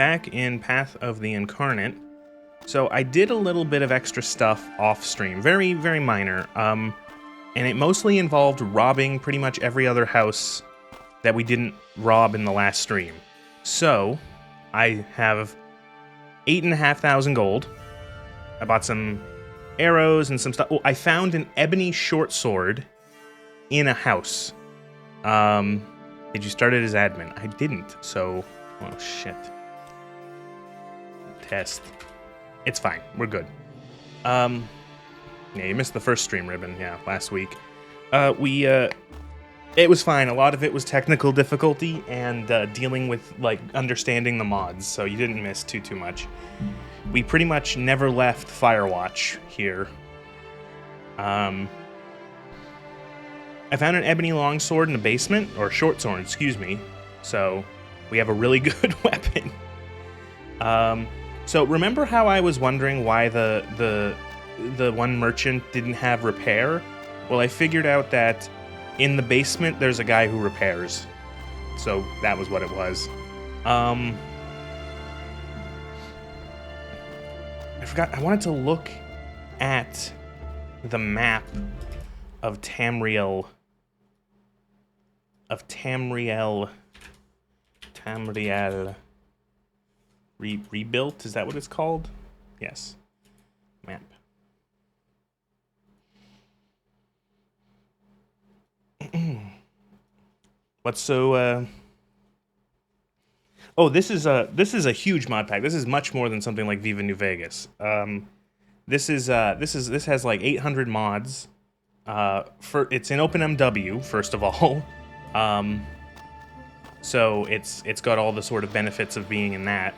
back in Path of the Incarnate. So I did a little bit of extra stuff off stream, very, very minor, and it mostly involved robbing pretty much every other house that we didn't rob in the last stream. So I have 8,500 gold. I bought some arrows and some stuff. Oh, I found an ebony short sword in a house. Did you start it as admin? I didn't, so... Oh, shit. Test. It's fine. We're good. Yeah, you missed the first stream ribbon, yeah, last week. It was fine. A lot of it was technical difficulty and dealing with, like, understanding the mods, so you didn't miss too much. We pretty much never left Firewatch here. I found an ebony longsword in the basement, or short sword, excuse me. So we have a really good weapon. So remember how I was wondering why the one merchant didn't have repair? Well, I figured out that in the basement there's a guy who repairs. So that was what it was. I forgot, I wanted to look at the map of Tamriel. Rebuilt? Is that what it's called? Yes. Map. What's so, Oh, this is a huge mod pack. This is much more than something like Viva New Vegas. This has like 800 mods. It's in OpenMW, first of all. So it's got all the sort of benefits of being in that.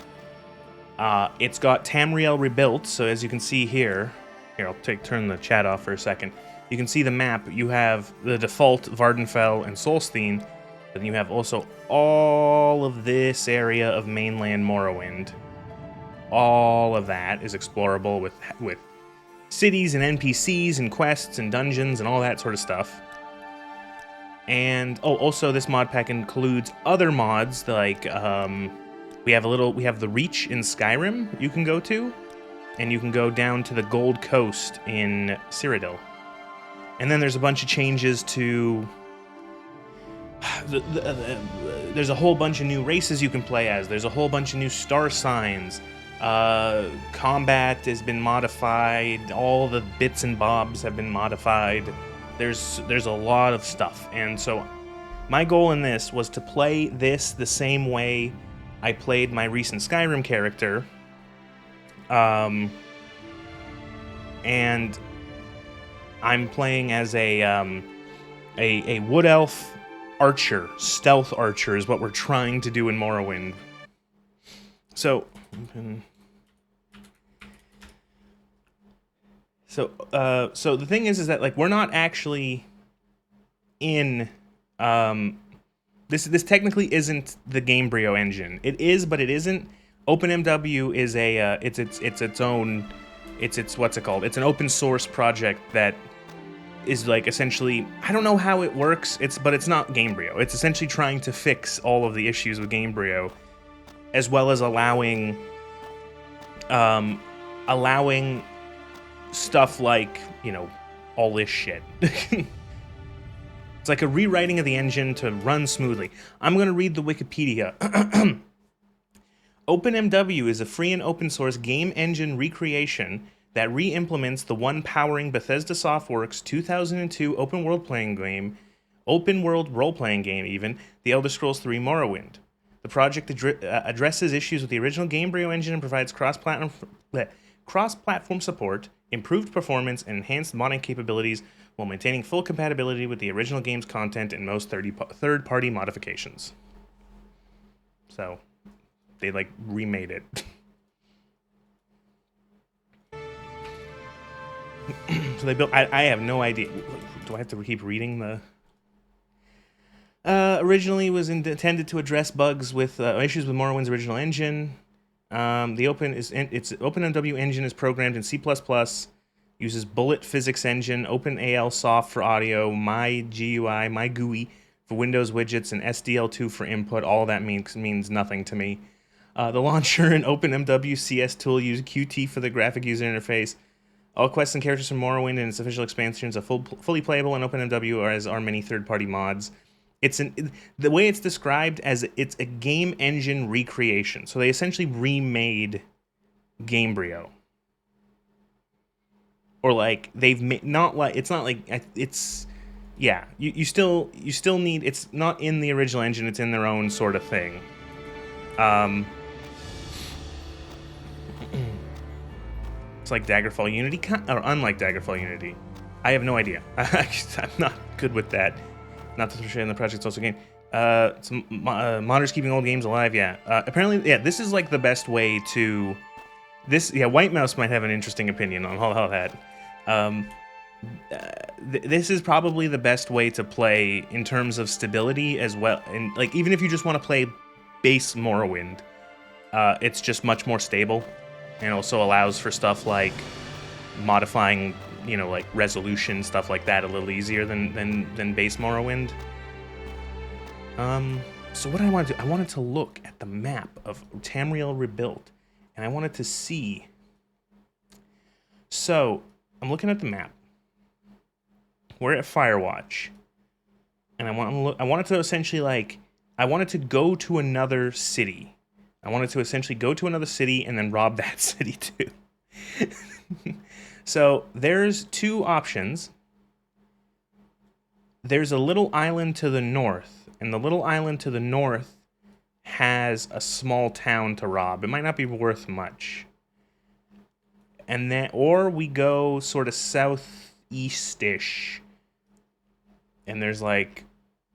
It's got Tamriel rebuilt, so as you can see here, I'll turn the chat off for a second. You can see the map. You have the default Vardenfell and Solstein, but then you have also all of this area of mainland Morrowind. All of that is explorable with cities and NPCs and quests and dungeons and all that sort of stuff. And also this mod pack includes other mods like we have the Reach in Skyrim you can go to, and you can go down to the Gold Coast in Cyrodiil. And then there's a bunch of changes to there's a whole bunch of new races you can play as. There's a whole bunch of new star signs. Combat has been modified. All the bits and bobs have been modified. There's a lot of stuff, and so my goal in this was to play this the same way I played my recent Skyrim character, and I'm playing as a wood elf archer. Stealth archer is what we're trying to do in Morrowind. So the thing is that, like, we're not actually in, this technically isn't the Gamebryo engine. It is, but it isn't. OpenMW is it's what's it called? It's an open source project that is, like, essentially, I don't know how it works, but it's not Gamebryo. It's essentially trying to fix all of the issues with Gamebryo, as well as allowing stuff like, all this shit. It's like a rewriting of the engine to run smoothly. I'm going to read the Wikipedia. OpenMW is a free and open source game engine recreation that re-implements the one powering Bethesda Softworks' 2002 open world role-playing game even, The Elder Scrolls III Morrowind. The project addresses issues with the original Gamebryo engine and provides cross-platform support, improved performance, and enhanced modding capabilities while maintaining full compatibility with the original game's content and most third-party modifications. So, they, like, remade it. So they built... I have no idea. Do I have to keep reading the... Originally was intended to address bugs with issues with Morrowind's original engine. Its OpenMW engine is programmed in C++, uses Bullet Physics Engine, OpenAL Soft for audio, MyGUI, MyGUI for Windows widgets, and SDL2 for input. All that means nothing to me. The launcher and OpenMW CS tool use Qt for the graphic user interface. All quests and characters from Morrowind and its official expansions are fully playable in OpenMW, as are many third-party mods. The way it's described as it's a game engine recreation. So they essentially remade Gamebryo. Or like they've made you still need, it's not in the original engine, it's in their own sort of thing. It's like Daggerfall Unity, or unlike Daggerfall Unity. I have no idea. I'm not good with that. Not to share in the project's also game. Some modders keeping old games alive, yeah. Apparently, yeah, this is like the best way to... White Mouse might have an interesting opinion on all that. This is probably the best way to play in terms of stability as well. And like, even if you just want to play base Morrowind, it's just much more stable. And also allows for stuff like modifying, like resolution, stuff like that, a little easier than base Morrowind. So what I wanted to do, I wanted to look at the map of Tamriel Rebuilt, and I wanted to see. So I'm looking at the map. We're at Firewatch, and I wanted to essentially I wanted to go to another city. I wanted to essentially go to another city and then rob that city too. So there's two options. There's a little island to the north, and the little island to the north has a small town to rob. It might not be worth much. And then, or we go sort of southeast-ish, and there's like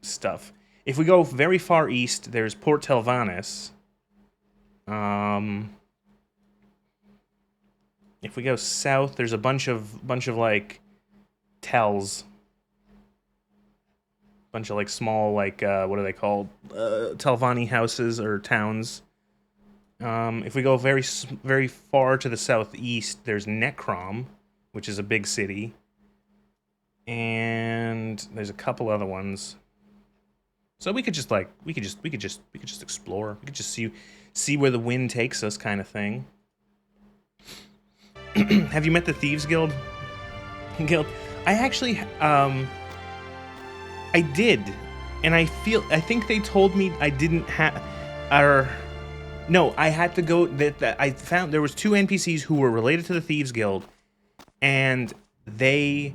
stuff. If we go very far east, there's Port Telvanus. If we go south, there's a bunch of like tells, bunch of like small what are they called? Telvanni houses or towns. If we go very far to the southeast, there's Necrom, which is a big city, and there's a couple other ones. So we could just explore. We could just see where the wind takes us, kind of thing. Have you met the Thieves Guild? I actually, I did, and I think they told me I didn't have, no, I had to go. That I found there was two NPCs who were related to the Thieves Guild, and they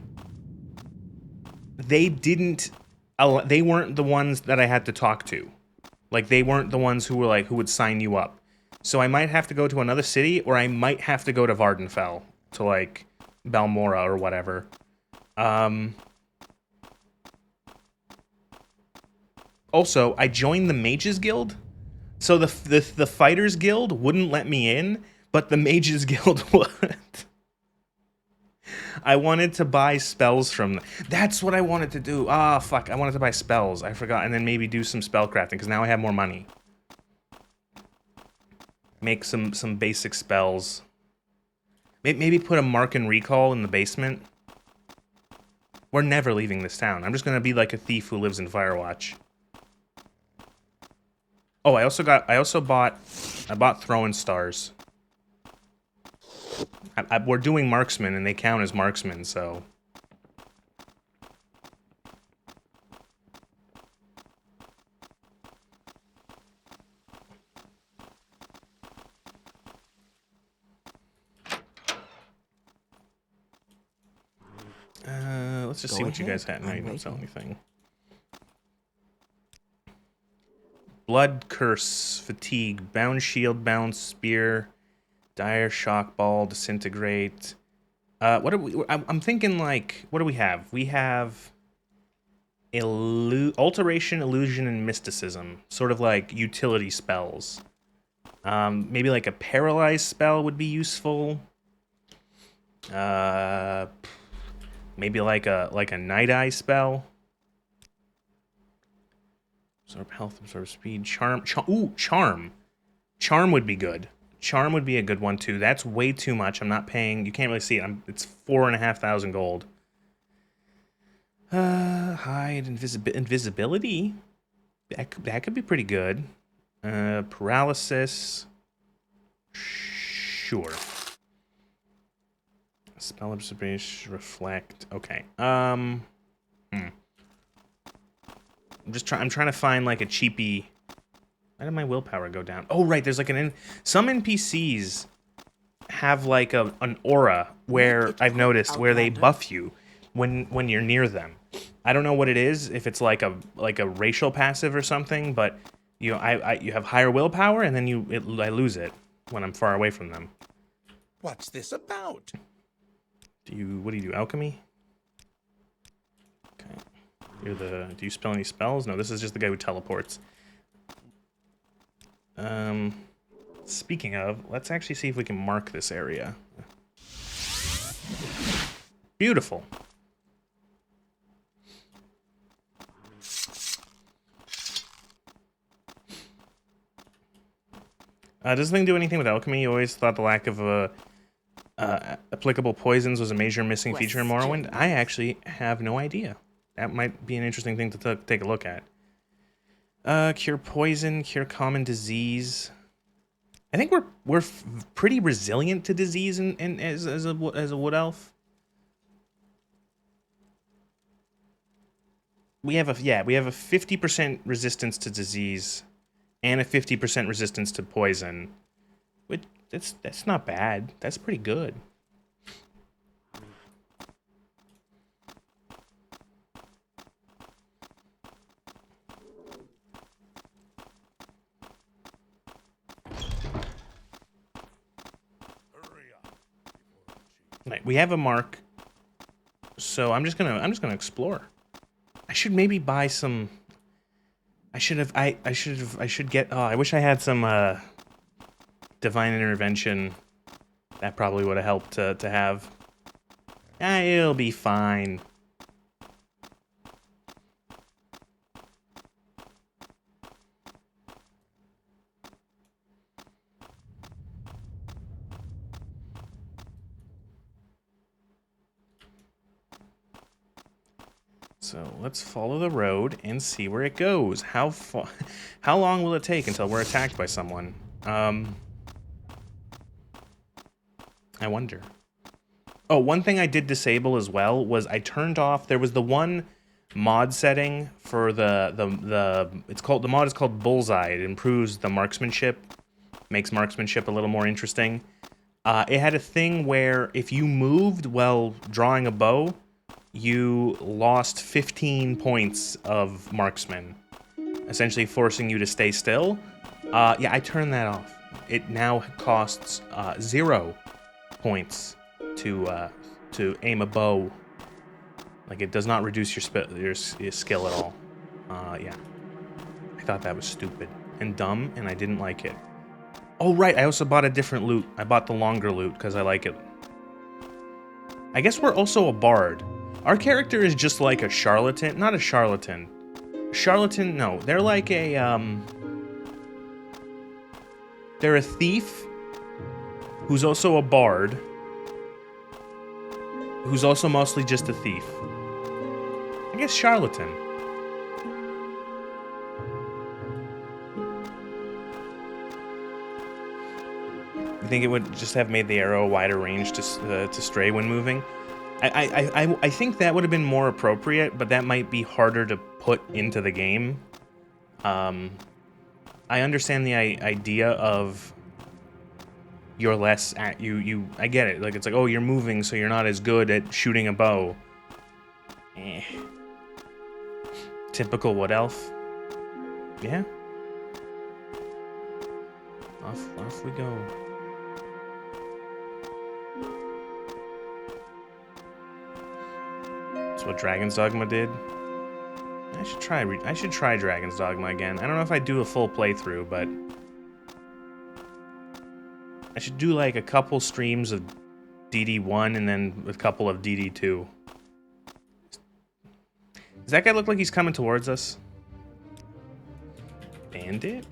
didn't. They weren't the ones that I had to talk to. Like, they weren't the ones who were who would sign you up. So I might have to go to another city, or I might have to go to Vardenfell, to Balmora or whatever. Also, I joined the Mages Guild. So the Fighters Guild wouldn't let me in, but the Mages Guild would. I wanted to buy spells from them. That's what I wanted to do. Ah, fuck. I wanted to buy spells. I forgot. And then maybe do some spell crafting, because now I have more money. Make some basic spells. Maybe put a mark and recall in the basement. We're never leaving this town. I'm just going to be like a thief who lives in Firewatch. Oh, I bought throwing stars. We're doing marksman, and they count as marksman, so. Let's just see what you guys had. No, you don't sell anything. Blood Curse, Fatigue, Bound Shield, Bound Spear, Dire Shock Ball, Disintegrate. What are we? I'm thinking what do we have? We have Alteration, Illusion, and Mysticism. Sort of like utility spells. Maybe like a Paralyze spell would be useful. Maybe like a Night Eye spell. Absorb health, absorb speed, charm. Charm. Charm would be good. Charm would be a good one too. That's way too much. I'm not paying. You can't really see it. It's 4,500 gold. Hide, invisibility. That could be pretty good. Paralysis. Sure. Spell observation, reflect. Okay. I'm trying to find like a cheapy. Why did my willpower go down? Oh right, there's like some NPCs have like an aura where I've noticed where they buff you when you're near them. I don't know what it is, if it's like a racial passive or something, but you know, you have higher willpower and then I lose it when I'm far away from them. What's this about? What do you do? Alchemy? Okay. Do you spell any spells? No, this is just the guy who teleports. Speaking of, let's actually see if we can mark this area. Beautiful. Does this thing do anything with alchemy? You always thought the lack of applicable poisons was a major missing feature in Morrowind. I actually have no idea. That might be an interesting thing to take a look at. Cure poison, cure common disease. I think we're pretty resilient to disease as a wood elf. We have a 50% resistance to disease and a 50% resistance to poison. Which that's not bad. That's pretty good. Right, we have a mark, so I'm just gonna explore. I should maybe buy some. I should get. Oh, I wish I had some divine intervention. That probably would have helped to have. It'll be fine. So let's follow the road and see where it goes. How long will it take until we're attacked by someone? I wonder. Oh, one thing I did disable as well was I turned off. There was the one mod setting for the mod is called Bullseye. It improves the marksmanship, makes marksmanship a little more interesting. It had a thing where if you moved while drawing a bow, you lost 15 points of marksman, essentially forcing you to stay still. Yeah, I turned that off. It now costs 0 points to aim a bow. Like, it does not reduce your skill at all. Yeah. I thought that was stupid and dumb, and I didn't like it. Oh, right, I also bought a different loot. I bought the longer loot because I like it. I guess we're also a bard. Our character is just like a charlatan. Not a charlatan. Charlatan, no. They're like a, they're a thief who's also a bard, who's also mostly just a thief. I guess charlatan. You think it would just have made the arrow a wider range to stray when moving? I think that would have been more appropriate, but that might be harder to put into the game. I understand the idea of you're less at you. I get it. Like, it's like, oh, you're moving, so you're not as good at shooting a bow. Typical wood elf. Yeah. Off we go. That's what Dragon's Dogma did. I should try Dragon's Dogma again. I don't know if I'd do a full playthrough, but I should do like a couple streams of DD1 and then a couple of DD2. Does that guy look like he's coming towards us? Bandit?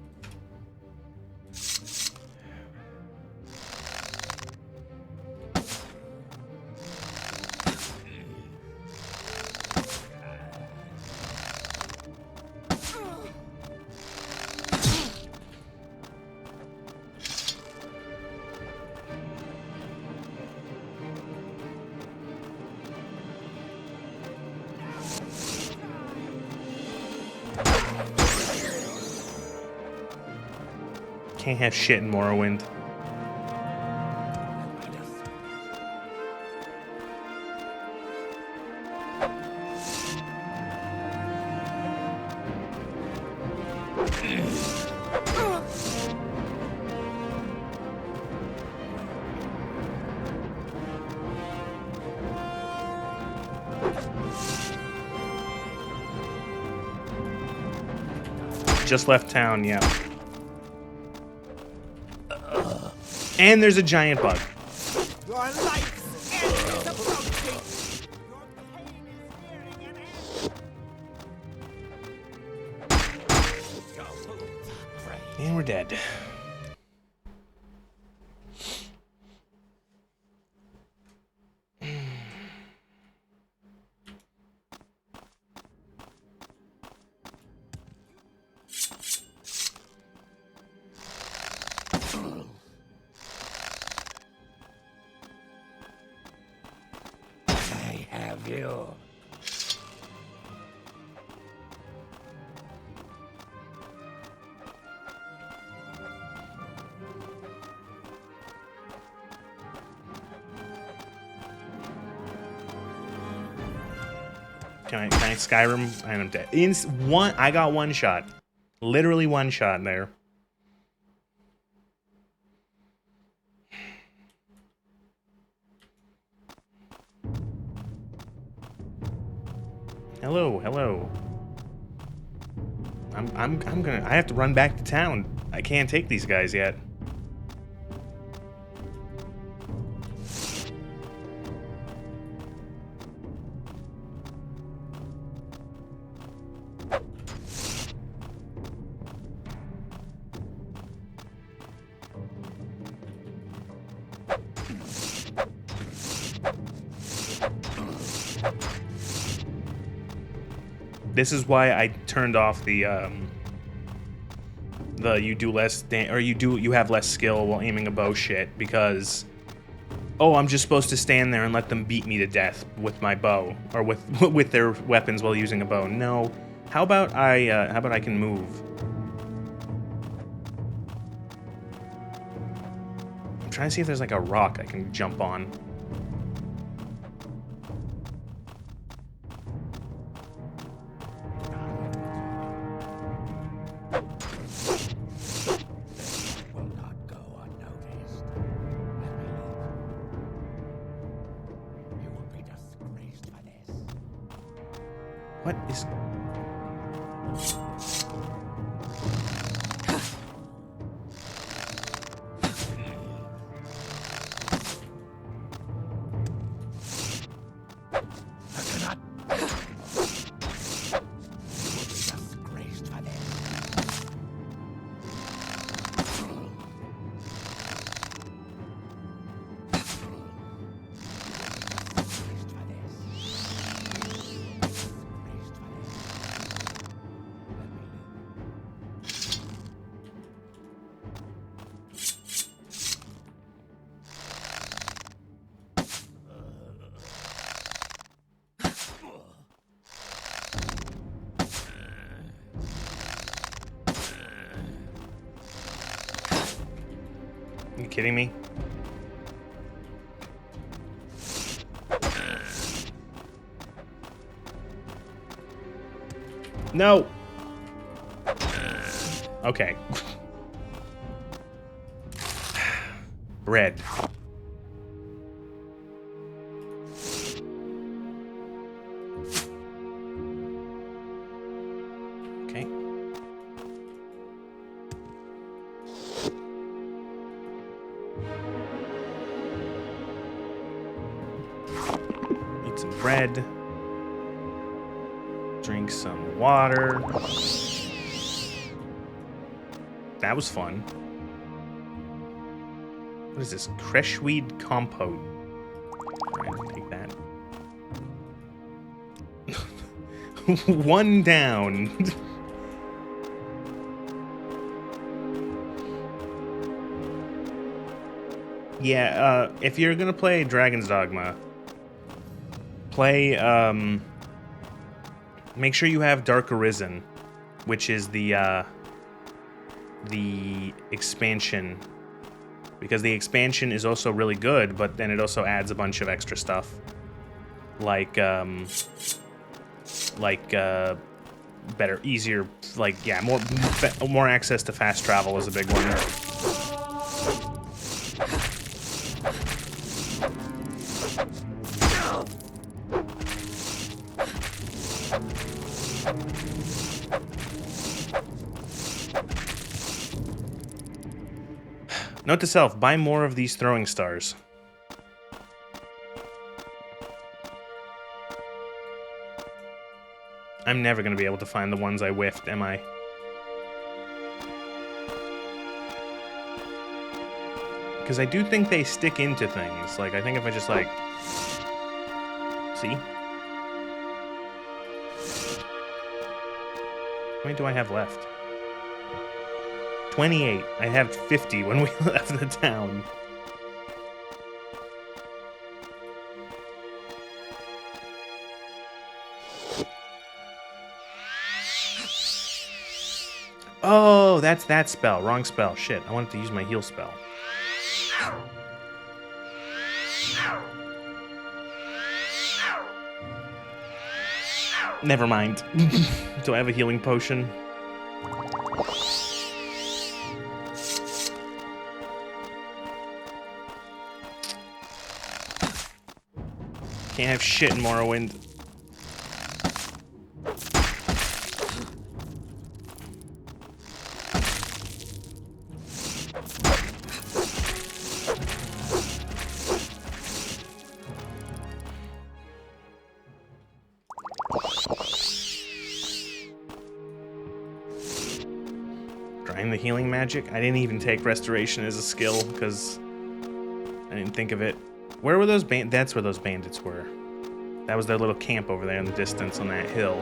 Can't have shit in Morrowind. Just left town, yeah. And there's a giant bug. Your life's end is approaching. Your pain is nearing an end. And we're dead. I have you. Can I Skyrim? And I'm dead. I got one shot. Literally one shot there. Hello. I have to run back to town. I can't take these guys yet. This is why I turned off the you do less you have less skill while aiming a bow shit, because I'm just supposed to stand there and let them beat me to death with my bow or with their weapons while using a bow. No. How about I can move? I'm trying to see if there's like a rock I can jump on. What is... Are you kidding me? No! Okay. Bread. Okay. Eat some bread. Drink some water. That was fun. What is this? Creshweed compote. Alright, take that. One down. Yeah, if you're gonna play Dragon's Dogma, play, make sure you have Dark Arisen, which is the the expansion, because the expansion is also really good, but then it also adds a bunch of extra stuff, like better, easier, like, yeah, more access to fast travel is a big one. Note to self, buy more of these throwing stars. I'm never going to be able to find the ones I whiffed, am I? Because I do think they stick into things. Like, I think if I just, like... See? How many do I have left? 28. I had 50 when we left the town. Oh, that's that spell. Wrong spell. Shit, I wanted to use my heal spell. Never mind. Do I have a healing potion? Can't have shit in Morrowind. Drying the healing magic? I didn't even take restoration as a skill because I didn't think of it. Where were those that's where those bandits were. That was their little camp over there in the distance on that hill.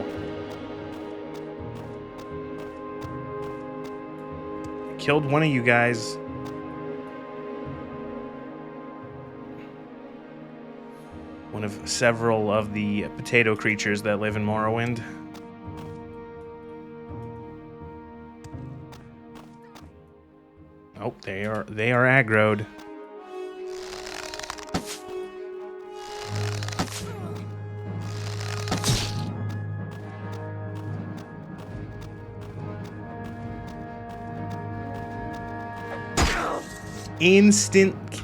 I killed one of you guys. One of several of the potato creatures that live in Morrowind. Oh, they are aggroed.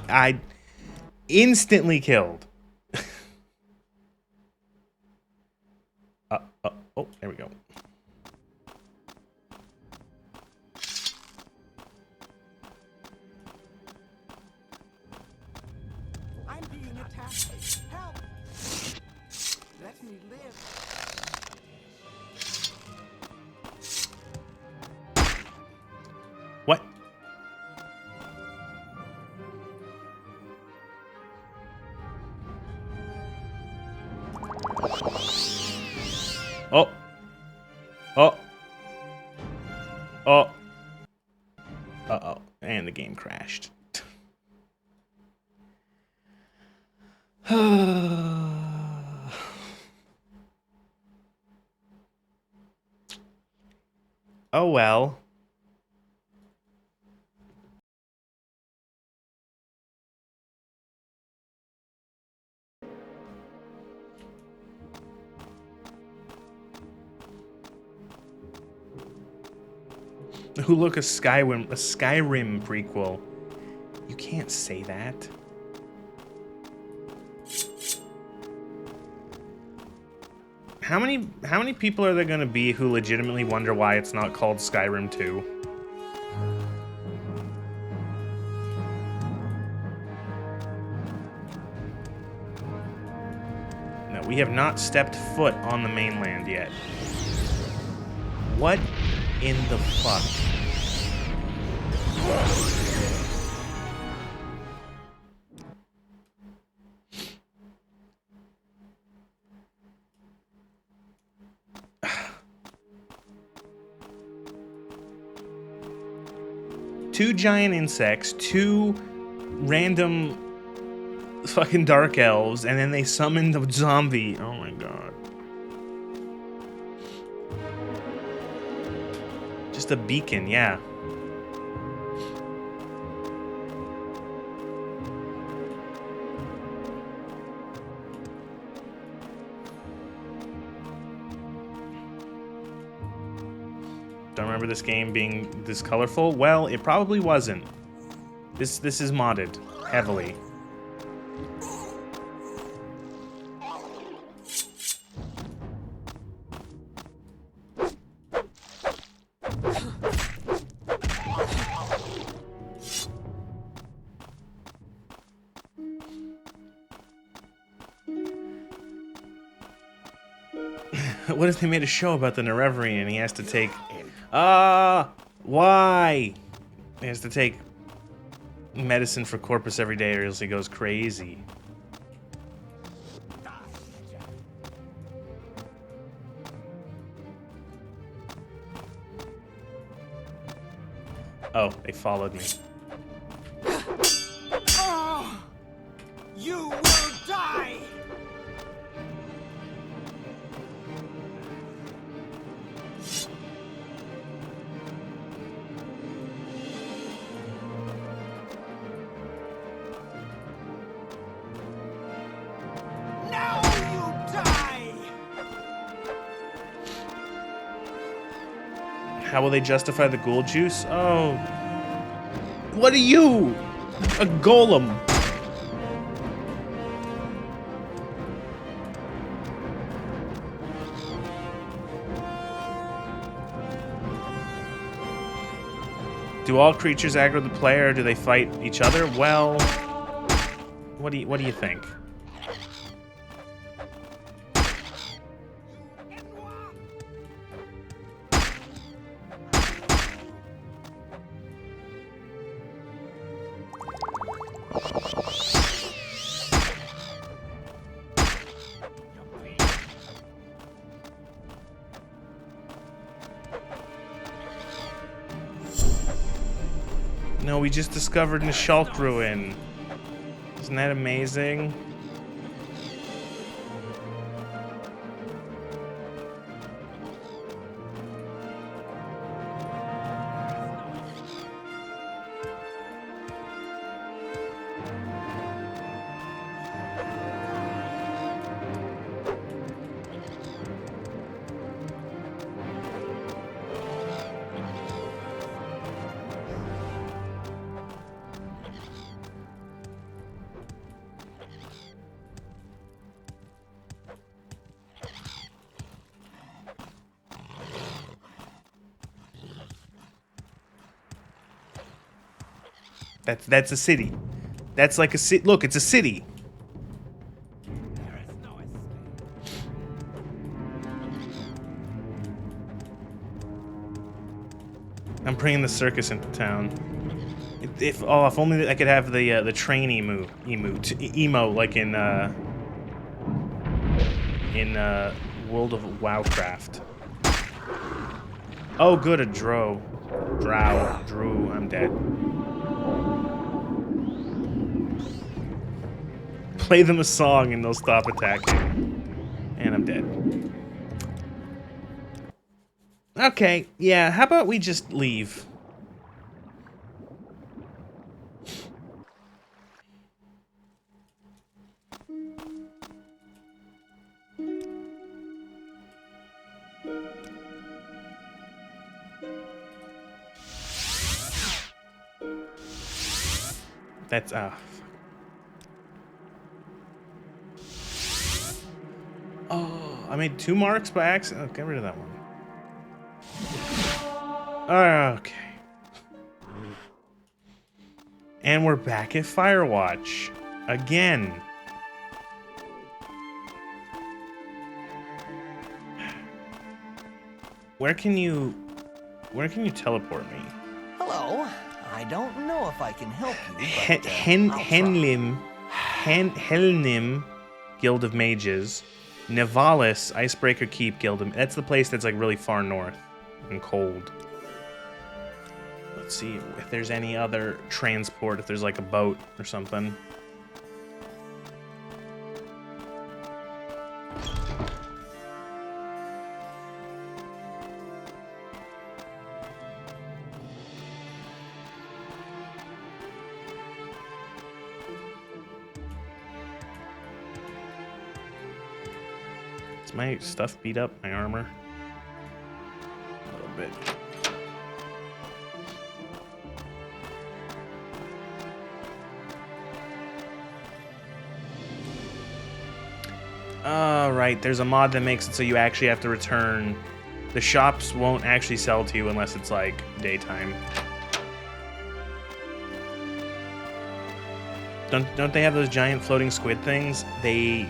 I instantly killed. Oh, there we go. I'm being attacked. Help! Let me live. What? Oh. Oh. Oh. Uh-oh. And the game crashed. Oh well. Who look, a Skyrim prequel. You can't say that. How many people are there gonna be who legitimately wonder why it's not called Skyrim 2? No, we have not stepped foot on the mainland yet. What in the fuck? Two giant insects, two random fucking dark elves, and then they summoned a zombie. Oh my god. Just a beacon, yeah. remember this game being this colorful? Well, it probably wasn't. This is modded heavily. What if they made a show about the Nerevrian and he has to take... why? He has to take medicine for Corpus every day or else he goes crazy. Oh, they followed me. Oh, you will die! Now you die! How will they justify the ghoul juice? Oh. What are you? A golem. Do all creatures aggro the player or do they fight each other? Well, what do you think? No, we just discovered Nishalk Ruin. Isn't that amazing? That's a city. That's like a city. Look, it's a city. There is no escape. I'm bringing the circus into town. If only I could have the train emo like in World of Wowcraft. Oh, good, a Drew. I'm dead. Play them a song and they'll stop attacking. And I'm dead. Okay, yeah, how about we just leave? That's, oh, I made 2 marks by accident. Oh, get rid of that one. Okay. And we're back at Firewatch. Again. Where can you teleport me? Hello. I don't know if I can help you, but Helnim Guild of Mages. Nivalis Icebreaker Keep Guild of... That's the place that's like really far north and cold. Let's see if there's any other transport, if there's like a boat or something. Is my stuff beat up, my armor? A little bit. Right. There's a mod that makes it so you actually have to return. The shops won't actually sell to you unless it's like daytime. Don't they have those giant floating squid things? I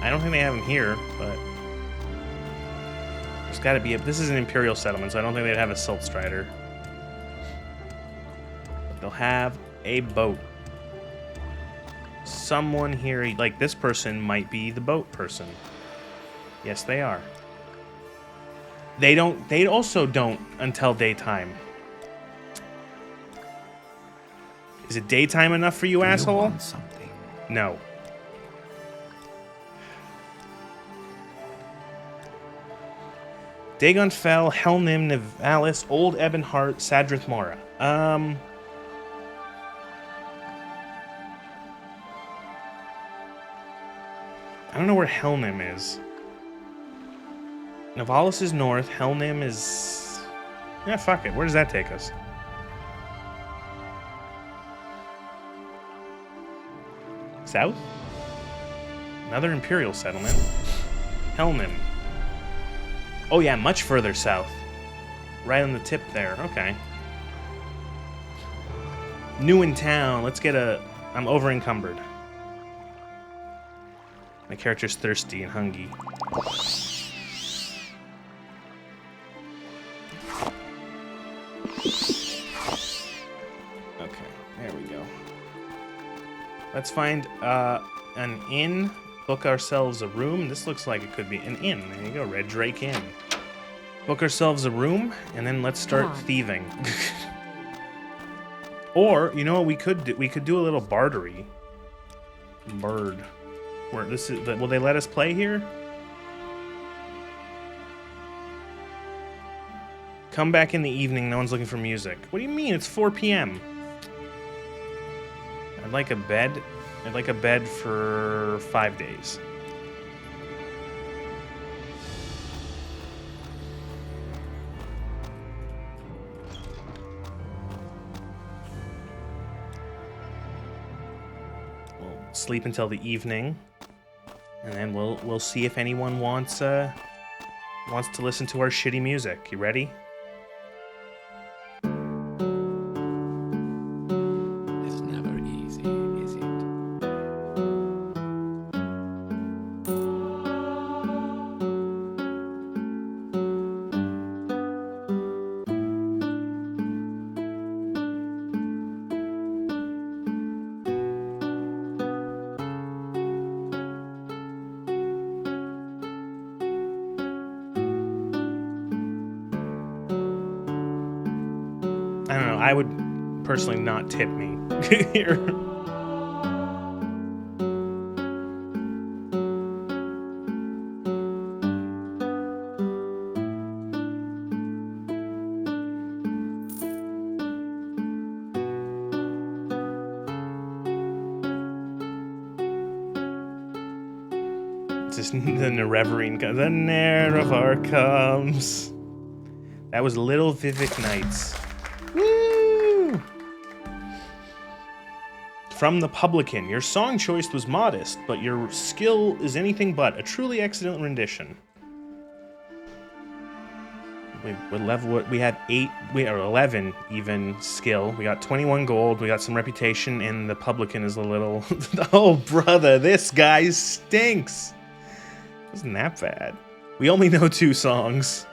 don't think they have them here, but there's got to be this is an Imperial settlement, so I don't think they'd have a Silt Strider. But they'll have a boat. Someone here, like this person, might be the boat person. Yes, they are. They also don't until daytime. Is it daytime enough for you, asshole? Want something? No. Dagon Fell, Helnim, Nivalis, Old Ebonheart, Sadrith Mora. I don't know where Helnim is. Nivalis is north. Helnim is... Yeah, fuck it. Where does that take us? South? Another Imperial settlement. Helnim. Oh yeah, much further south. Right on the tip there. Okay. New in town. Let's get a... I'm over encumbered. My character's thirsty and hungry. Okay, there we go. Let's find an inn. Book ourselves a room. This looks like it could be an inn. There you go, Red Drake Inn. Book ourselves a room, and then let's start thieving. Or, you know what we could do? We could do a little bartery. Bird. Where this is? Will they let us play here? Come back in the evening. No one's looking for music. What do you mean? It's 4 p.m. I'd like a bed. I'd like a bed for 5 days. We'll sleep until the evening, and then we'll see if anyone wants to listen to our shitty music. You ready? It's never easy, is it? I don't know. I would personally not tip me here. Just the Nerevarine comes. The Nerevar comes. That was Little Vivek Nights. Woo! From the Publican, your song choice was modest, but your skill is anything but a truly excellent rendition. We had 11 even skill. We got 21 gold. We got some reputation, and the Publican is a little. Oh brother, this guy stinks. Wasn't that bad? We only know 2 songs.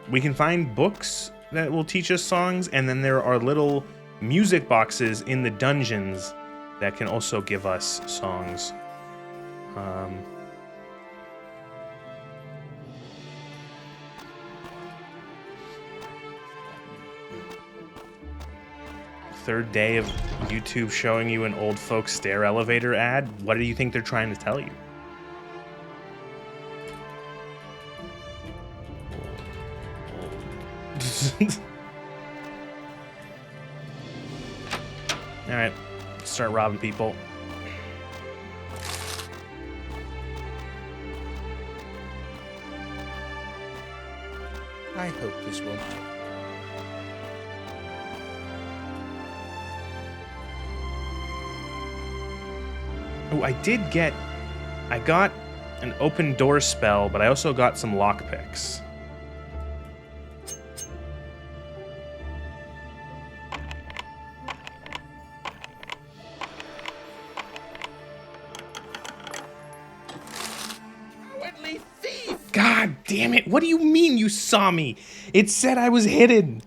We can find books that will teach us songs, and then there are little music boxes in the dungeons that can also give us songs. Third day of YouTube showing you an old folks stair elevator ad. What do you think they're trying to tell you? Alright, start robbing people. I hope this won't. Oh, I got an open door spell, but I also got some lockpicks. God damn it! What do you mean you saw me? It said I was hidden.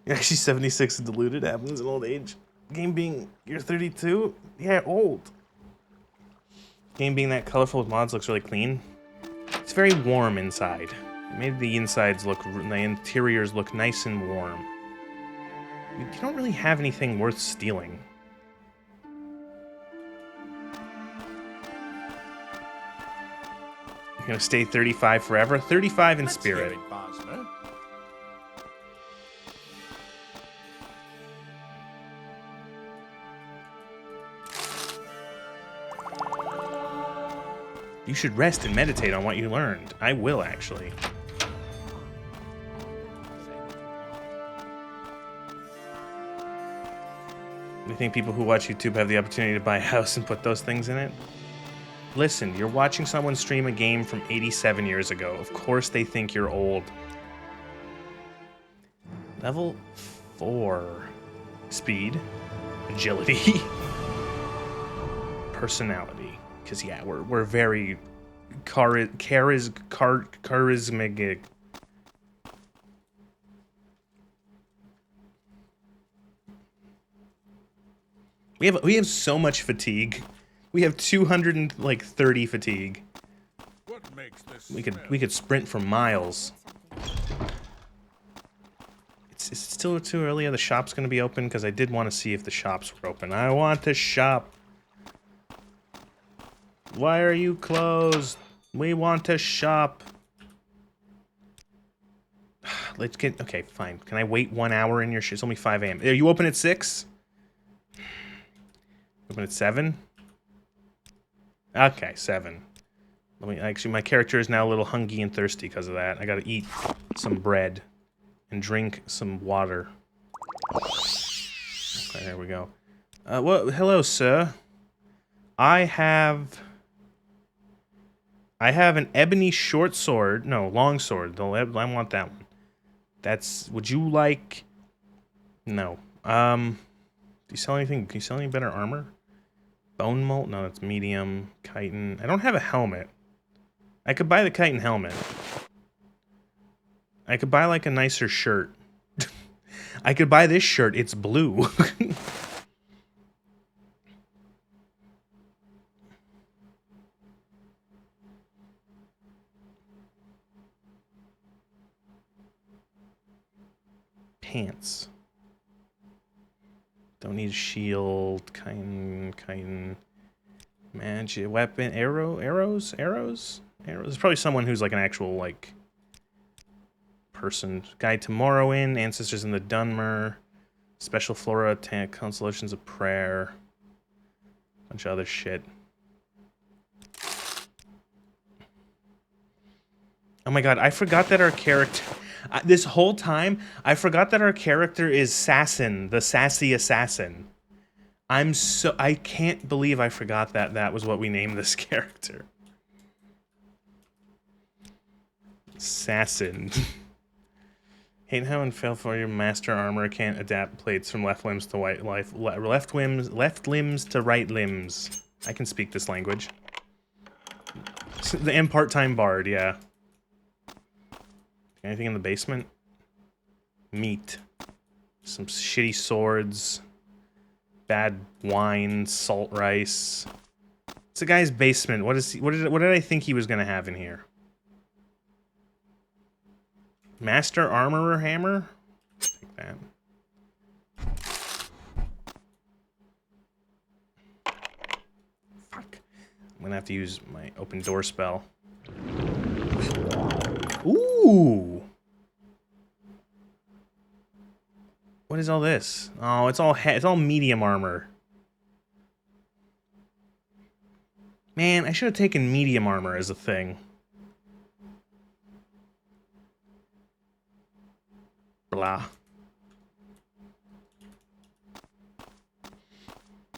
You're actually 76 and diluted. Happens in old age. Game being you're 32. Yeah, old. Game being that colorful with mods looks really clean. It's very warm inside. It made the interiors look nice and warm. You don't really have anything worth stealing. You're gonna stay 35 forever? 35 in spirit. You should rest and meditate on what you learned. I will, actually. You think people who watch YouTube have the opportunity to buy a house and put those things in it? Listen, you're watching someone stream a game from 87 years ago. Of course they think you're old. Level 4. Speed. Agility. Personality. Because, yeah, we're very charismatic. We have so much fatigue. We have 230 fatigue. What makes this We could sprint for miles. It's still too early. Are the shops going to be open? Because I did want to see if the shops were open. I want to shop. Why are you closed? We want to shop. Let's get... Okay, fine. Can I wait 1 hour in your shit? It's only 5 a.m. Are you open at 6? Open at 7? Okay, 7. Actually, my character is now a little hungry and thirsty because of that. I gotta eat some bread and drink some water. Okay, there we go. Well, hello, sir. I have an ebony short sword. No, long sword. I want that one. Would you like... No. Do you sell anything? Can you sell any better armor? Bone molt? No, that's medium. Chitin. I don't have a helmet. I could buy the chitin helmet. I could buy like a nicer shirt. I could buy this shirt. It's blue. Pants. Don't need a shield. Chitin. Magic weapon. Arrows. There's probably someone who's like an actual like person. Guide to Morrowind. Ancestors in the Dunmer. Special flora attack. Consolations of prayer. Bunch of other shit. Oh my god, I forgot that our character... this whole time, I forgot that our character is Sassin, the sassy assassin. I can't believe I forgot that was what we named this character. Sassin. Hate how in Fail for your master armor can't adapt plates from left limbs to left limbs to right limbs. I can speak this language. And part-time bard, yeah. Anything in the basement? Meat. Some shitty swords. Bad wine. Salt rice. It's a guy's basement. What did I think he was gonna have in here? Master armorer hammer? Take that. Fuck. I'm gonna have to use my open door spell. Ooh! What is all this? Oh, it's all medium armor. Man, I should have taken medium armor as a thing. Blah.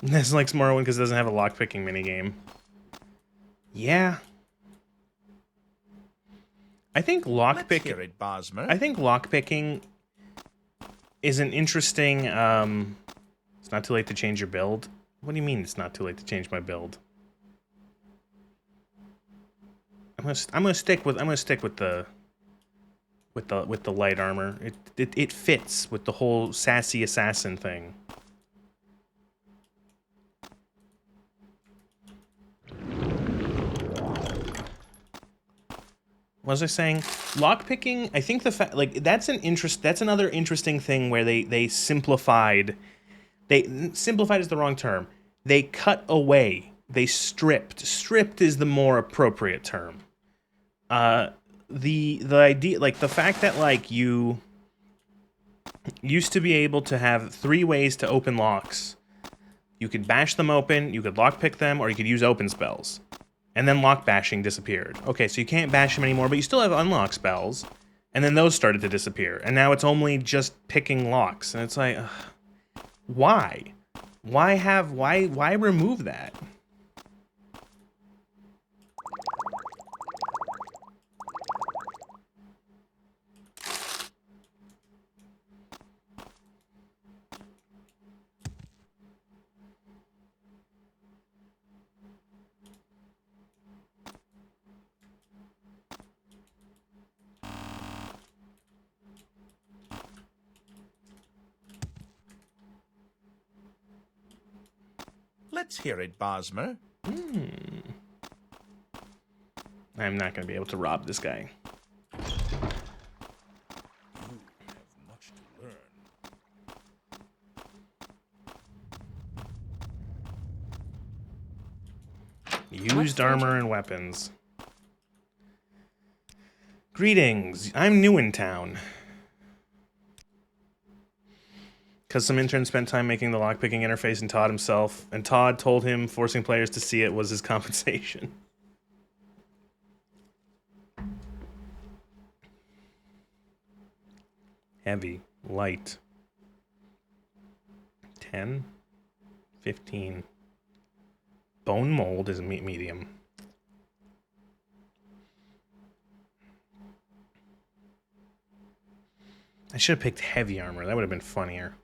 This likes Morrowind because it doesn't have a lockpicking minigame. Yeah. I think Let's hear lockpicking... it, Bosmer. I think lockpicking is an interesting... it's not too late to change your build. What do you mean it's not too late to change my build? I'm gonna stick with the light armor. It fits with the whole sassy assassin thing. What was I saying? Lockpicking, I think the fact, like, that's another interesting thing where they simplified. Simplified is the wrong term. They cut away. They stripped. Stripped is the more appropriate term. The idea, like, the fact that, like, you used to be able to have 3 ways to open locks. You could bash them open, you could lockpick them, or you could use open spells. And then lock bashing disappeared. Okay, so you can't bash them anymore, but you still have unlock spells. And then those started to disappear. And now it's only just picking locks. And it's like, ugh, why? Why remove that? Let's hear it, Bosmer. I'm not going to be able to rob this guy. You have much to learn. Used armor and weapons. Greetings. I'm new in town. Because some intern spent time making the lockpicking interface and Todd himself, and Todd told him forcing players to see it was his compensation. Heavy, light. 10, 15. Bone mold is a medium. I should have picked heavy armor. That would have been funnier.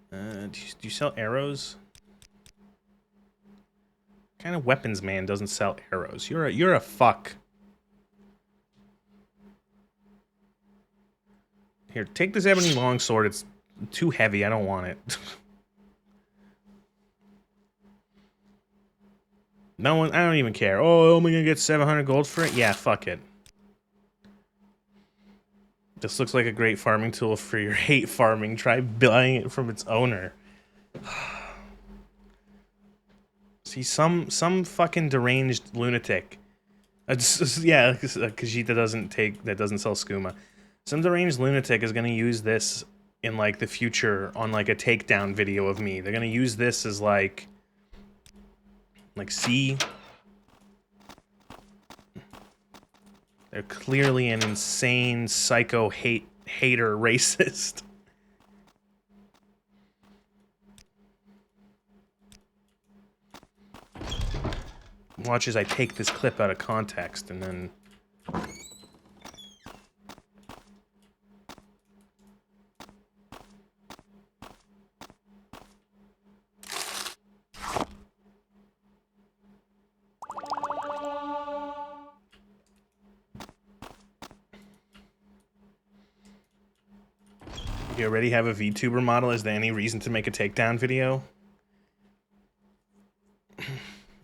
Do you sell arrows? What kind of weapons man doesn't sell arrows? You're a fuck. Here, take this ebony longsword. It's too heavy. I don't want it. No one. I don't even care. Oh, am I gonna get 700 gold for it? Yeah, fuck it. This looks like a great farming tool for your hate farming. Try buying it from its owner. See, some fucking deranged lunatic. Yeah, Khajiit that doesn't sell skooma. Some deranged lunatic is gonna use this in like the future on like a takedown video of me. They're gonna use this as like see. They're clearly an insane psycho hater racist. Watch as I take this clip out of context and then... You already have a VTuber model? Is there any reason to make a takedown video?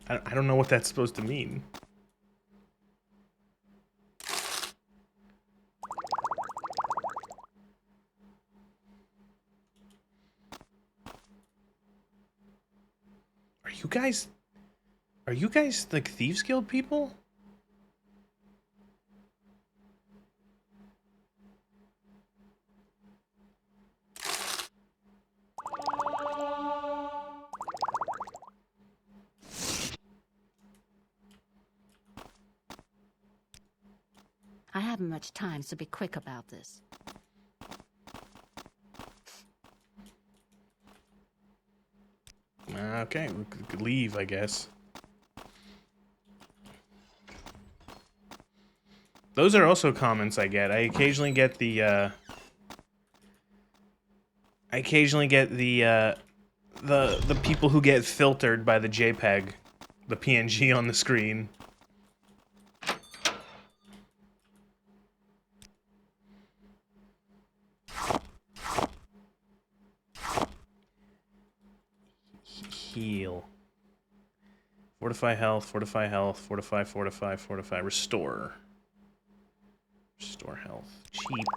I don't know what that's supposed to mean. Are you guys like Thieves Guild people? I haven't much time, so be quick about this. Okay, we could leave, I guess. Those are also comments I get. I occasionally get the the people who get filtered by the JPEG, the PNG on the screen. Heal. Fortify health, fortify health, fortify, fortify, fortify, restore. Restore health. Cheap.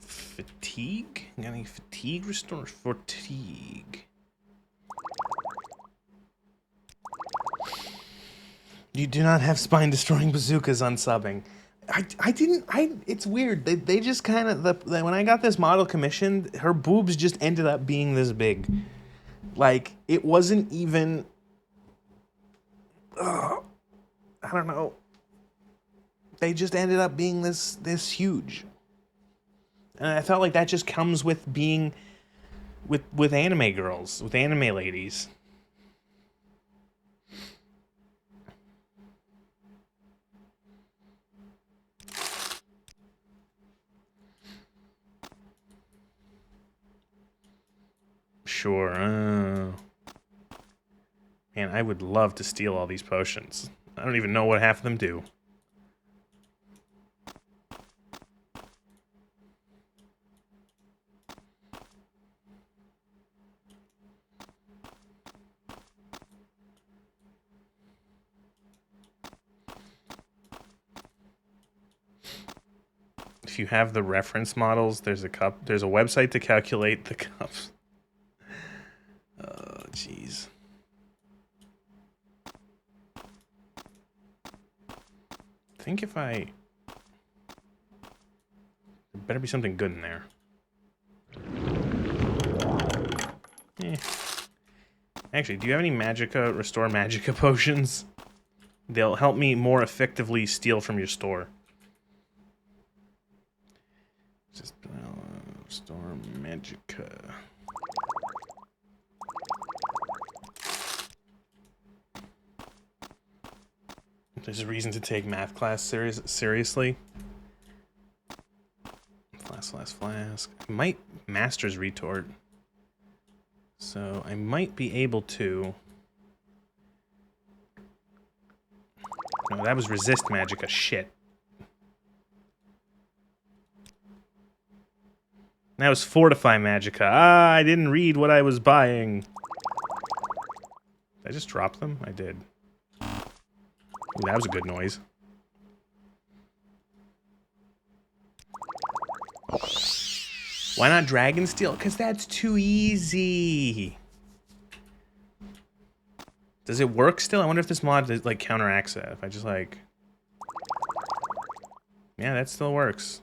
Fatigue? Got any fatigue restore? Fatigue. You do not have spine-destroying bazookas on subbing. It's weird. They just kind of, when I got this model commissioned, her boobs just ended up being this big. Like, it wasn't even, I don't know. They just ended up being this huge. And I felt like that just comes with being, with anime girls, with anime ladies. Sure. Man, I would love to steal all these potions. I don't even know what half of them do. If you have the reference models, there's a website to calculate the cups. Oh, jeez. I think if there better be something good in there. Actually, do you have any restore magicka potions? They'll help me more effectively steal from your store. Just restore magicka. There's a reason to take math class seriously. Flask. I might master's retort. So I might be able to. No, that was resist magicka. Shit. That was fortify magicka. Ah, I didn't read what I was buying. Did I just drop them? I did. Ooh, that was a good noise. Why not Dragon Steel? Because that's too easy. Does it work still? I wonder if this mod like counteracts that. If I just like... Yeah, that still works.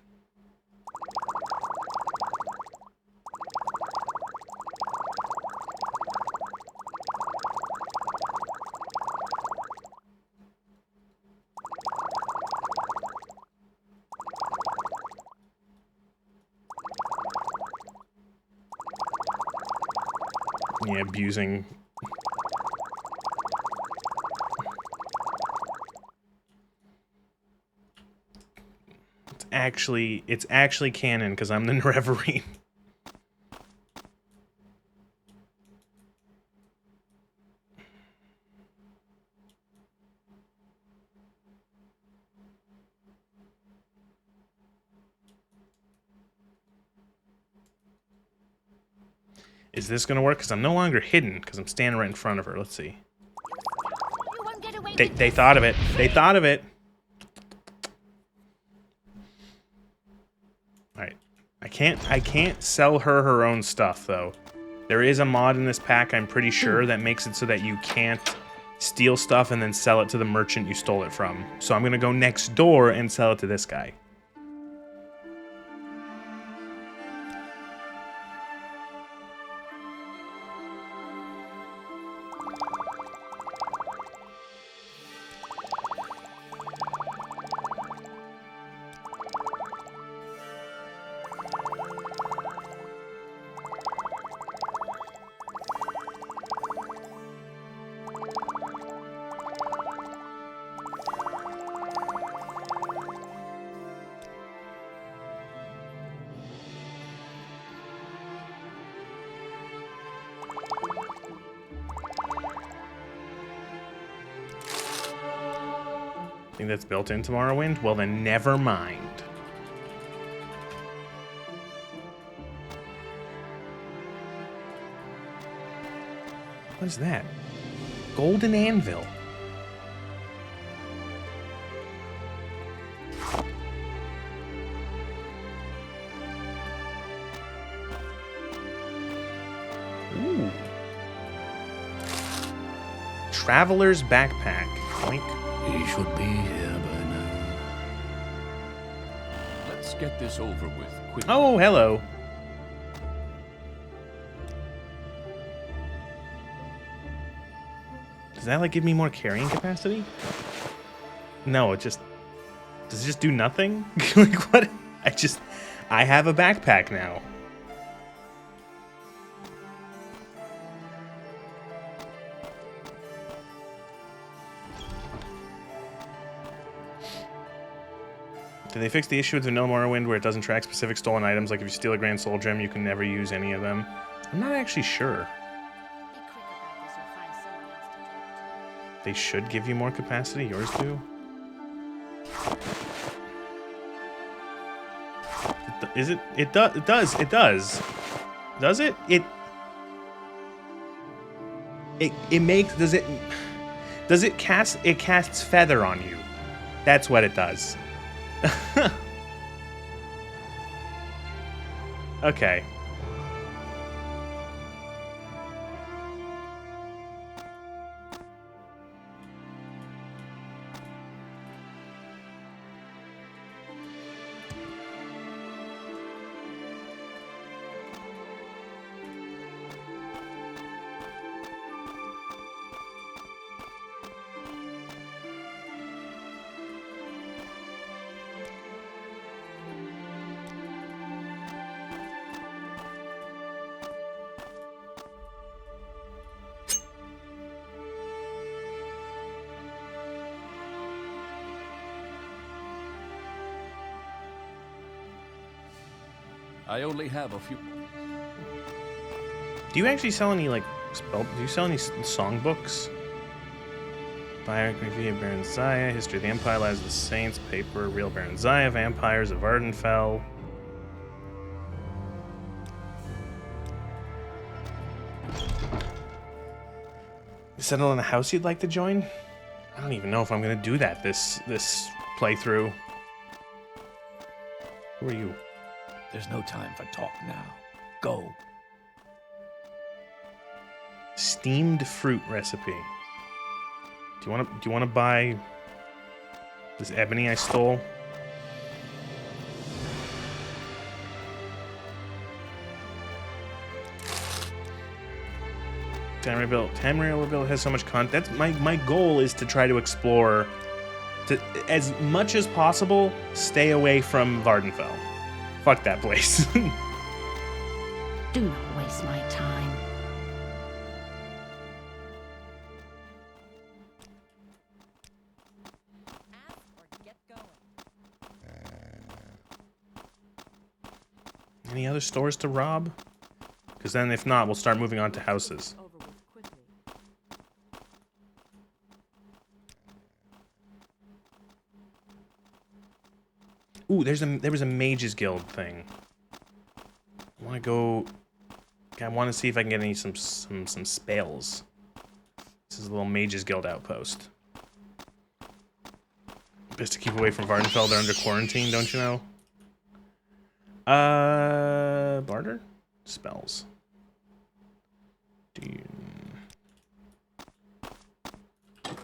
Yeah, abusing. It's actually canon because I'm the Nerevarine. Is this gonna work? Because I'm no longer hidden, because I'm standing right in front of her. Let's see. You won't get away They with this. thought of it. They thought of it. Alright. I can't sell her own stuff, though. There is a mod in this pack, I'm pretty sure, that makes it so that you can't steal stuff and then sell it to the merchant you stole it from. So I'm gonna go next door and sell it to this guy. Think that's built into Morrowind? Well, then never mind. What is that? Golden anvil. Ooh. Traveler's backpack. Oink. He should be here by now. Let's get this over with quickly. Oh, hello. Does that like give me more carrying capacity? No, it just does it just do nothing? Like what? I have a backpack now. Did they fix the issue with Vanilla Morrowind where it doesn't track specific stolen items? Like if you steal a Grand Soul Gem, you can never use any of them? I'm not actually sure. Be quick about this or find someone else to talk to. They should give you more capacity. Yours do. Is it? It does. It does. It does. Does it? It makes. Does it? Does it cast? It casts feather on you. That's what it does. Okay. I only have a few. Do you actually sell any like spell? Do you sell any songbooks? Biography of Baron Zaya, History of the Empire, Lives of the Saints, Paper, Real Baron Zaya, Vampires of Ardenfell. Settle in a house you'd like to join? I don't even know if I'm gonna do that this playthrough. Who are you? There's no time for talk now. Go. Steamed fruit recipe. Do you wanna buy this ebony I stole? Tamriel rebuild has so much content. That's my goal is to try to explore, to as much as possible, stay away from Vardenfell. Fuck that place. Do not waste my time. Any other stores to rob? Because then if not, we'll start moving on to houses. Ooh, there was a Mages Guild thing. I want to go. I want to see if I can get some spells. This is a little Mages Guild outpost. Best to keep away from Vardenfell. They're under quarantine, don't you know? Barter? Spells.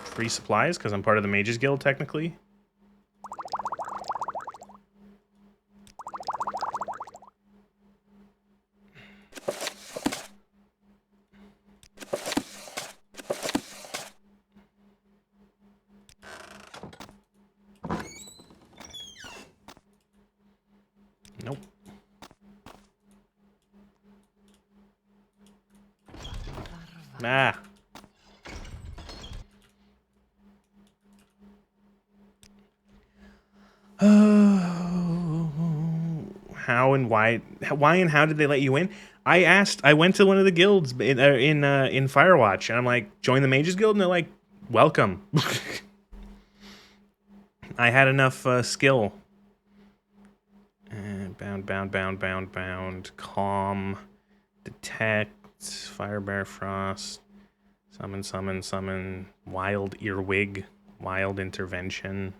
Free supplies, because I'm part of the Mages Guild, technically. Nope. Ah. How and why and how did they let you in? I went to one of the guilds in Firewatch, and I'm like, join the Mages Guild, and they're like, welcome. I had enough skill. Bound. Calm. Detect. Fire, bear, frost. Summon. Wild earwig. Wild intervention.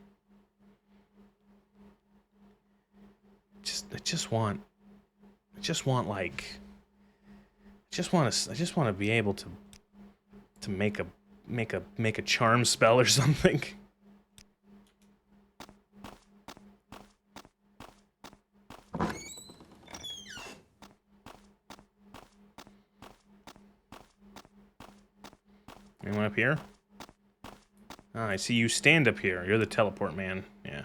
I just want to be able to make a charm spell or something. Anyone up here? Ah, I see you stand up here. You're the teleport man. Yeah.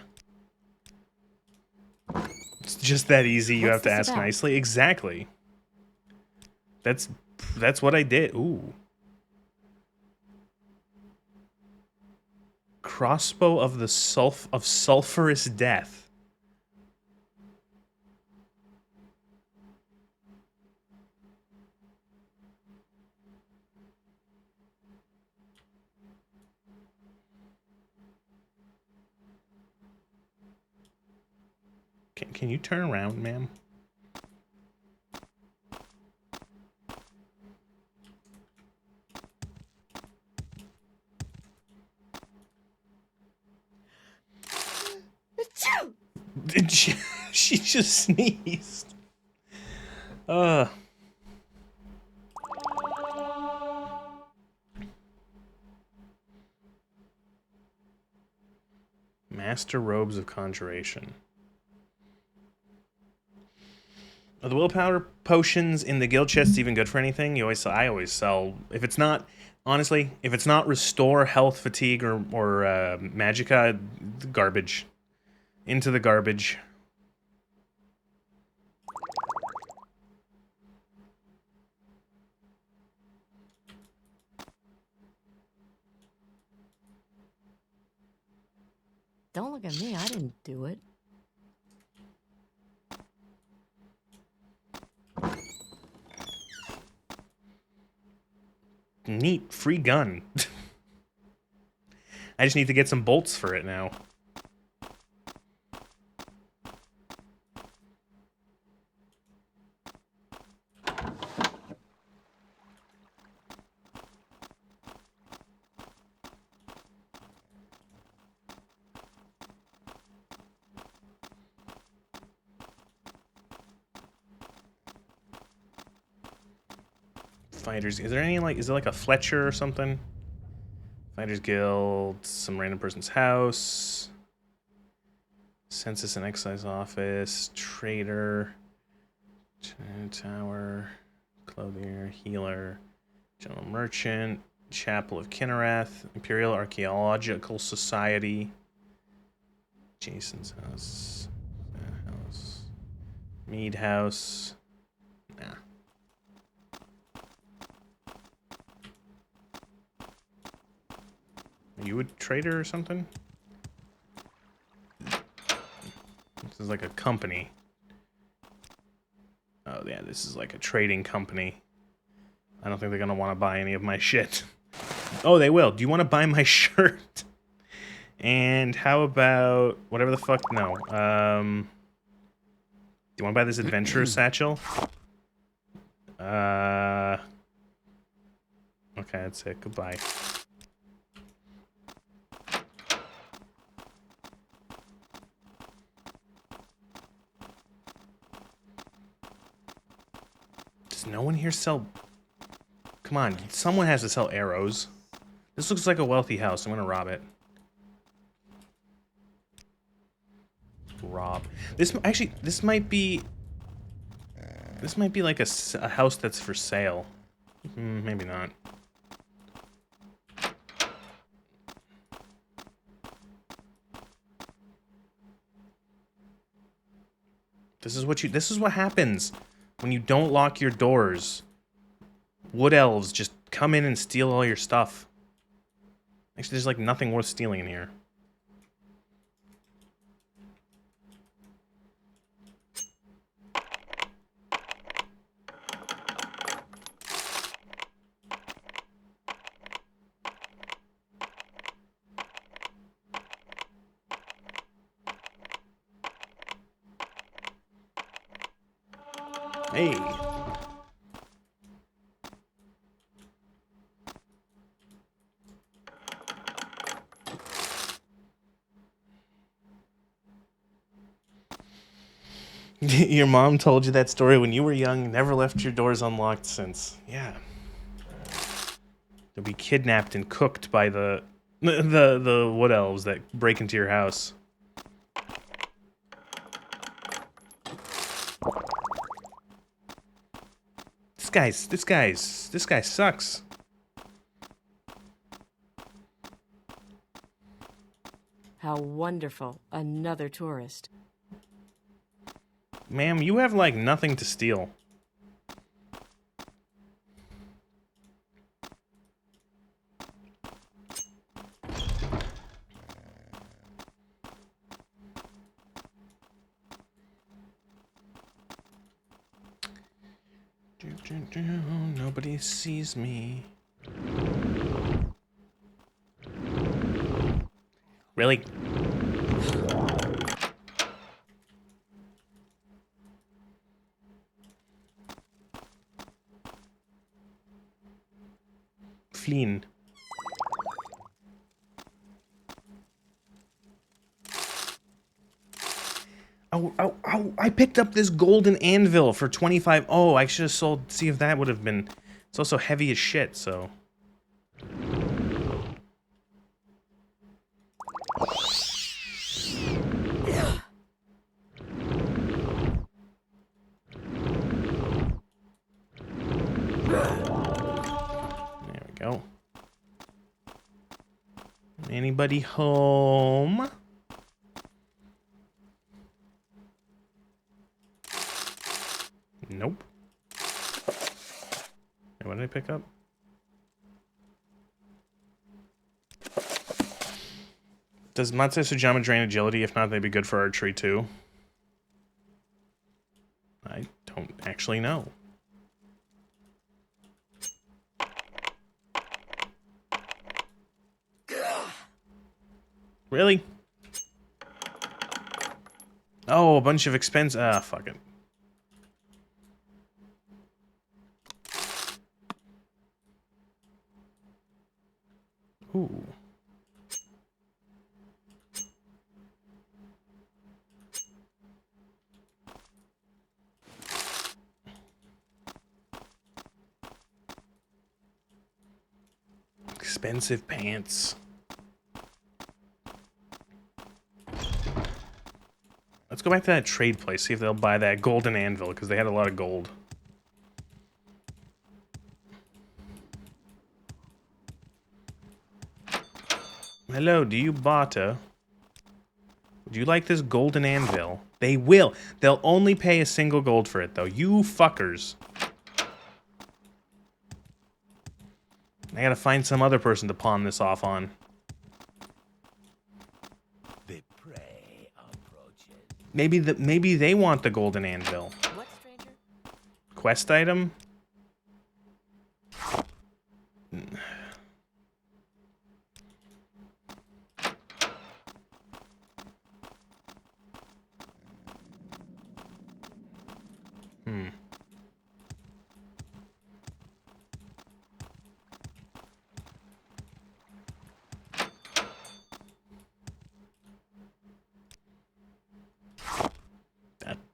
It's just that easy. You What's have to this ask about? nicely. Exactly. That's what I did. Ooh. Crossbow of the sulphurous death. Can you turn around, ma'am? Did she just sneezed. Master robes of conjuration. Are the willpower potions in the guild chest even good for anything? I always sell. If it's not, honestly, if it's not restore health, fatigue, or magicka, garbage. Into the garbage. Don't look at me. I didn't do it. Neat, free gun. I just need to get some bolts for it now. Fighters, is there any is there like a Fletcher or something? Fighters Guild, some random person's house, Census and Excise Office, Trader, Tower, Clothier, Healer, General Merchant, Chapel of Kinnereth, Imperial Archaeological Society, Jason's house, Mead House. Nah. Are you a trader or something? This is like a company. Oh yeah, this is like a trading company. I don't think they're gonna want to buy any of my shit. Oh, they will. Do you want to buy my shirt? And how about whatever the fuck? No. Do you want to buy this adventurer satchel? Okay, that's it. Goodbye. Does no one here sell... Come on, someone has to sell arrows. This looks like a wealthy house. I'm gonna rob it. Rob. This might be... This might be like a house that's for sale. Maybe not. This is what happens when you don't lock your doors. Wood elves just come in and steal all your stuff. Actually, there's like nothing worth stealing in here. Hey. Your mom told you that story when you were young, never left your doors unlocked since. Yeah. You'll be kidnapped and cooked by the wood elves that break into your house. This guy sucks. How wonderful. Another tourist. Ma'am, you have like nothing to steal. Nobody sees me. Really? Fleeing. Oh, I picked up this golden anvil for 25. Oh, I should have sold, see if that would have been, it's also heavy as shit, so. There we go. Anybody home? Nope. Hey, what did I pick up? Does Matse Sujama drain agility? If not, they'd be good for archery too. I don't actually know. Really? Oh, a bunch of expense. Ah, fuck it. Ooh. Expensive pants. Let's go back to that trade place, see if they'll buy that golden anvil, because they had a lot of gold. Hello, do you barter? Would you like this golden anvil? They will. They'll only pay a single gold for it, though. You fuckers. I gotta find some other person to pawn this off on. The prey approaches. Maybe they want the golden anvil. What, stranger? Quest item?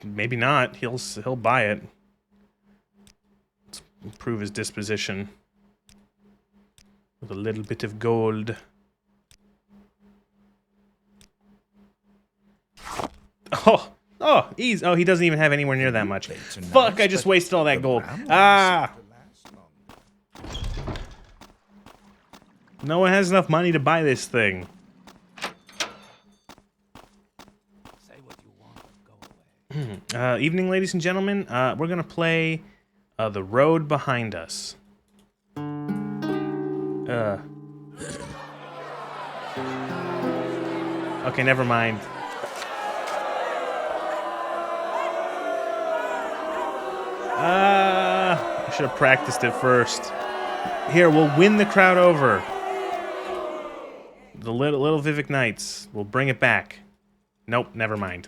Maybe not. He'll buy it. Let's improve his disposition with a little bit of gold. Oh, easy. Oh, he doesn't even have anywhere near that much. Fuck! I just wasted all that gold. Ah! No one has enough money to buy this thing. Evening, ladies and gentlemen. We're gonna play The Road Behind Us. Okay, never mind. I should have practiced it first. Here, we'll win the crowd over. The little Vivek Knights. We'll bring it back. Nope, never mind.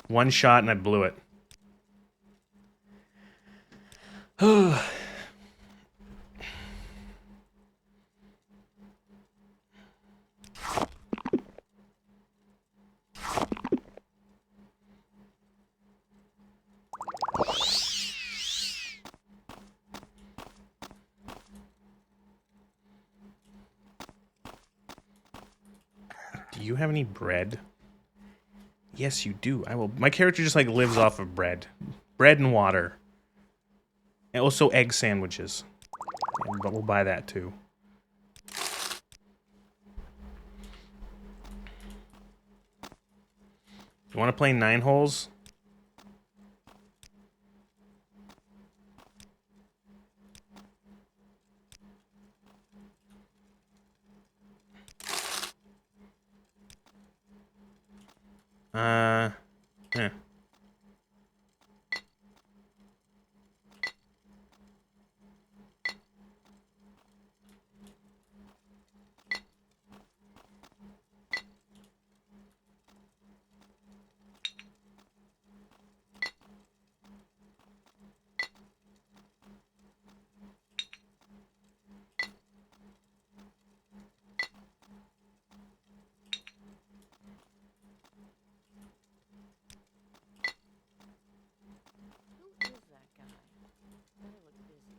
One shot and I blew it. Do you have any bread? Yes, you do. I will. My character just like lives off of bread. Bread and water. And also egg sandwiches. But we'll buy that too. You want to play 9 holes? Yeah. Who is that guy? Better look busy.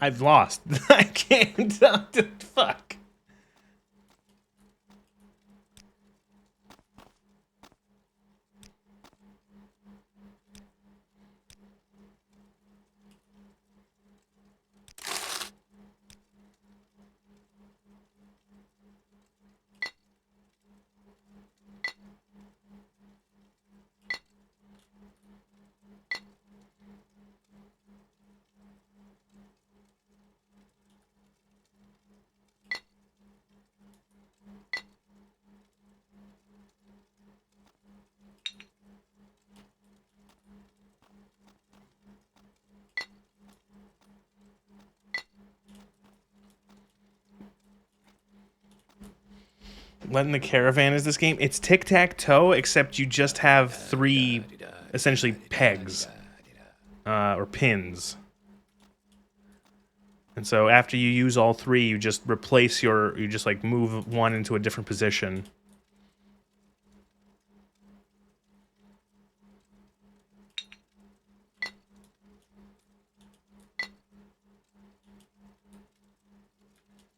I've lost. I can't. Fuck. What in the caravan is this game? It's tic-tac-toe, except you just have 3, essentially, pegs. Or pins. And so after you use all 3, you just replace you just like move one into a different position.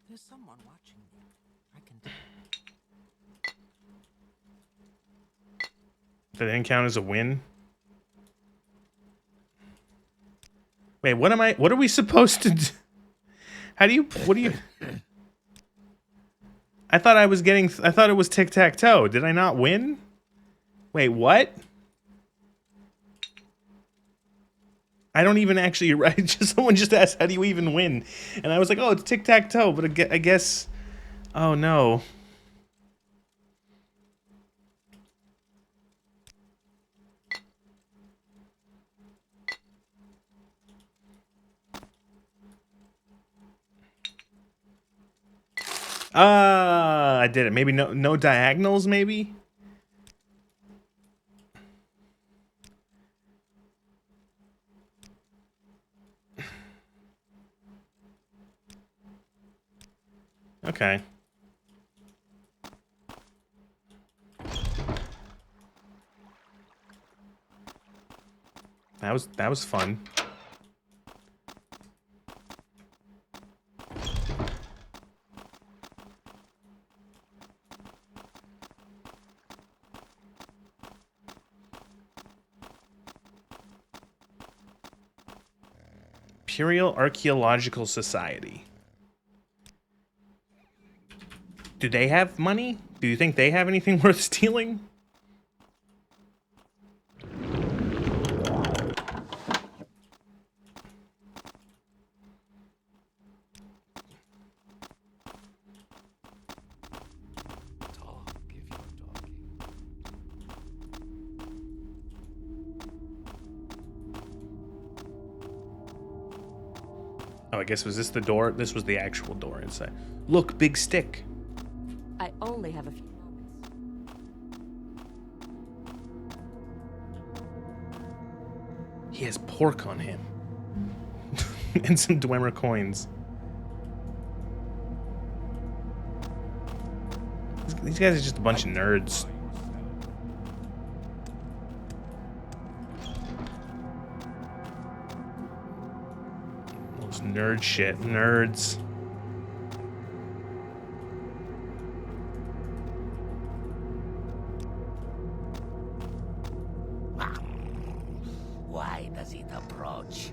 There's someone watching me. I can tell. That didn't count as a win? Wait, what are we supposed to do? What do you... I thought it was tic-tac-toe. Did I not win? Wait, what? I don't even actually... Someone just asked, how do you even win? And I was like, oh, it's tic-tac-toe, but I guess... Oh, no. I did it. Maybe no diagonals, maybe? Okay. That was fun. Imperial Archaeological Society. Do they have money? Do you think they have anything worth stealing? Talk if you're talking. Oh, I guess was this the door? This was the actual door inside. Look, big stick. I only have a few moments. He has pork on him. And some Dwemer coins. These guys are just a bunch of nerds. Those nerd shit. Nerds. Why does it approach?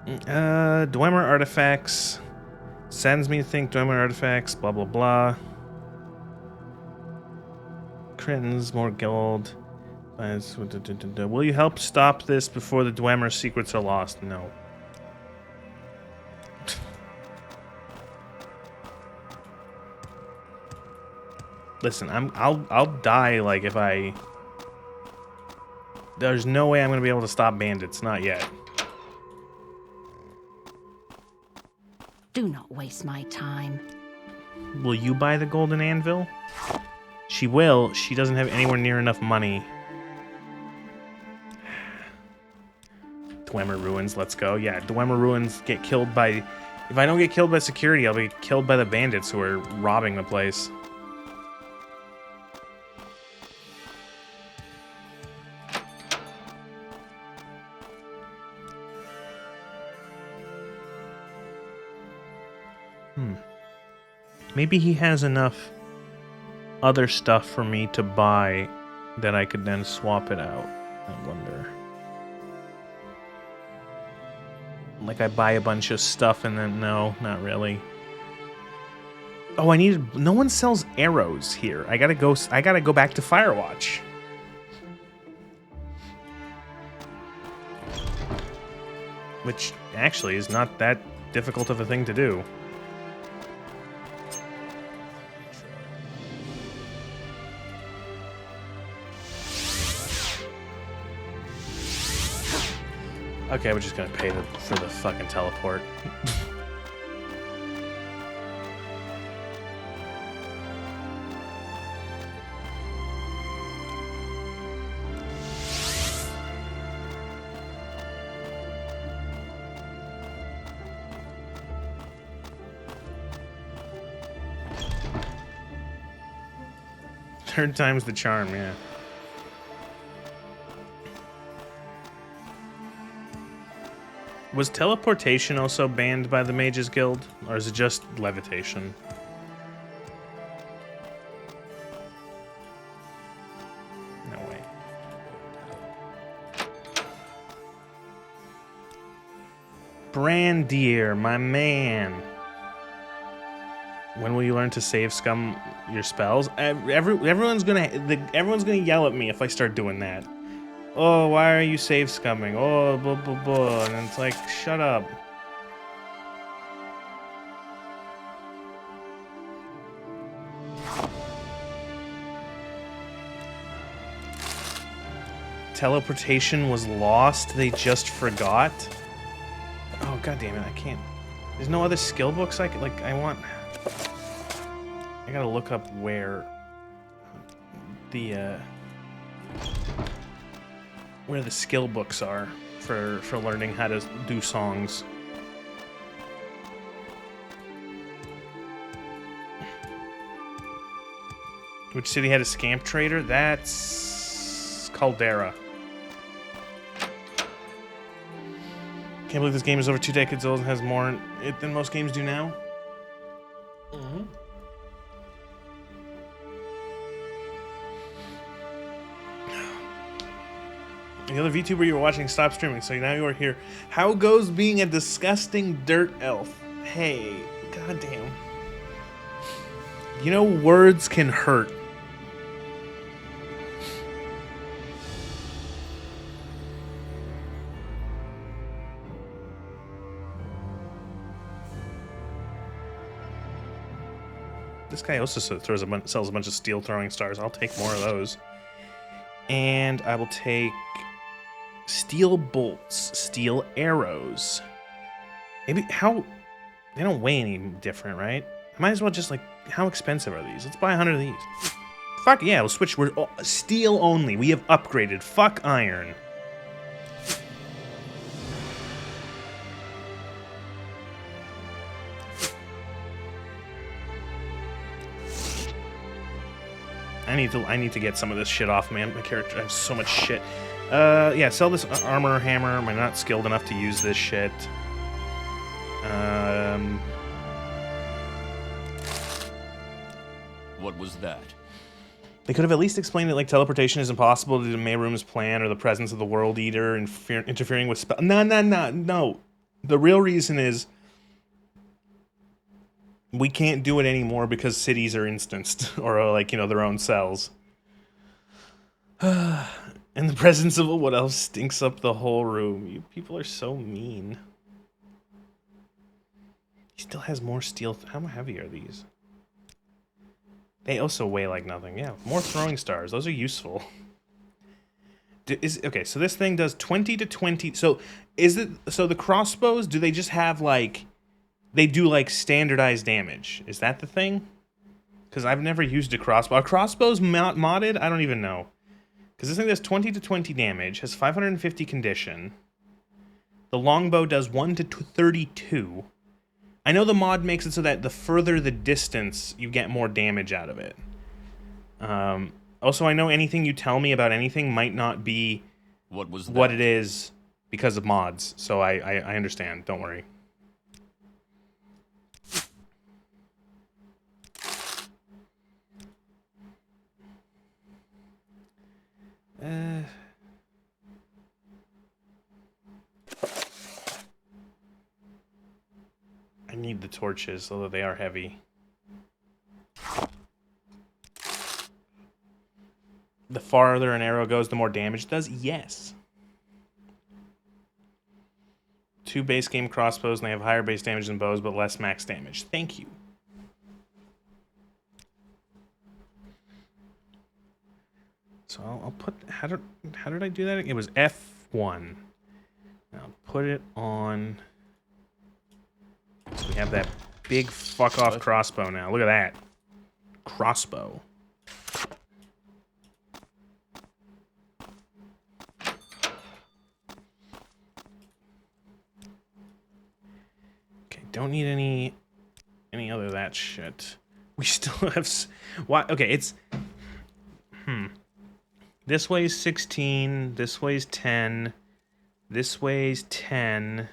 Dwemer artifacts. Sends me to think Dwemer artifacts, blah blah blah. Critins, more gold. Will you help stop this before the Dwemer secrets are lost? No. Listen, I'll die like if I. There's no way I'm gonna be able to stop bandits, not yet. Do not waste my time. Will you buy the golden anvil? She will. She doesn't have anywhere near enough money. Dwemer ruins, let's go. Yeah, Dwemer ruins get killed by. If I don't get killed by security, I'll be killed by the bandits who are robbing the place. Maybe he has enough other stuff for me to buy that I could then swap it out. I wonder. Like I buy a bunch of stuff and then no, not really. Oh, I need. No one sells arrows here. I gotta go back to Firewatch. Which actually is not that difficult of a thing to do. Okay, we're just gonna pay for the fucking teleport. Third time's the charm, yeah. Was teleportation also banned by the Mages Guild? Or is it just levitation? No way. Brandier, my man. When will you learn to save scum your spells? Everyone's gonna yell at me if I start doing that. Oh, why are you save scumming? Oh, blah, blah, blah. And it's like, shut up. Teleportation was lost. They just forgot. Oh, god damn it. I can't. There's no other skill books I could, like, I want. I gotta look up where the skill books are for learning how to do songs. Which city had a scamp trader? That's Caldera. Can't believe this game is over 2 decades old and has more in it than most games do now. Mm-hmm. The other VTuber you were watching stopped streaming, so now you are here. How goes being a disgusting dirt elf? Hey, goddamn. You know, words can hurt. This guy also sells a bunch of steel throwing stars. I'll take more of those. And I will take steel bolts, steel arrows. Maybe how... They don't weigh any different, right? I might as well just, like... How expensive are these? Let's buy 100 of these. Fuck yeah, we'll switch. We're steel only. We have upgraded. Fuck iron. I need to get some of this shit off, man. My character, I have so much shit. Yeah, sell this armor hammer. Am I not skilled enough to use this shit? What was that? They could have at least explained it like teleportation is impossible due to Mayroom's plan or the presence of the World Eater interfering with spell. No. The real reason is we can't do it anymore because cities are instanced or like, you know, their own cells. And the presence of what else stinks up the whole room. You people are so mean. He still has more steel. How heavy are these? They also weigh like nothing. Yeah, more throwing stars. Those are useful. Okay, so this thing does 20 to 20. So the crossbows, do they just have like they do like standardized damage? Is that the thing? Because I've never used a crossbow. Are crossbows modded? I don't even know. Because this thing does 20 to 20 damage, has 550 condition. The longbow does 1 to 32. I know the mod makes it so that the further the distance, you get more damage out of it. Also, I know anything you tell me about anything might not be what it is because of mods. So I understand. Don't worry. I need the torches, although they are heavy. The farther an arrow goes, the more damage it does? Yes. 2 base game crossbows, and they have higher base damage than bows, but less max damage. Thank you. So I'll put... How did I do that? It was F1. I'll put it on... So we have that big fuck-off crossbow now. Look at that. Crossbow. Okay, don't need any other of that shit. We still have... Why? Okay, it's... This weighs 16. This weighs 10. This weighs 10.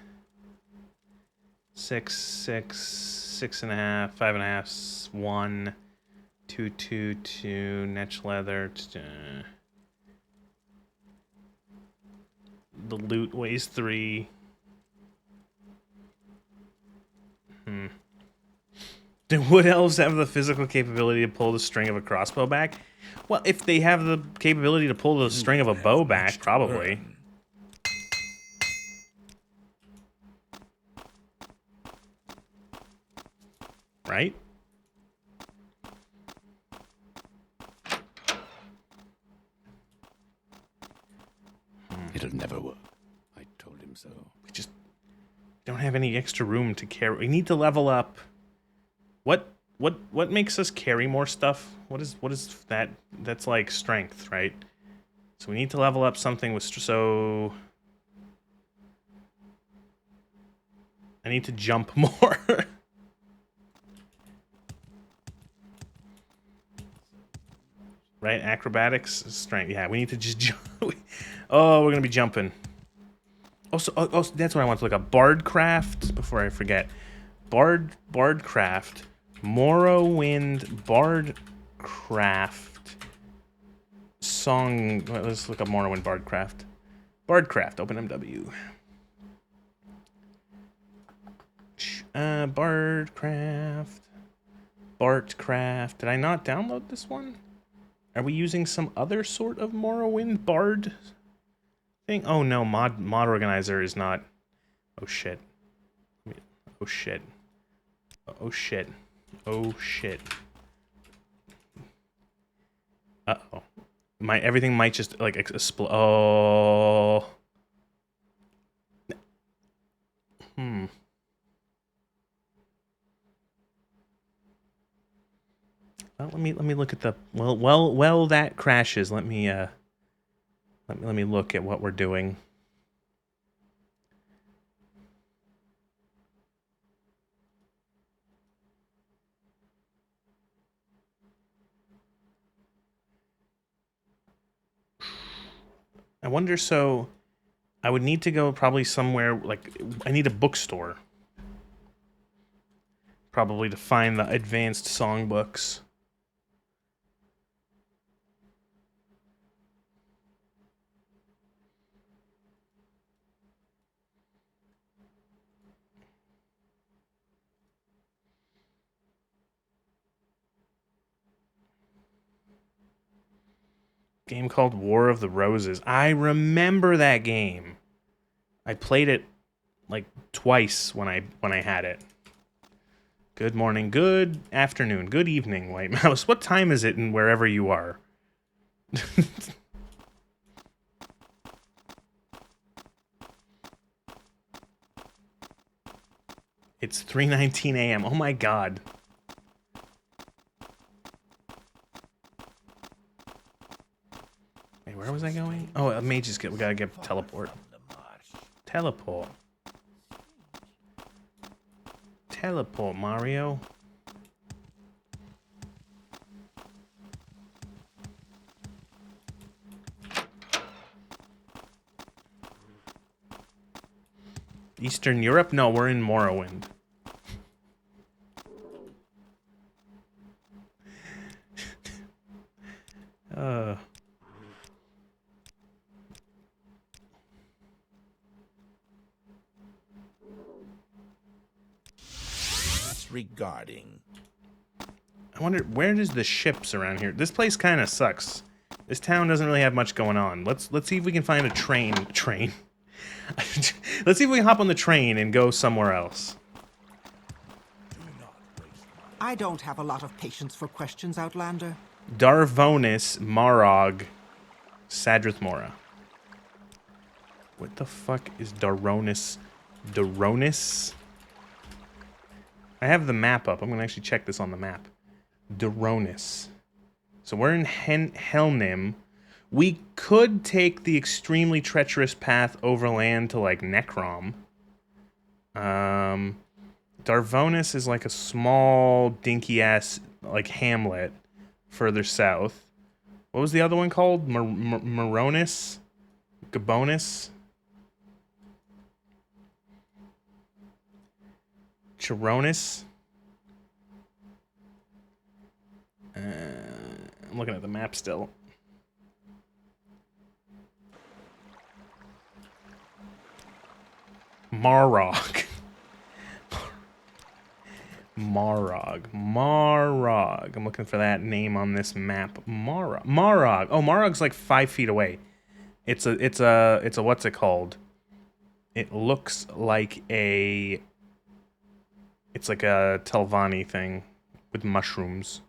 6, 6.5, 5.5, 1, 2, 2, 2, netch leather. The loot weighs 3. Do wood elves have the physical capability to pull the string of a crossbow back? Well, if they have the capability to pull the string of a bow back, probably. Right? It'll never work. I told him so. We just don't have any extra room to carry. We need to level up. What makes us carry more stuff? What is that? That's like strength, right? So we need to level up something with so I need to jump more. Right? Acrobatics, strength. Yeah, we need to just jump. Oh, we're gonna be jumping. Also, that's what I want to look up. Bardcraft. Before I forget, Bardcraft, Morrowind, Bardcraft, song. Let's look up Morrowind Bardcraft. Bardcraft. OpenMW. Bardcraft. Did I not download this one? Are we using some other sort of Morrowind Bard thing? Oh no, mod organizer is not. Oh shit. Oh shit. Oh shit. Oh shit. Uh-oh. everything might just like explode. Oh. Well, let me look at the well that crashes. Let me look at what we're doing. I wonder, so I would need to go probably somewhere, like, I need a bookstore. Probably to find the advanced songbooks. Game called War of the Roses. I remember that game. I played it like twice when I had it. Good morning, good afternoon, good evening, White Mouse. What time is it in wherever you are? It's 3:19 a.m. Oh my god. Wait, where was I going? Oh, I may just we gotta get teleport. Teleport. Teleport, Mario. Eastern Europe? No, we're in Morrowind. Regarding. I wonder, where is the ships around here? This place kind of sucks. This town doesn't really have much going on. Let's see if we can find a train. Let's see if we can hop on the train and go somewhere else. I don't have a lot of patience for questions, Outlander. Darvonis, Marog, Sadrith Mora. What the fuck is Daronis? Daronis? I have the map up. I'm going to actually check this on the map. Daronis. So we're in Helnim. We could take the extremely treacherous path overland to, like, Necrom. Darvonis is like a small, dinky-ass, like, hamlet further south. What was the other one called? Moronis? Gabonis? Chironis? I'm looking at the map still. Marog. Marog. I'm looking for that name on this map. Marog. Oh, Marog's like 5 feet away. It's a what's it called? It looks like a. It's like a Telvanni thing with mushrooms.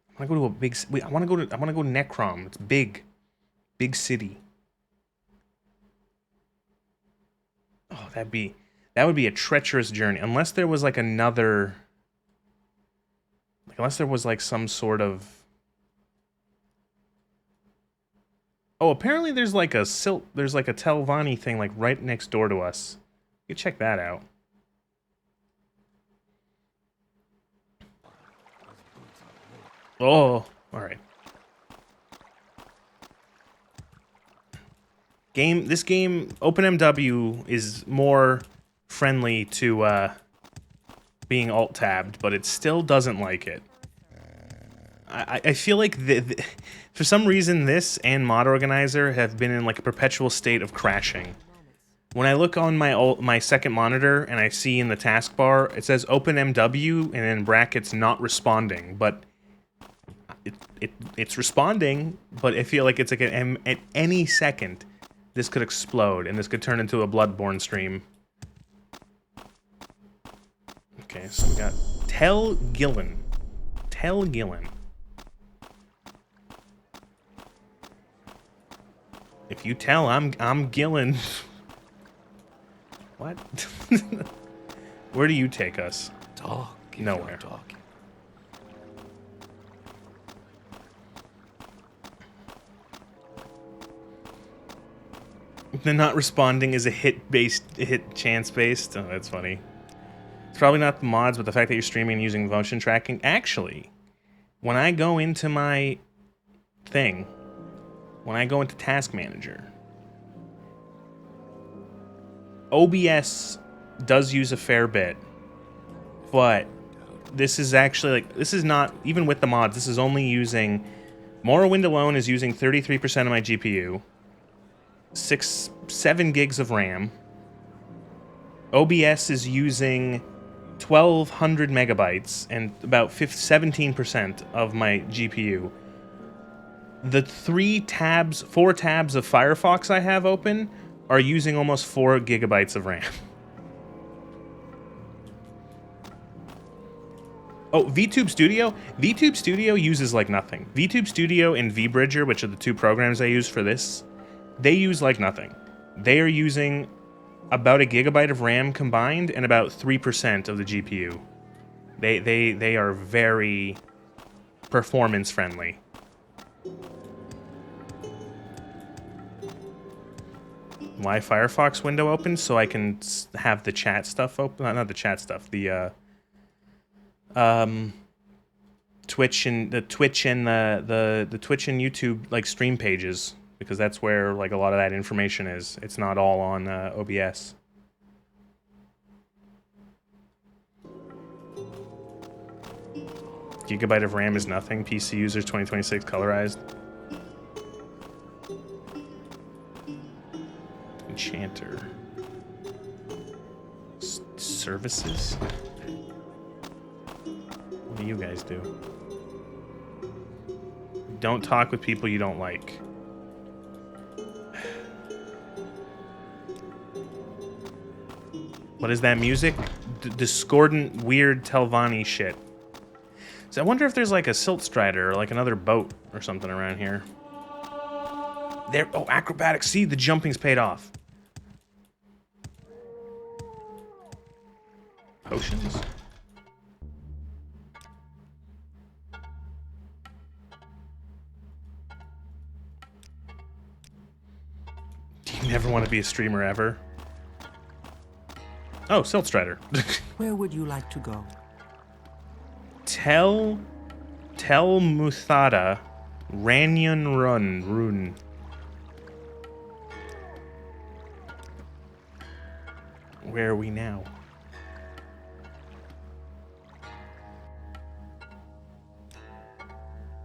I want to go to a big. Wait, I want to go to Necrom. It's big city. Oh, that would be a treacherous journey unless there was like another. Like, unless there was like some sort of. Oh, apparently there's like a Telvanni thing like right next door to us. You can check that out. Oh, all right. This game, OpenMW, is more friendly to being alt-tabbed, but it still doesn't like it. I feel like for some reason this and Mod Organizer have been in like a perpetual state of crashing. When I look on my second monitor and I see in the taskbar, it says OpenMW and in brackets not responding, but it's responding, but I feel like it's like at any second this could explode and this could turn into a Bloodborne stream. Okay, so we got Tel Gillen. If you tell, I'm Gillen. What? Where do you take us? Talk if Nowhere. you're talking. The not responding is a hit chance based. Oh, that's funny. It's probably not the mods, but the fact that you're streaming using motion tracking. Actually, when I go into my thing, when I go into Task Manager, OBS does use a fair bit, but this is actually like, this is not, even with the mods, this is only using, Morrowind alone is using 33% of my GPU, 7 gigs of RAM. OBS is using 1,200 megabytes and about 17% of my GPU. The 4 tabs of Firefox I have open are using almost 4 gigabytes of RAM. Oh, VTube Studio? VTube Studio uses like nothing. VTube Studio and VBridger, which are the 2 programs I use for this, they use like nothing. They are using about 1 gigabyte of RAM combined and about 3% of the GPU. They are very performance friendly. Why Firefox window open? So I can have the chat stuff open. Not the chat stuff. The Twitch and the Twitch and the Twitch and YouTube like stream pages, because that's where like a lot of that information is. It's not all on OBS. Gigabyte of RAM is nothing. PC users 2026 colorized. Enchanter. Services? What do you guys do? Don't talk with people you don't like. What is that music? Discordant, weird Telvanni shit. So I wonder if there's like a Silt Strider or like another boat or something around here. There. Oh, acrobatics. See, the jumping's paid off. Potions. Do you never want to be a streamer ever? Oh, Silt Strider. Where would you like to go? Tell Muthada, Ranyan Run. Where are we now?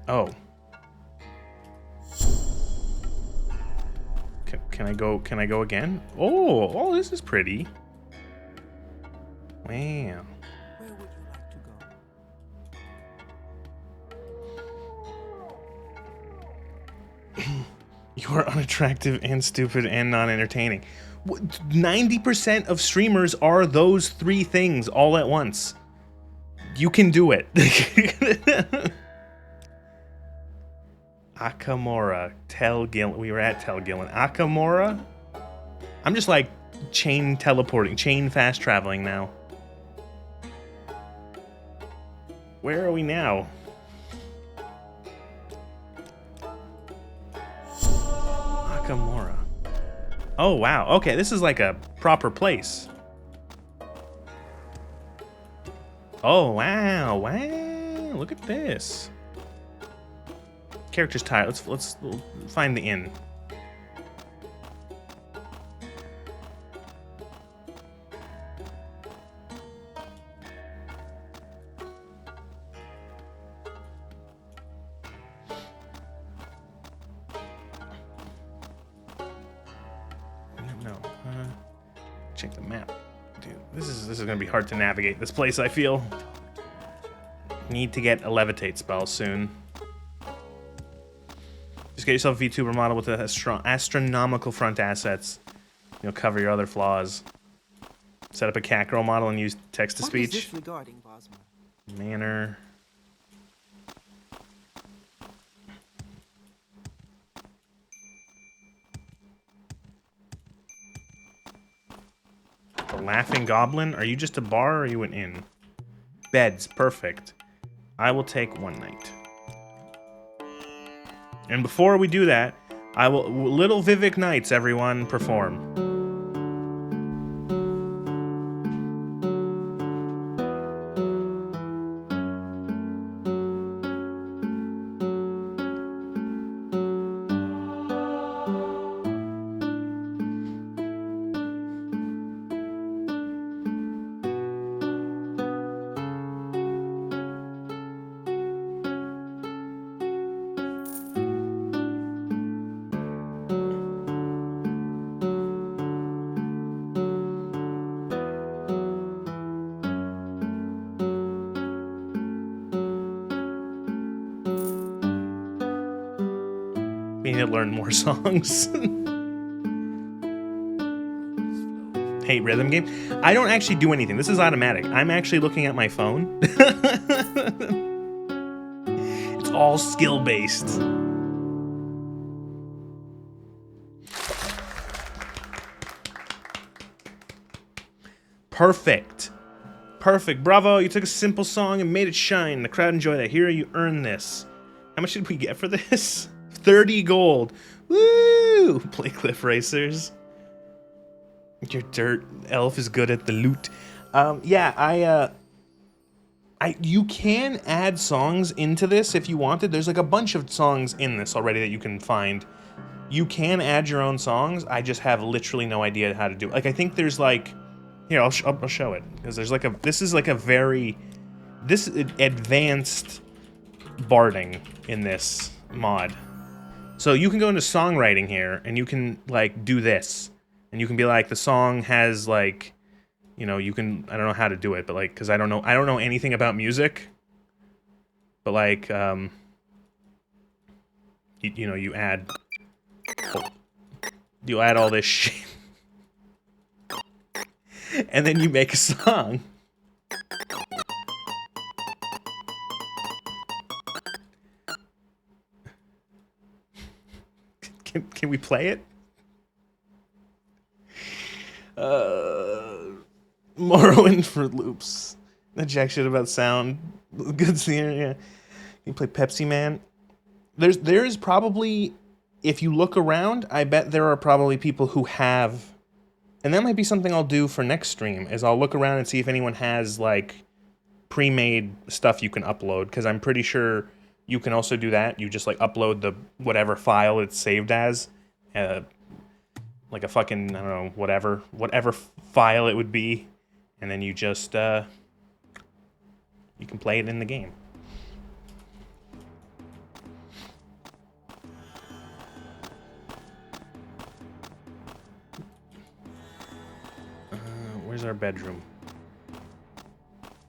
Oh. Can I go? Can I go again? Oh, this is pretty. Wow. Where would you like to go? You are unattractive and stupid and non-entertaining. 90% of streamers are those 3 things all at once. You can do it. Akamora, Tel Gillen. We were at Tel Gillen. Akamora? I'm just like chain teleporting, chain fast traveling now. Where are we now? Akamora. Oh, wow. Okay, this is like a proper place. Oh, wow. Wow. Look at this. Character's tired. Let's find the inn. No. Check the map. Dude, this is gonna be hard to navigate this place, I feel. Need to get a levitate spell soon. Just get yourself a VTuber model with astronomical front assets. You'll cover your other flaws. Set up a cat girl model and use text-to-speech. What is this regarding, Bosma? Manner. The Laughing Goblin? Are you just a bar or are you an inn? Beds, perfect. I will take one night. And before we do that, I will... Little Vivek Nights, everyone, perform. We need to learn more songs. Hey, rhythm game. I don't actually do anything. This is automatic. I'm actually looking at my phone. It's all skill-based. Perfect. Perfect. Bravo. You took a simple song and made it shine. The crowd enjoyed it. Here, you earned this. How much did we get for this? 30 gold. Woo! Play Cliff Racers. Your dirt elf is good at the loot. Yeah, you can add songs into this if you wanted. There's like a bunch of songs in this already that you can find. You can add your own songs. I just have literally no idea how to do it. Like, I think there's like... Here, I'll show it. Because there's like a... This is like a very... This advanced barding in this mod. So you can go into songwriting here, and you can, like, do this. And you can be like, the song has, like... You know, you can... I don't know how to do it, but, like... Because I don't know anything about music. But, like, you know, you add... You add all this shit. And then you make a song. Can we play it? Morrowind for loops. The jack shit about sound. Good scene, yeah. You play Pepsi Man. There is probably, if you look around, I bet there are probably people who have. And that might be something I'll do for next stream, is I'll look around and see if anyone has, like, pre-made stuff you can upload, because I'm pretty sure you can also do that. You just, like, upload the whatever file it's saved as, like a fucking, I don't know, whatever file it would be, and then you just, you can play it in the game. Where's our bedroom?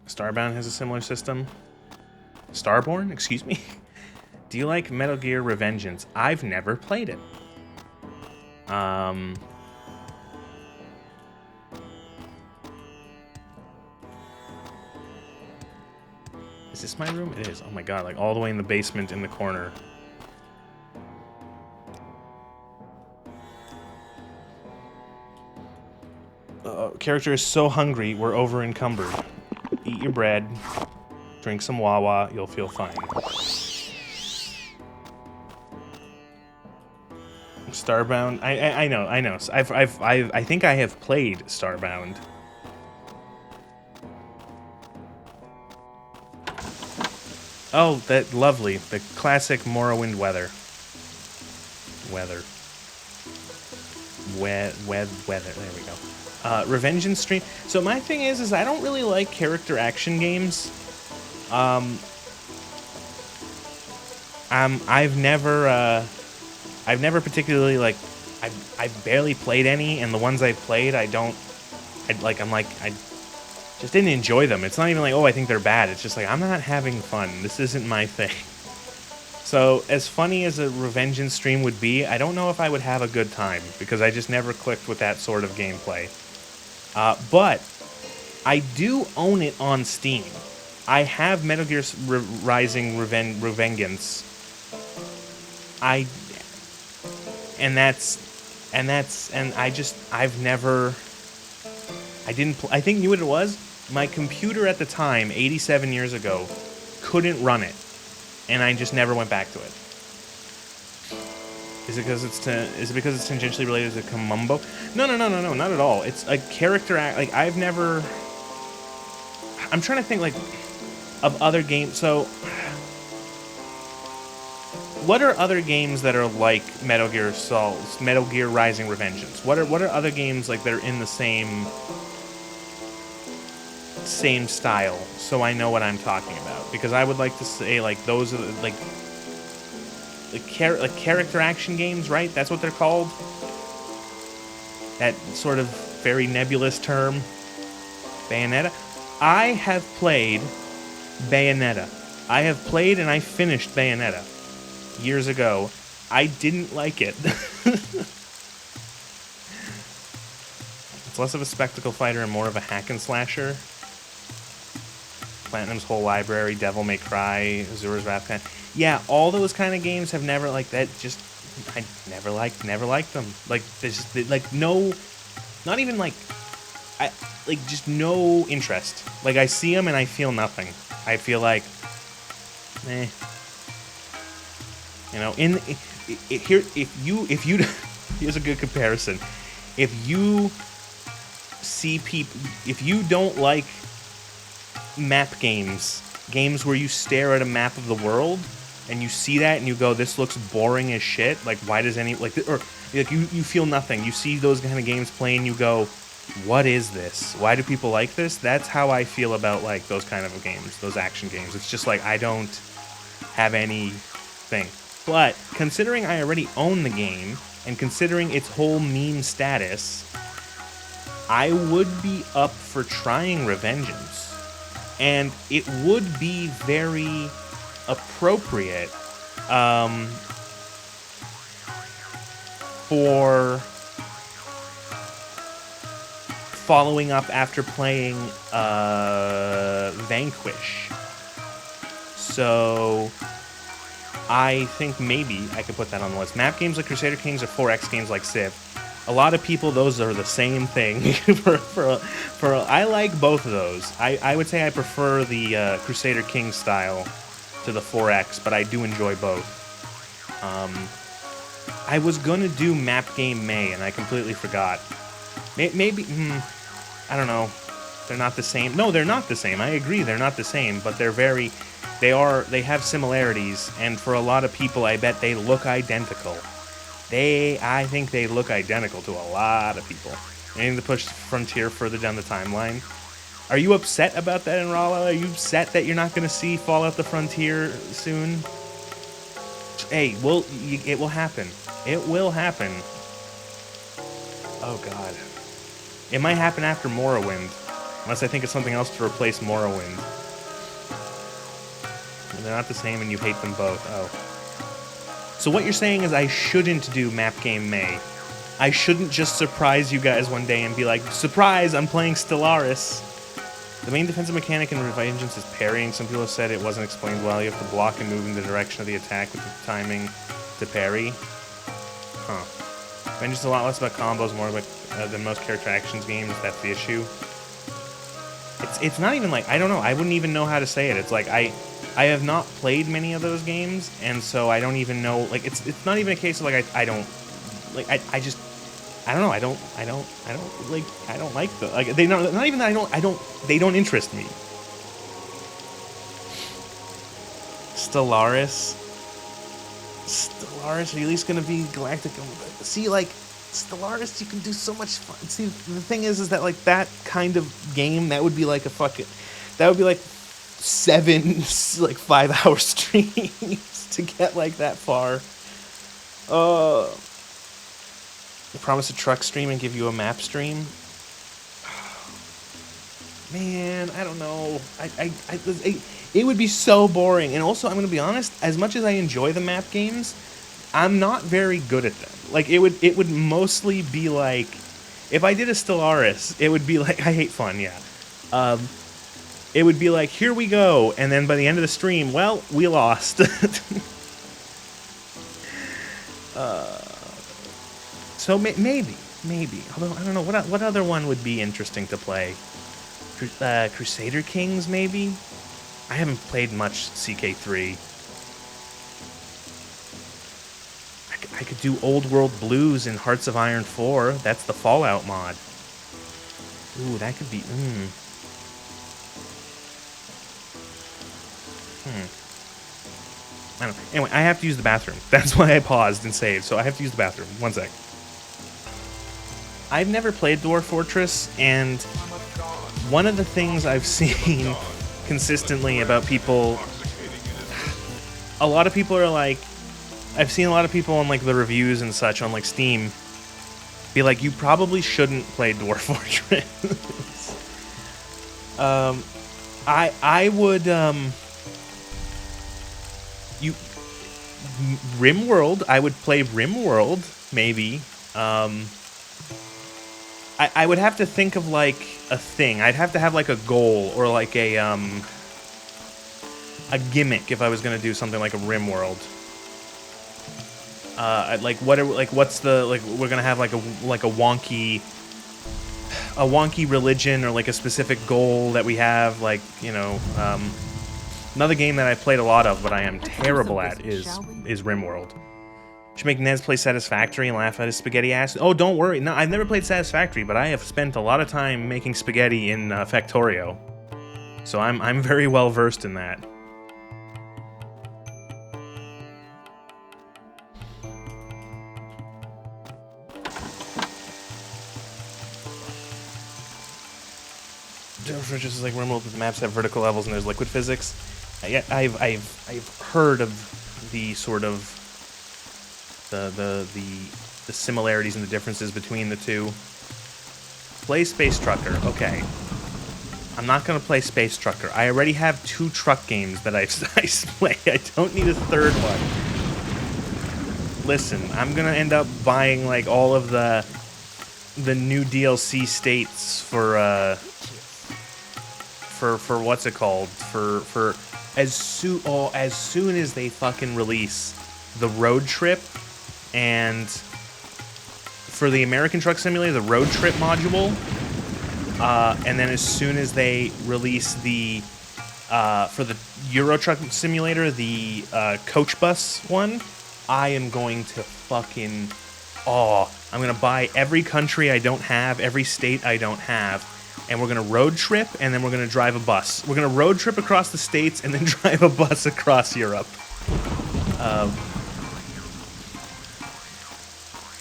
Starbound has a similar system. Starborn? Excuse me? Do you like Metal Gear Revengeance? I've never played it. Is this my room? It is. Oh my god, like all the way in the basement in the corner. Character is so hungry, we're over encumbered. Eat your bread, drink some Wawa, you'll feel fine. Starbound, I know. I think I have played Starbound. Oh, that lovely, the classic Morrowind weather. Weather. There we go. Revengeance stream. So my thing is I don't really like character action games. I've never particularly like, I've barely played any, and the ones I've played, I just didn't enjoy them. It's not even like, oh, I think they're bad. It's just like, I'm not having fun. This isn't my thing. So, as funny as a Revengeance stream would be, I don't know if I would have a good time, because I just never clicked with that sort of gameplay. But I do own it on Steam. I have Metal Gear Rising Revengeance. I've never I didn't. I think knew what it was. My computer at the time, 87 years ago, couldn't run it, and I just never went back to it. Is it because it's tangentially related to Kamumbo? No, not at all. It's a character act. Like I've never. I'm trying to think like of other games. So, what are other games that are like Metal Gear Solid, Metal Gear Rising: Revengeance? What are other games like that are in the same style? So I know what I'm talking about, because I would like to say like those are like character action games, right? That's what they're called. That sort of very nebulous term, Bayonetta. I have played Bayonetta. I have played and I finished Bayonetta years ago. I didn't like it. It's less of a spectacle fighter and more of a hack and slasher. Platinum's whole library, Devil May Cry, Azura's Wrath. Yeah, all those kind of games have never like that. Just I never liked them. Like there's like no, not even like I like just no interest. Like I see them and I feel nothing. I feel like, you know. Here's a good comparison. If you see people, if you don't like map games where you stare at a map of the world and you see that and you go, this looks boring as shit, like why does any like, or like you feel nothing, you see those kind of games playing, you go, what is this, why do people like this? That's how I feel about like those kind of games, those action games. It's just like I don't have anything. But considering I already own the game and considering its whole meme status, I would be up for trying Revengeance. And it would be very appropriate for following up after playing Vanquish. So I think maybe I could put that on the list. Map games like Crusader Kings or 4X games like Civ. A lot of people, those are the same thing. I like both of those. I would say I prefer the Crusader King style to the 4X, but I do enjoy both. I was going to do Map Game May, and I completely forgot. Maybe, I don't know. They're not the same. No, they're not the same. I agree, they're not the same, but they have similarities, and for a lot of people, I bet they look identical. I think they look identical to a lot of people. Aiming to push Frontier further down the timeline. Are you upset about that, Enrala? Are you upset that you're not going to see Fallout the Frontier soon? Hey, it will happen. It will happen. Oh, God. It might happen after Morrowind. Unless I think of something else to replace Morrowind. They're not the same and you hate them both. Oh. So what you're saying is I shouldn't do Map Game May. I shouldn't just surprise you guys one day and be like, surprise, I'm playing Stellaris. The main defensive mechanic in Revengeance is parrying. Some people have said it wasn't explained well. You have to block and move in the direction of the attack with the timing to parry. Huh. Revengeance is a lot less about combos, more about than most character actions games. That's the issue. It's not even like, I don't know. I wouldn't even know how to say it. It's like I have not played many of those games, and so I don't even know. Like it's not even a case of like I don't like I just I don't know. I don't like the like they not even that they don't interest me. Stellaris, are you at least gonna be Galactic? See, like Stellaris, you can do so much fun. See, the thing is that like that kind of game, that would be like that would be like 7 like 5-hour streams to get like that far. Promise a truck stream and give you a map stream. Man, I don't know. It would be so boring. And also, I'm gonna be honest. As much as I enjoy the map games, I'm not very good at them. Like it would mostly be like, if I did a Stellaris, it would be like, I hate fun. Yeah. It would be like, here we go, and then by the end of the stream, well, we lost. So maybe Maybe. Although, I don't know, what other one would be interesting to play? Crusader Kings, maybe? I haven't played much CK3. I could do Old World Blues in Hearts of Iron 4. That's the Fallout mod. Ooh, that could be... I don't know. Anyway, I have to use the bathroom. That's why I paused and saved, so I have to use the bathroom. One sec. I've never played Dwarf Fortress, and one of the things I've seen consistently about people... A lot of people are like... I've seen a lot of people on like the reviews and such on like Steam be like, you probably shouldn't play Dwarf Fortress. I would RimWorld. I would play RimWorld maybe. I would have to think of like a thing. I'd have to have like a goal or like a gimmick if I was gonna do something like a RimWorld. What's the we're gonna have like a wonky religion or like a specific goal that we have, like, you know, another game that I played a lot of but I am terrible at is RimWorld. Should make Nez play Satisfactory and laugh at his spaghetti ass. Oh, don't worry. No, I've never played Satisfactory, but I have spent a lot of time making spaghetti in Factorio, so I'm very well versed in that. Which is like RimWorld, but the maps have vertical levels and there's liquid physics. I've heard of the sort of the similarities and the differences between the two. Play Space Trucker. Okay. I'm not gonna play Space Trucker. I already have 2 truck games that I play. I don't need a third one. Listen, I'm gonna end up buying like all of the new DLC states for what's it called? For as soon as they fucking release the road trip, and for the American Truck Simulator, the road trip module, and then as soon as they release the for the Euro Truck Simulator, the coach bus one, I am going to fucking I'm gonna buy every country I don't have, every state I don't have. And we're going to road trip, and then we're going to drive a bus. We're going to road trip across the states, and then drive a bus across Europe.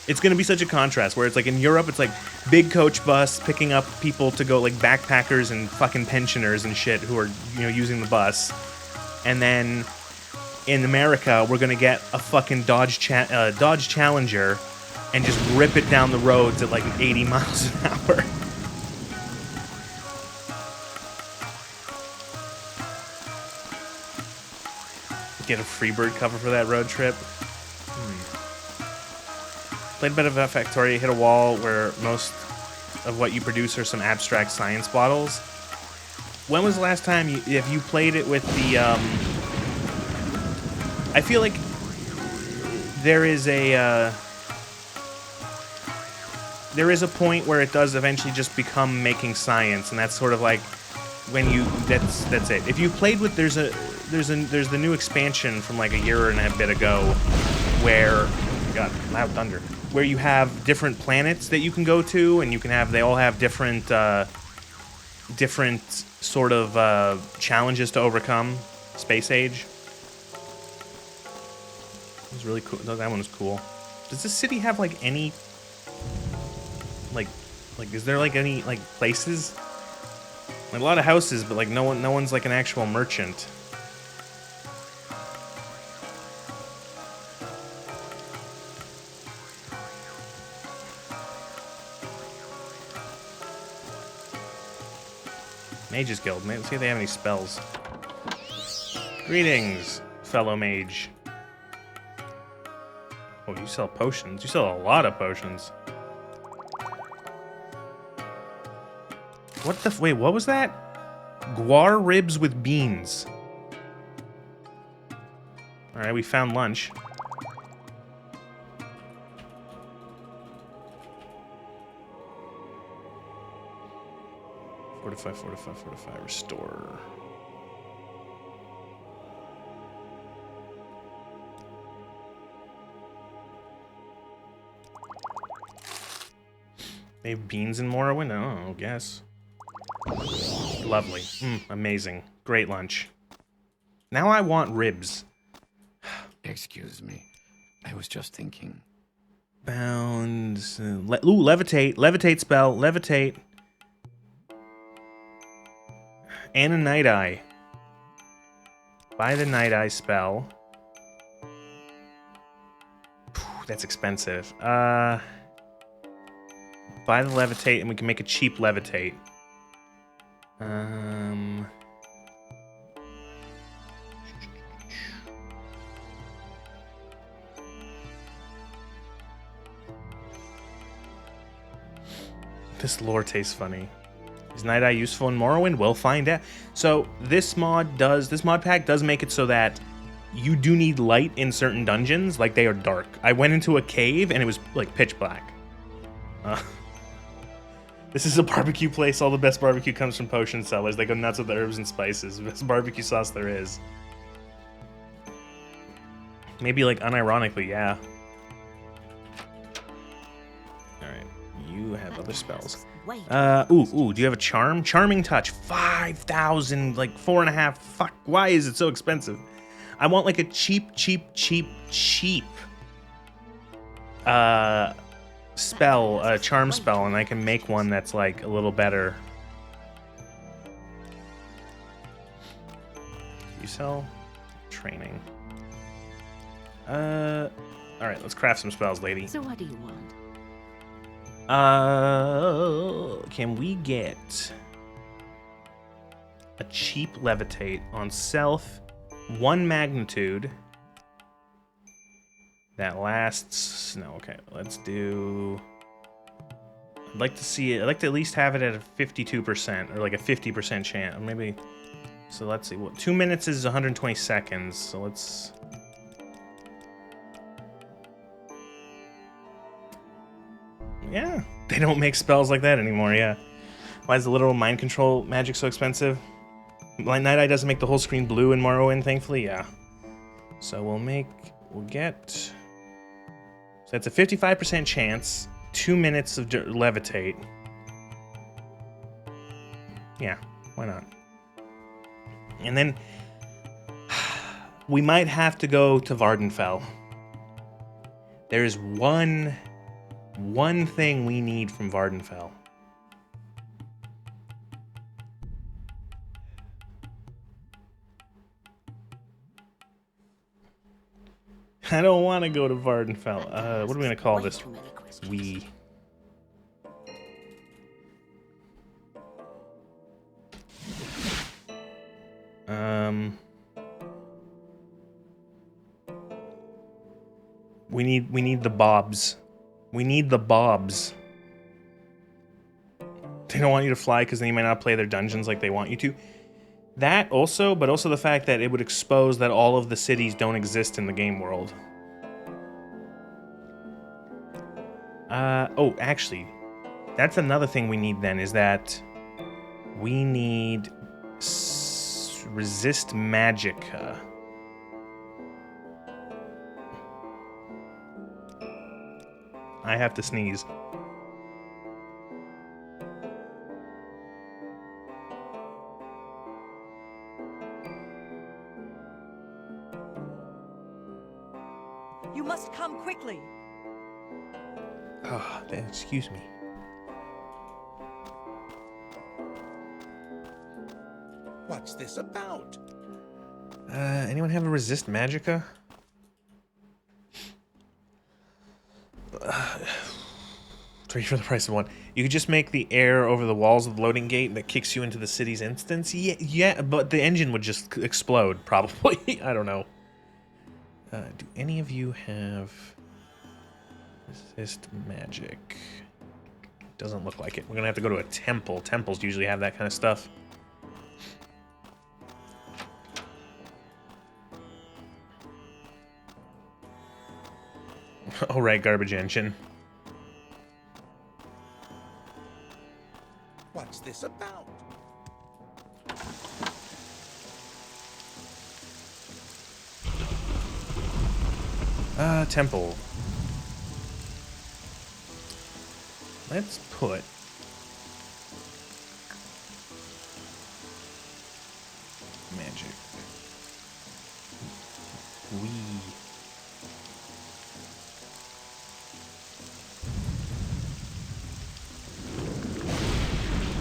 It's going to be such a contrast, where it's like in Europe, it's like big coach bus picking up people to go, like backpackers and fucking pensioners and shit who are, you know, using the bus. And then in America, we're going to get a fucking Dodge Challenger and just rip it down the roads at like 80 miles an hour. Get a Freebird cover for that road trip. Played a bit of Factorio, hit a wall where most of what you produce are some abstract science bottles. When was the last time if you played it with the I feel like there is a point where it does eventually just become making science, and that's sort of like when you that's it. If you played with there's the new expansion from like a year and a bit ago where God, loud thunder, where you have different planets that you can go to, and they all have different sort of challenges to overcome. Space Age. It was really cool. That one was cool. Does this city have like any like is there like any like places? Like a lot of houses, but like no one's like an actual merchant. Mages Guild. Let's see if they have any spells. Greetings, fellow mage. Oh, you sell potions. You sell a lot of potions. What the... Wait, what was that? Guar ribs with beans. Alright, we found lunch. Fortify, fortify, fortify, restore. They have beans in Morrowind? Oh, I guess. Lovely. Amazing. Great lunch. Now I want ribs. Excuse me. I was just thinking. Bound. Levitate. Levitate spell. Levitate. And a Night Eye. Buy the Night Eye spell. That's expensive. Buy the Levitate and we can make a cheap Levitate. This lore tastes funny. Is Night Eye useful in Morrowind? We'll find out. So this mod pack does make it so that you do need light in certain dungeons, like they are dark. I went into a cave and it was like pitch black. This is a barbecue place. All the best barbecue comes from potion sellers. They go nuts with the herbs and spices. Best barbecue sauce there is. Maybe like unironically, yeah. Alright, you have other spells. Do you have a charm? Charming touch, 5,000, like 4.5. Fuck, why is it so expensive? I want like a cheap spell, a charm spell, and I can make one that's like a little better. You sell training. Alright, let's craft some spells, lady. So what do you want? Can we get a cheap levitate on self, 1 magnitude that lasts? No, okay, let's do. I'd like to see it. I'd like to at least have it at a 52% or like a 50% chance, or maybe. So let's see. Well, 2 minutes is 120 seconds. So let's. Yeah, they don't make spells like that anymore, yeah. Why is the literal mind control magic so expensive? Night Eye doesn't make the whole screen blue in Morrowind, thankfully, yeah. So we'll get... So that's a 55% chance, 2 minutes of levitate. Yeah, why not? And then we might have to go to Vardenfell. There's one thing we need from Vardenfell. I don't want to go to Vardenfell. What are we going to call this? We. We need the Bobs. We need the Bobs. They don't want you to fly because then you might not play their dungeons like they want you to. That also, but also the fact that it would expose that all of the cities don't exist in the game world. Oh, actually, that's another thing we need then, is that we need resist magicka. I have to sneeze. You must come quickly. Oh, excuse me. What's this about? Anyone have a resist magicka? 3 for the price of 1. You could just make the air over the walls of the loading gate that kicks you into the city's instance. Yeah, but the engine would just explode, probably. I don't know. Do any of you have resist magic? Doesn't look like it. We're gonna have to go to a temple. Temples usually have that kind of stuff. All right, garbage engine. What's this about? Temple. Let's put... magic.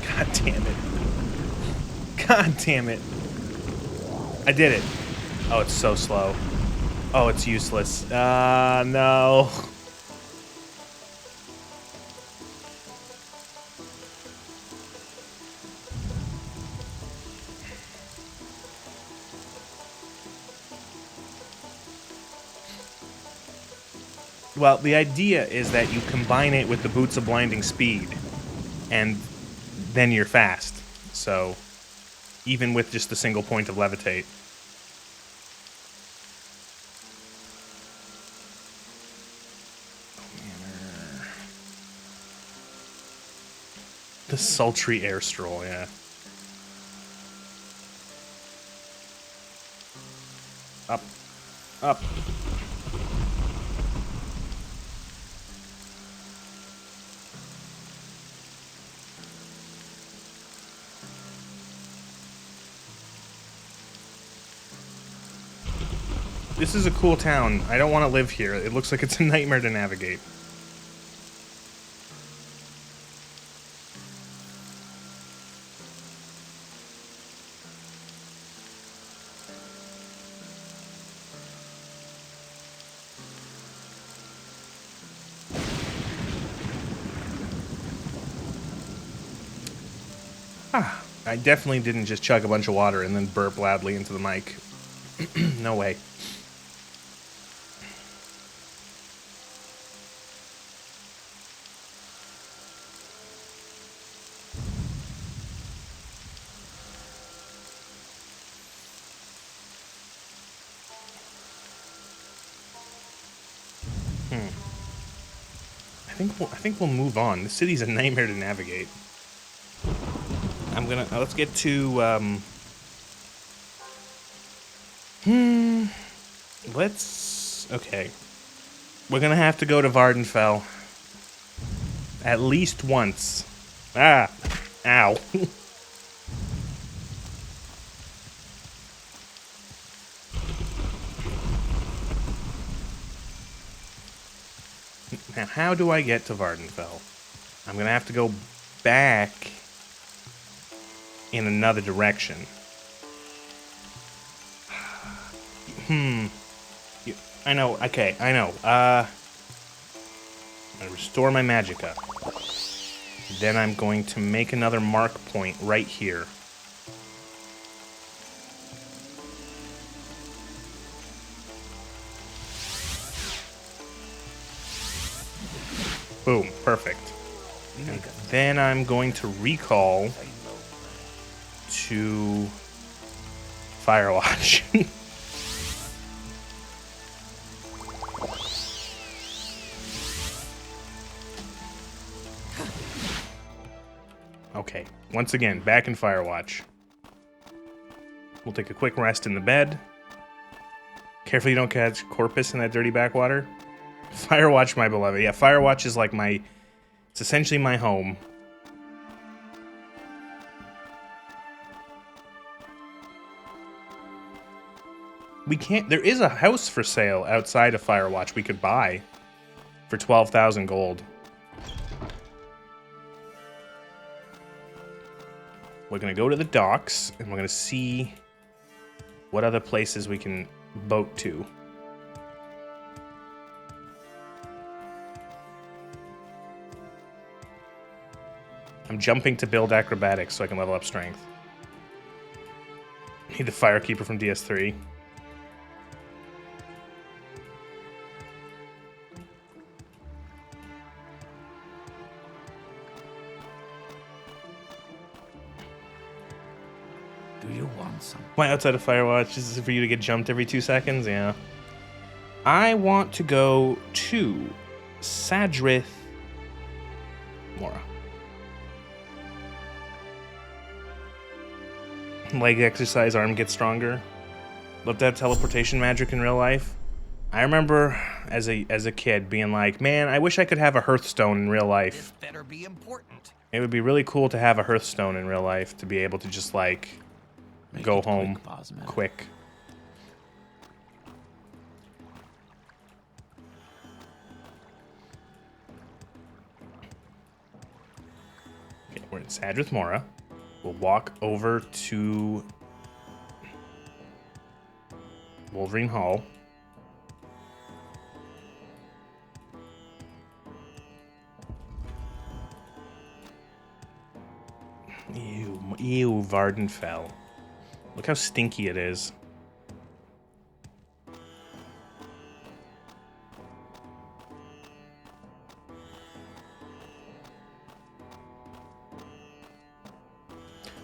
God damn it. God damn it. I did it. Oh, it's so slow. Oh, it's useless. No. Well, the idea is that you combine it with the Boots of Blinding Speed, and then you're fast. So, even with just a single point of Levitate. The sultry air stroll, yeah. Up. Up. This is a cool town. I don't want to live here. It looks like it's a nightmare to navigate. I definitely didn't just chug a bunch of water and then burp loudly into the mic. No way. I think we'll move on. The city's a nightmare to navigate. I'm gonna let's get to okay. We're gonna have to go to Vardenfell at least once. Ah, ow. Now, how do I get to Vardenfell? I'm gonna have to go back in another direction. I know, okay, I know. I'm gonna restore my magicka. Then I'm going to make another mark point right here. Boom, perfect. And then I'm going to recall to Firewatch. Okay, once again, back in Firewatch. We'll take a quick rest in the bed. Careful you don't catch Corpus in that dirty backwater. Firewatch, my beloved. Yeah, Firewatch is like my... It's essentially my home. We can't... There is a house for sale outside of Firewatch we could buy for 12,000 gold. We're going to go to the docks, and we're going to see what other places we can boat to. I'm jumping to build acrobatics so I can level up strength. Need the Firekeeper from DS3. Do you want some? Why outside of Firewatch? This is for you to get jumped every 2 seconds? Yeah. I want to go to Sadrith Mora. Leg exercise, arm gets stronger. Love that teleportation magic in real life. I remember as a kid being like, man, I wish I could have a Hearthstone in real life. This better be important. It would be really cool to have a Hearthstone in real life to be able to just like Make go it home quick, Bosman. quick. Okay, we're in Sadrith Mora. We'll walk over to Wolverine Hall. Ew, Vardenfell. Look how stinky it is.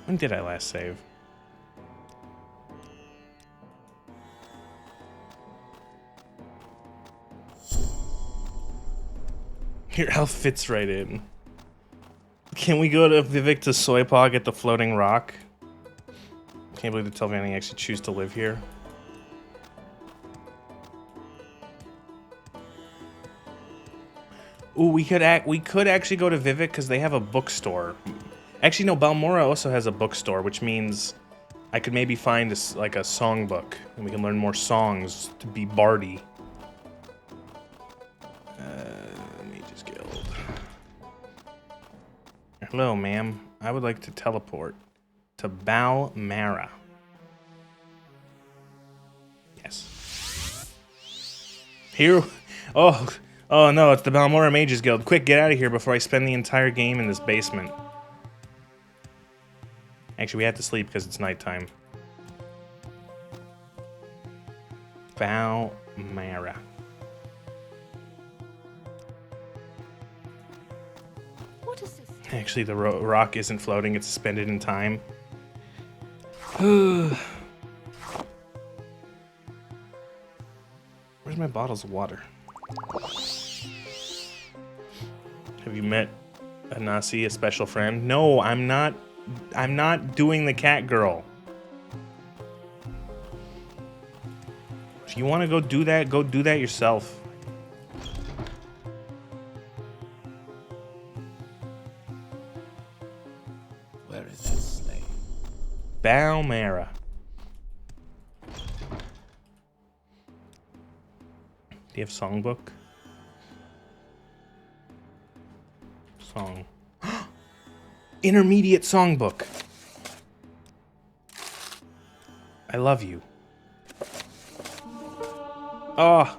When did I last save? Your health fits right in. Can we go to Vivek to Soypog at the floating rock? Can't believe the Telvanni actually choose to live here. Ooh, we could actually go to Vivek because they have a bookstore. Actually, no, Balmora also has a bookstore, which means I could maybe find a songbook and we can learn more songs to be bardy. Mage's Guild. Hello, ma'am. I would like to teleport to Balmara. Yes. Here. Oh no, it's the Balmora Mages Guild. Quick, get out of here before I spend the entire game in this basement. Actually, we have to sleep because it's nighttime. Balmara. What is this? Actually, the rock isn't floating, it's suspended in time. Where's my bottles of water? Have you met Anasi, a special friend? No, I'm not doing the cat girl. If you want to go do that yourself. Where is that slave? Balmara. Do you have songbook? Song. Intermediate songbook. I love you. Oh.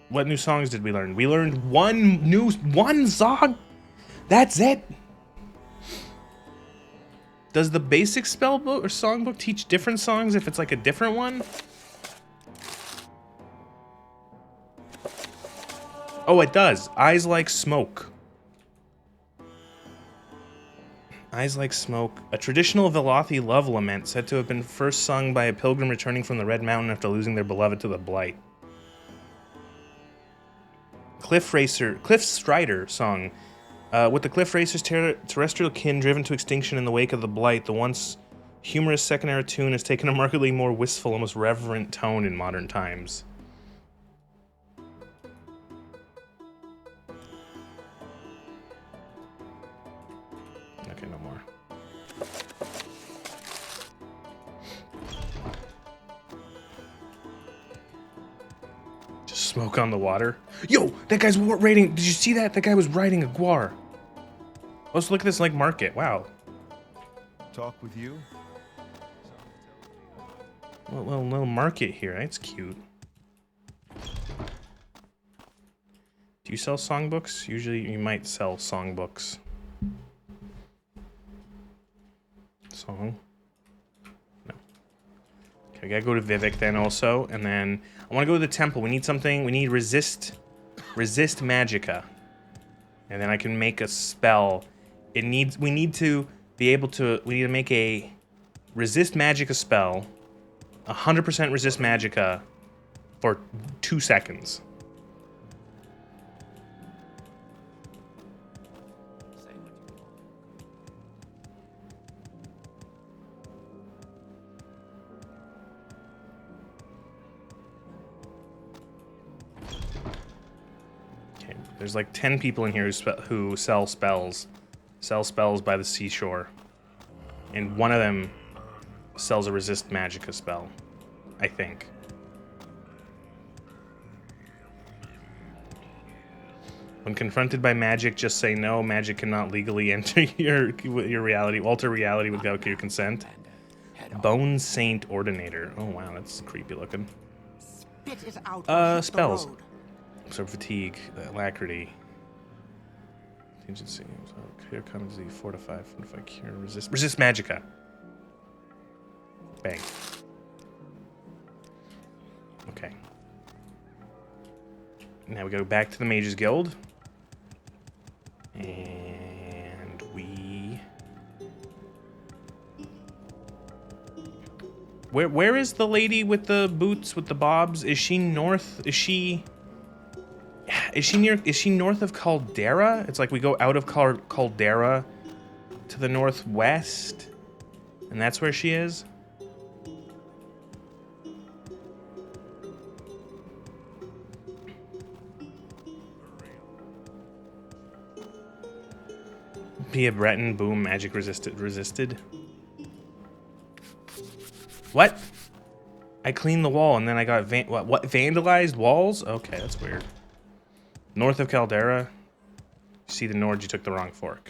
What new songs did we learn? We learned one song? That's it? Does the basic spell book or songbook teach different songs if it's like a different one? Oh, it does. Eyes Like Smoke. Eyes Like Smoke. A traditional Velothi love lament said to have been first sung by a pilgrim returning from the Red Mountain after losing their beloved to the Blight. Cliff Strider song. With the Cliff Racer's terrestrial kin driven to extinction in the wake of the Blight, the once humorous second-era tune has taken a markedly more wistful, almost reverent tone in modern times. Okay, no more. Just smoke on the water. Yo, that guy's raiding. Did you see that? That guy was riding a guar. Let's look at this like market. Wow. Talk with you? Well, little market here. That's cute. Do you sell songbooks? Usually you might sell songbooks. Song? No. Okay, I gotta go to Vivek then also, and then I want to go to the temple. We need something. We need resist magicka, and then I can make a spell. We need to make a resist magicka spell, 100% resist magicka, for 2 seconds. There's like 10 people in here who sell spells. Sell spells by the seashore. And one of them sells a resist magicka spell, I think. When confronted by magic, just say no. Magic cannot legally enter your reality. Alter reality without your consent. Bone Saint Ordinator. Oh wow, that's creepy looking. Spit it out or hit the Spells. road. So fatigue, alacrity. Contingency. Here comes the fortify, cure, resist magicka. Bang. Okay. Now we go back to the Mages Guild. And we... Where is the lady with the boots with the bobs? Is she north? Is she north of Caldera? It's like we go out of Caldera to the northwest, and that's where she is. Pia Breton, boom, magic resisted. What? I cleaned the wall and then I got what vandalized walls? Okay, that's weird. North of Caldera. See the Nord, you took the wrong fork.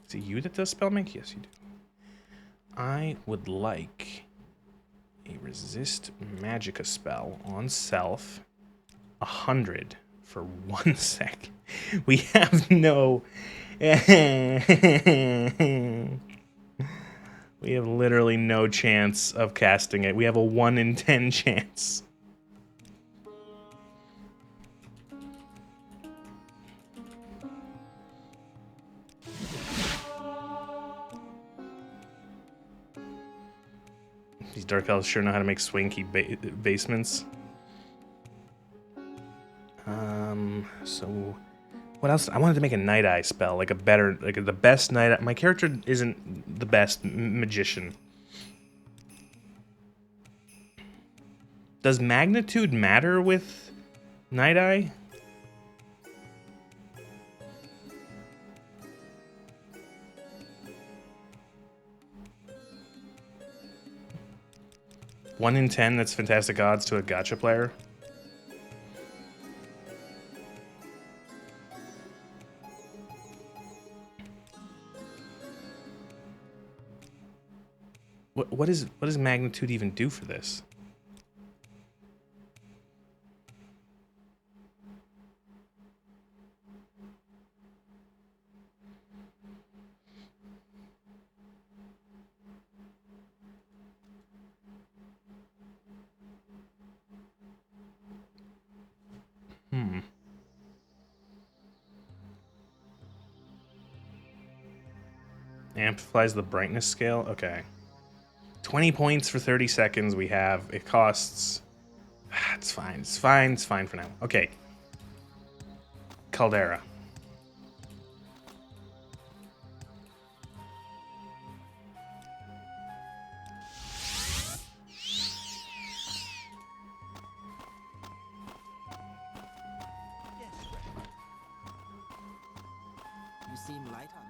Is it you that does spell make? Yes, you do. I would like a resist magicka spell on self. 100 for 1 sec. We have no... We have literally no chance of casting it. We have a 1 in 10 chance. These dark elves sure know how to make swanky basements. So what else? I wanted to make a Night Eye spell, like a better, like the best Night Eye. My character isn't the best magician. Does magnitude matter with Night Eye? One in 10, that's fantastic odds to a gacha player. What does magnitude even do for this? Amplifies the brightness scale? Okay. 20 points for 30 seconds we have. It costs... It's fine. It's fine. It's fine for now. Okay. Caldera. You seem light on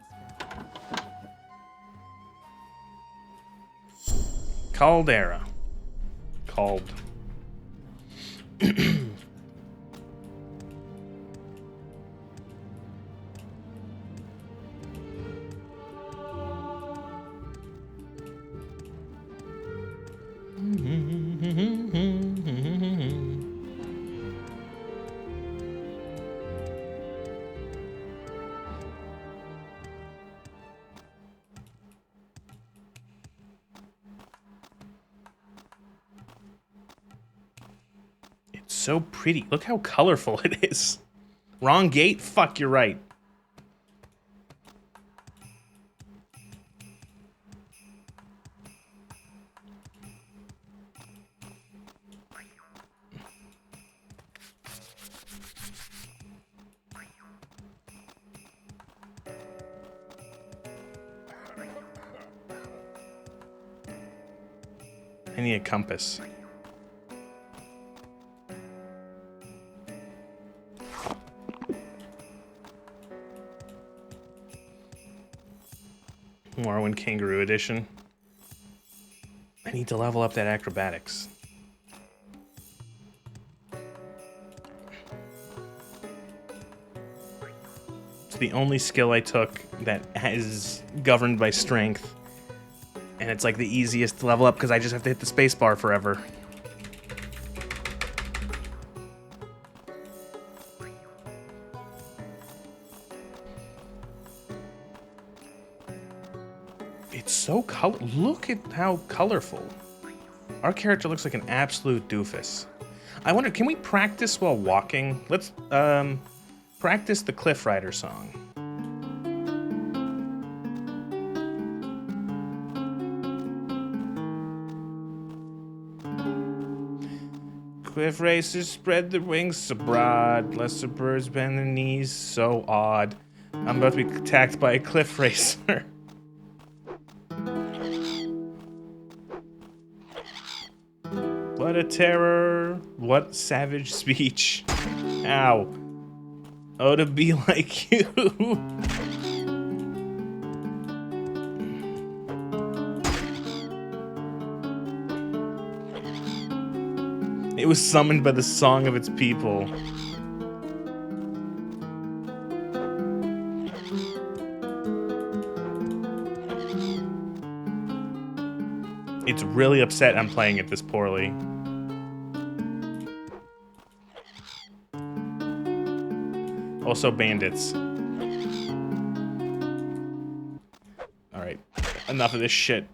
Caldera. Called. So pretty. Look how colorful it is. Wrong gate? Fuck, you're right. I need a compass. Morrowind Kangaroo Edition. I need to level up that acrobatics. It's the only skill I took that is governed by strength. And it's like the easiest to level up because I just have to hit the space bar forever. It's so look at how colorful. Our character looks like an absolute doofus. I wonder, can we practice while walking? Let's practice the Cliff Rider song. Cliff racers spread their wings abroad, lesser birds bend their knees so odd. I'm about to be attacked by a cliff racer. What a terror, what savage speech. Ow. Oh, to be like you. It was summoned by the song of its people. It's really upset I'm playing it this poorly. Also bandits. Alright, enough of this shit.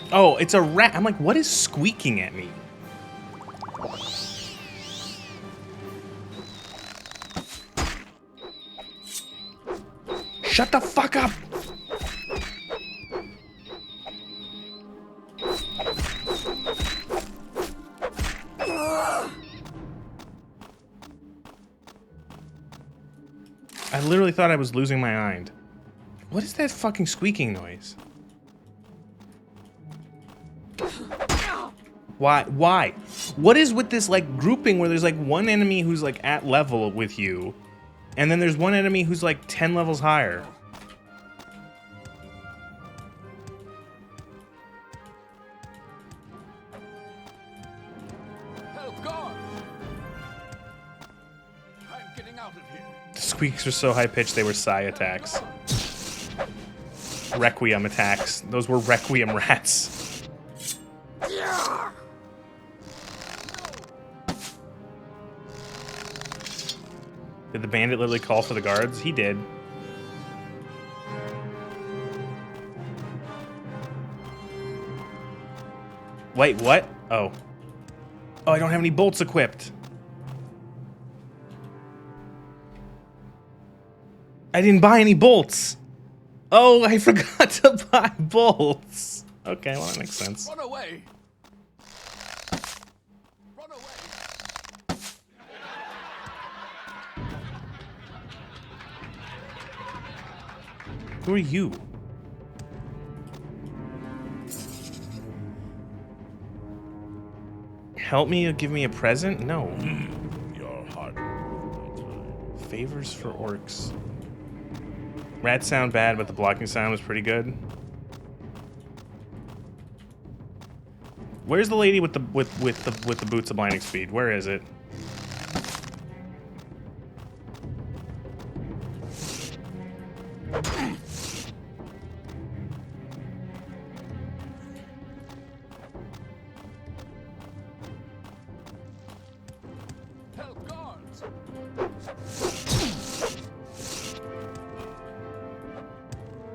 Oh, it's a rat. I'm like, what is squeaking at me? Shut the fuck up! I literally thought I was losing my mind. What is that fucking squeaking noise? Why? Why? What is with this, like, grouping where there's, like, one enemy who's, like, at level with you, and then there's one enemy who's, like, 10 levels higher? Help God! I'm getting out of here. The squeaks were so high-pitched they were sigh attacks. Requiem attacks. Those were Requiem rats. Did the bandit literally call for the guards? He did. Wait, what? Oh. Oh, I don't have any bolts equipped. I didn't buy any bolts. Oh, I forgot to buy bolts. Okay, well, that makes sense. Run away! Run away! Who are you? Help me or give me a present? No. Your heart. Favors for orcs. Rats sound bad, but the blocking sound was pretty good. Where's the lady with the boots of blinding speed? Where is it?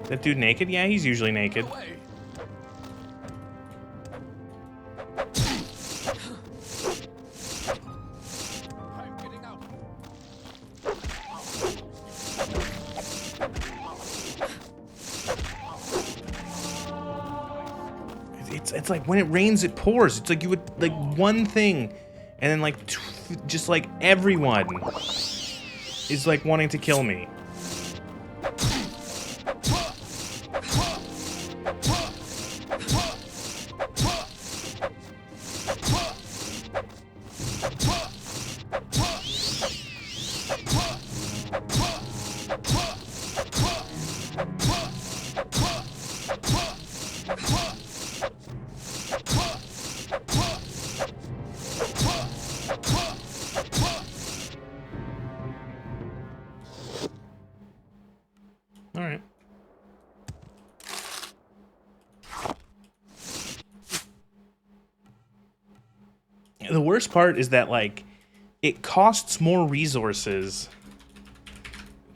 That dude naked? Yeah, he's usually naked. Away. I'm getting out. It's like when it rains, it pours. It's like you would like one thing, and then like just like everyone is like wanting to kill me. All right. The worst part is that like it costs more resources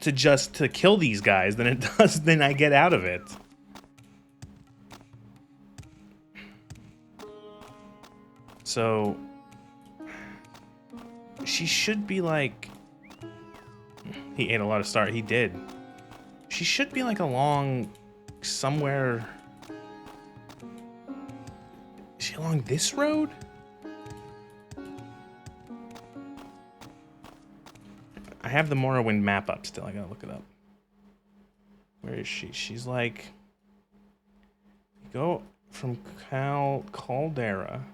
to kill these guys than it does than I get out of it. So she should be like, he ate a lot of star. He did. She should be like along somewhere. Is she along this road? I have the Morrowind map up still. I gotta look it up. Where is she? She's like, you go from Caldera,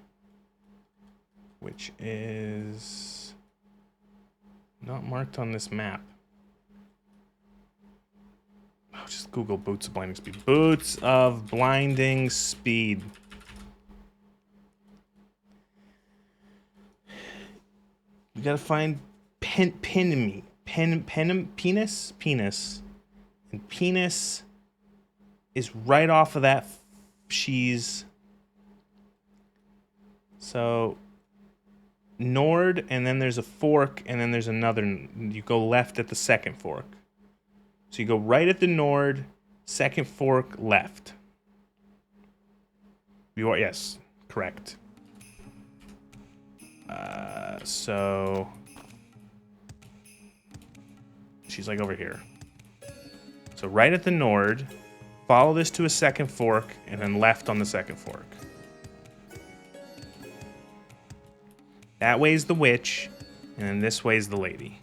which is not marked on this map. Oh, just Google boots of blinding speed. Boots of blinding speed. You gotta find penis, and penis is right off of that. She's so Nord, and then there's a fork, and then there's another. You go left at the second fork. So you go right at the Nord, second fork, left. You are, yes, correct. So she's like over here. So right at the Nord, follow this to a second fork, and then left on the second fork. That way's the witch, and then this way's the lady.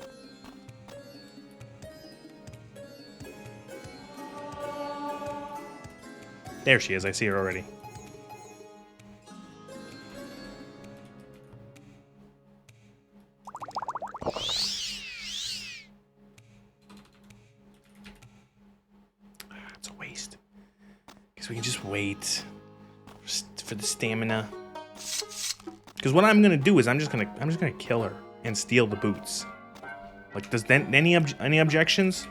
There she is, I see her already. It's a waste. Guess we can just wait for the stamina. Because what I'm gonna do is I'm just gonna kill her and steal the boots. Like, does then any objections?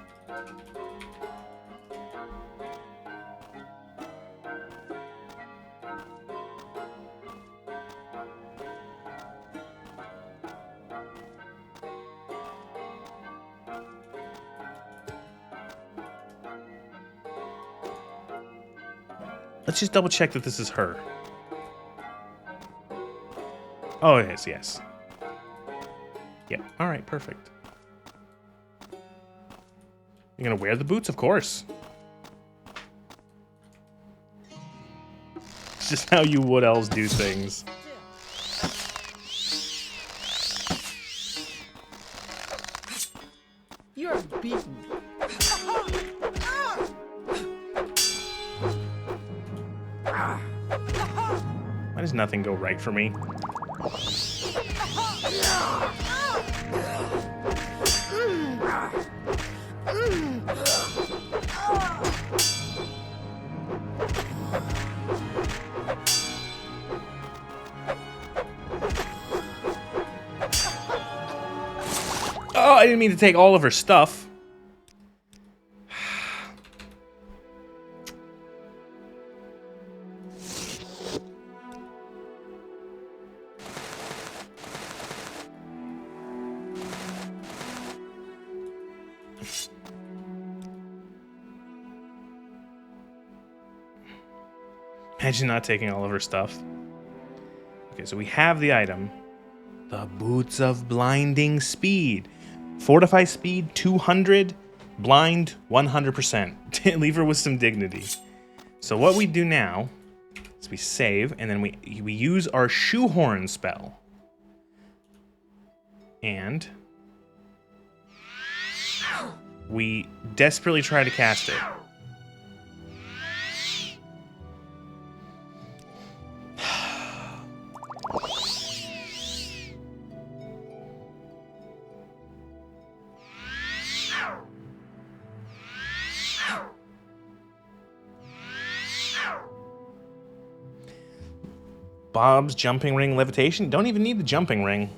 Let's just double check that this is her. Oh, it is, yes. Yep, alright, perfect. You're gonna wear the boots? Of course. It's just how you would else do things. You're beaten. Why does nothing go right for me? Oh, I didn't mean to take all of her stuff. Imagine not taking all of her stuff. Okay, so we have the item. The Boots of Blinding Speed. Fortify speed 200, blind 100%. Leave her with some dignity. So what we do now is we save, and then we use our shoehorn spell. And we desperately try to cast it. Bob's jumping ring levitation. Don't even need the jumping ring.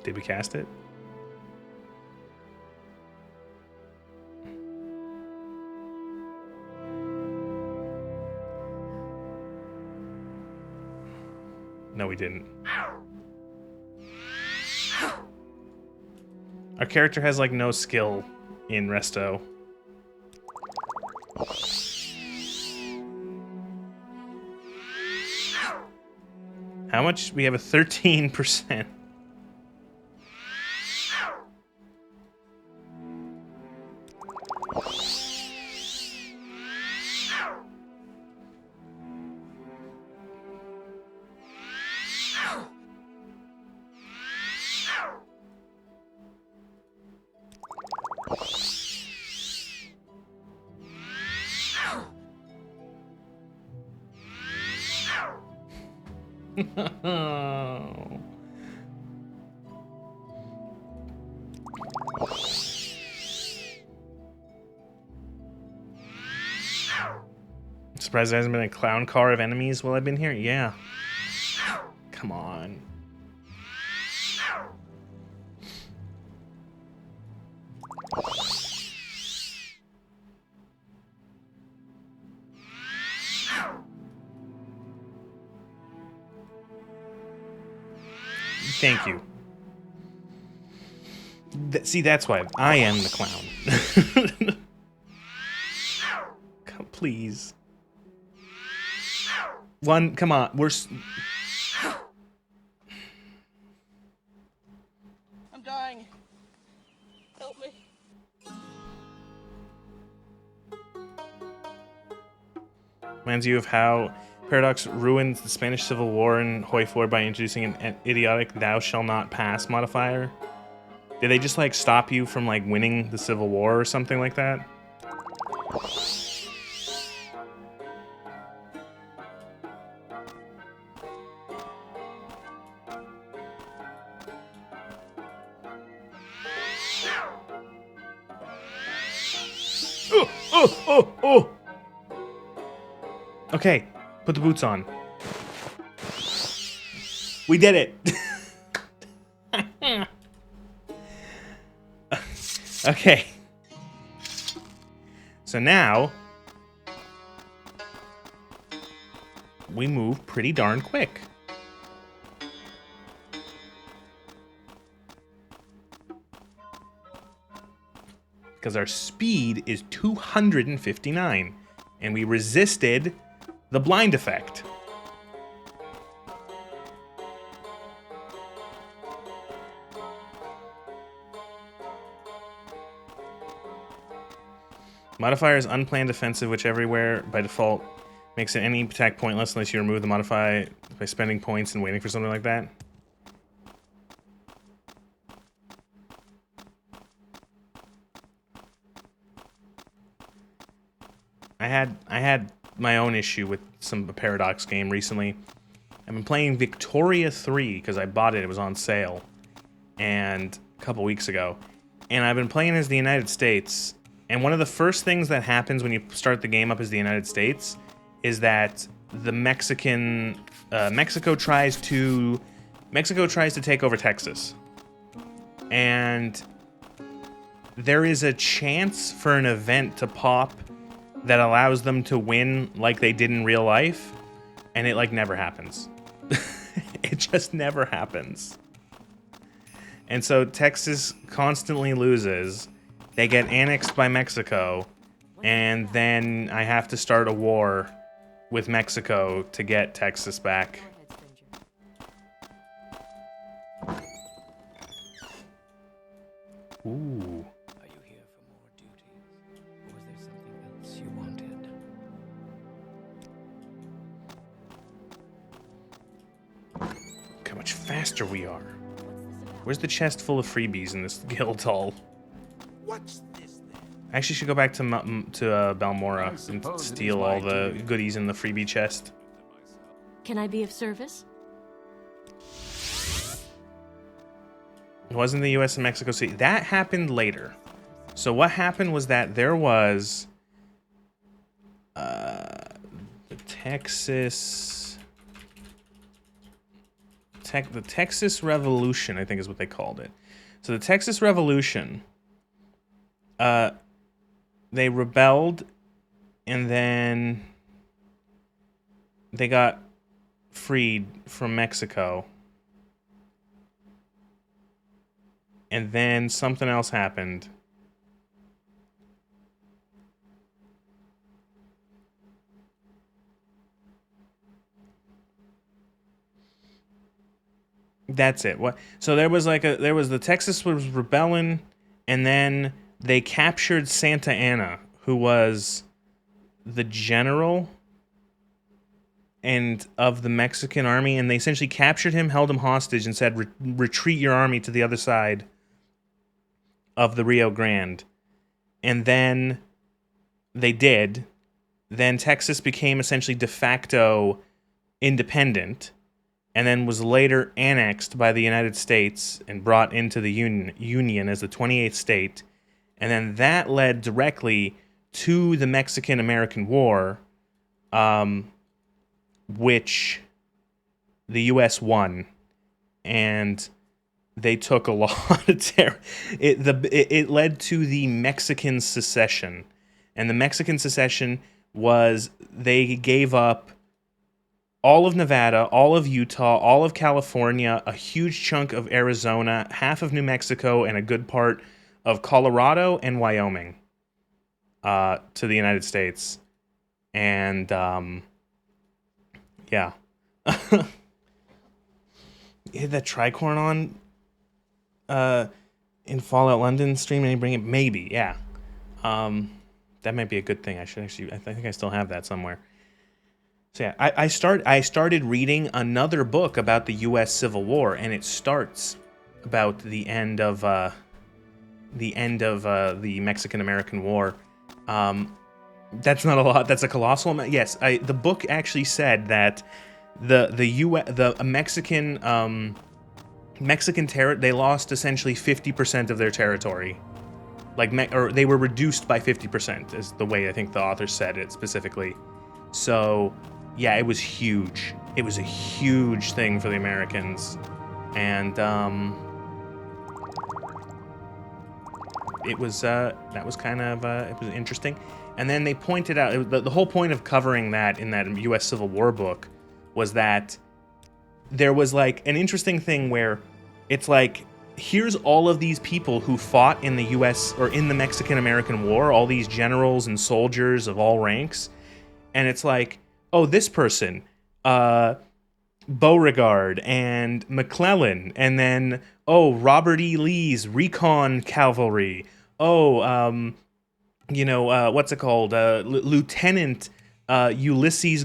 Did we cast it? No, we didn't. Our character has, like, no skill in Resto. How much? We have a 13%. Surprised there hasn't been a clown car of enemies while I've been here? Yeah. Come on. Thank you. See, that's why I am the clown. Come, please. One, come on, I'm dying. Help me. Reminds you of how Paradox ruined the Spanish Civil War in Hoi 4 by introducing an idiotic "thou shall not pass" modifier. Did they just, like, stop you from, like, winning the Civil War or something like that? Oh! Okay, put the boots on. We did it! Okay. So now, we move pretty darn quick. Because our speed is 259, and we resisted the blind effect. Modifier is unplanned offensive, which everywhere by default makes any attack pointless unless you remove the modifier by spending points and waiting for something like that. I had my own issue with some Paradox game recently. I've been playing Victoria 3 because I bought it. It was on sale and a couple weeks ago. And I've been playing as the United States. And one of the first things that happens when you start the game up as the United States is that the Mexico tries to take over Texas. and there is a chance for an event to pop that allows them to win like they did in real life, and it like never happens. It just never happens. And so Texas constantly loses. They get annexed by Mexico, and then I have to start a war with Mexico to get Texas back. Ooh. Are you here for more duties? Or was there something else you wanted? Look how much faster we are. Where's the chest full of freebies in this guild hall? What's this then? I actually should go back to Balmora and suppose it steal is all my the duty. goodies in the freebie chest. Can I be of service? It wasn't the U.S. and Mexico City. That happened later. So what happened was that there was the Texas Revolution, I think is what they called it. So the Texas Revolution, they rebelled, and then they got freed from Mexico. And then something else happened. That's it. What? So there was the Texas was rebelling, and then they captured Santa Anna, who was the general and of the Mexican army, and they essentially captured him, held him hostage, and said, retreat your army to the other side of the Rio Grande. And then they did. Then Texas became essentially de facto independent, and then was later annexed by the United States and brought into the Union as the 28th state. And then that led directly to the Mexican-American War, which the U.S. won. And they took a lot of terror. It led to the Mexican secession. And the Mexican secession was they gave up all of Nevada, all of Utah, all of California, a huge chunk of Arizona, half of New Mexico, and a good part of Colorado and Wyoming to the United States. And, yeah. You had that tricorn on in Fallout London stream, and you bring it? Maybe, yeah. That might be a good thing. I think I still have that somewhere. So yeah, I started reading another book about the U.S. Civil War, and it starts about the end of the Mexican-American War. That's not a lot. That's a colossal amount. Yes, the book actually said that the Mexican territory, they lost essentially 50% of their territory, or they were reduced by 50%, is the way I think the author said it specifically. So yeah, it was huge. It was a huge thing for the Americans, and it was that was kind of it was interesting. And then they pointed out the whole point of covering that in that U.S. Civil War book was that there was like an interesting thing where it's like, here's all of these people who fought in the U.S. or in the Mexican-American War, all these generals and soldiers of all ranks, and it's like, oh, this person, Beauregard and McClellan, and then, oh, Robert E. Lee's recon cavalry, oh, what's it called, Lieutenant Ulysses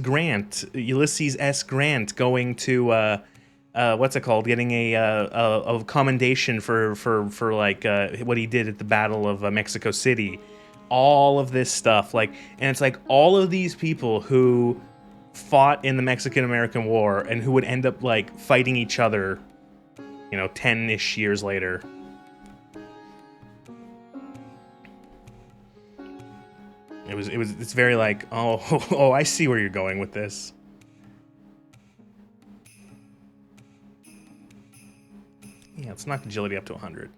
S. Grant going to, what's it called, getting a commendation for like what he did at the Battle of Mexico City. All of this stuff, like, and it's like all of these people who fought in the Mexican-American War and who would end up like fighting each other, 10-ish years later. It's very like, oh, I see where you're going with this. Yeah, let's knock agility up to 100.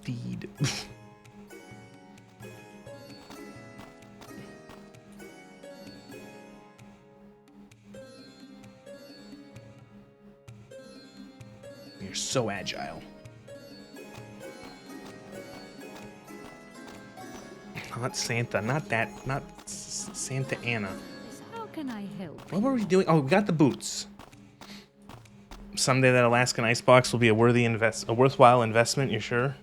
Indeed. You're so agile. Not Santa, not that, not Santa Ana. How can I help? What were we doing? Oh, we got the boots. Someday that Alaskan icebox will be a worthwhile investment. You sure?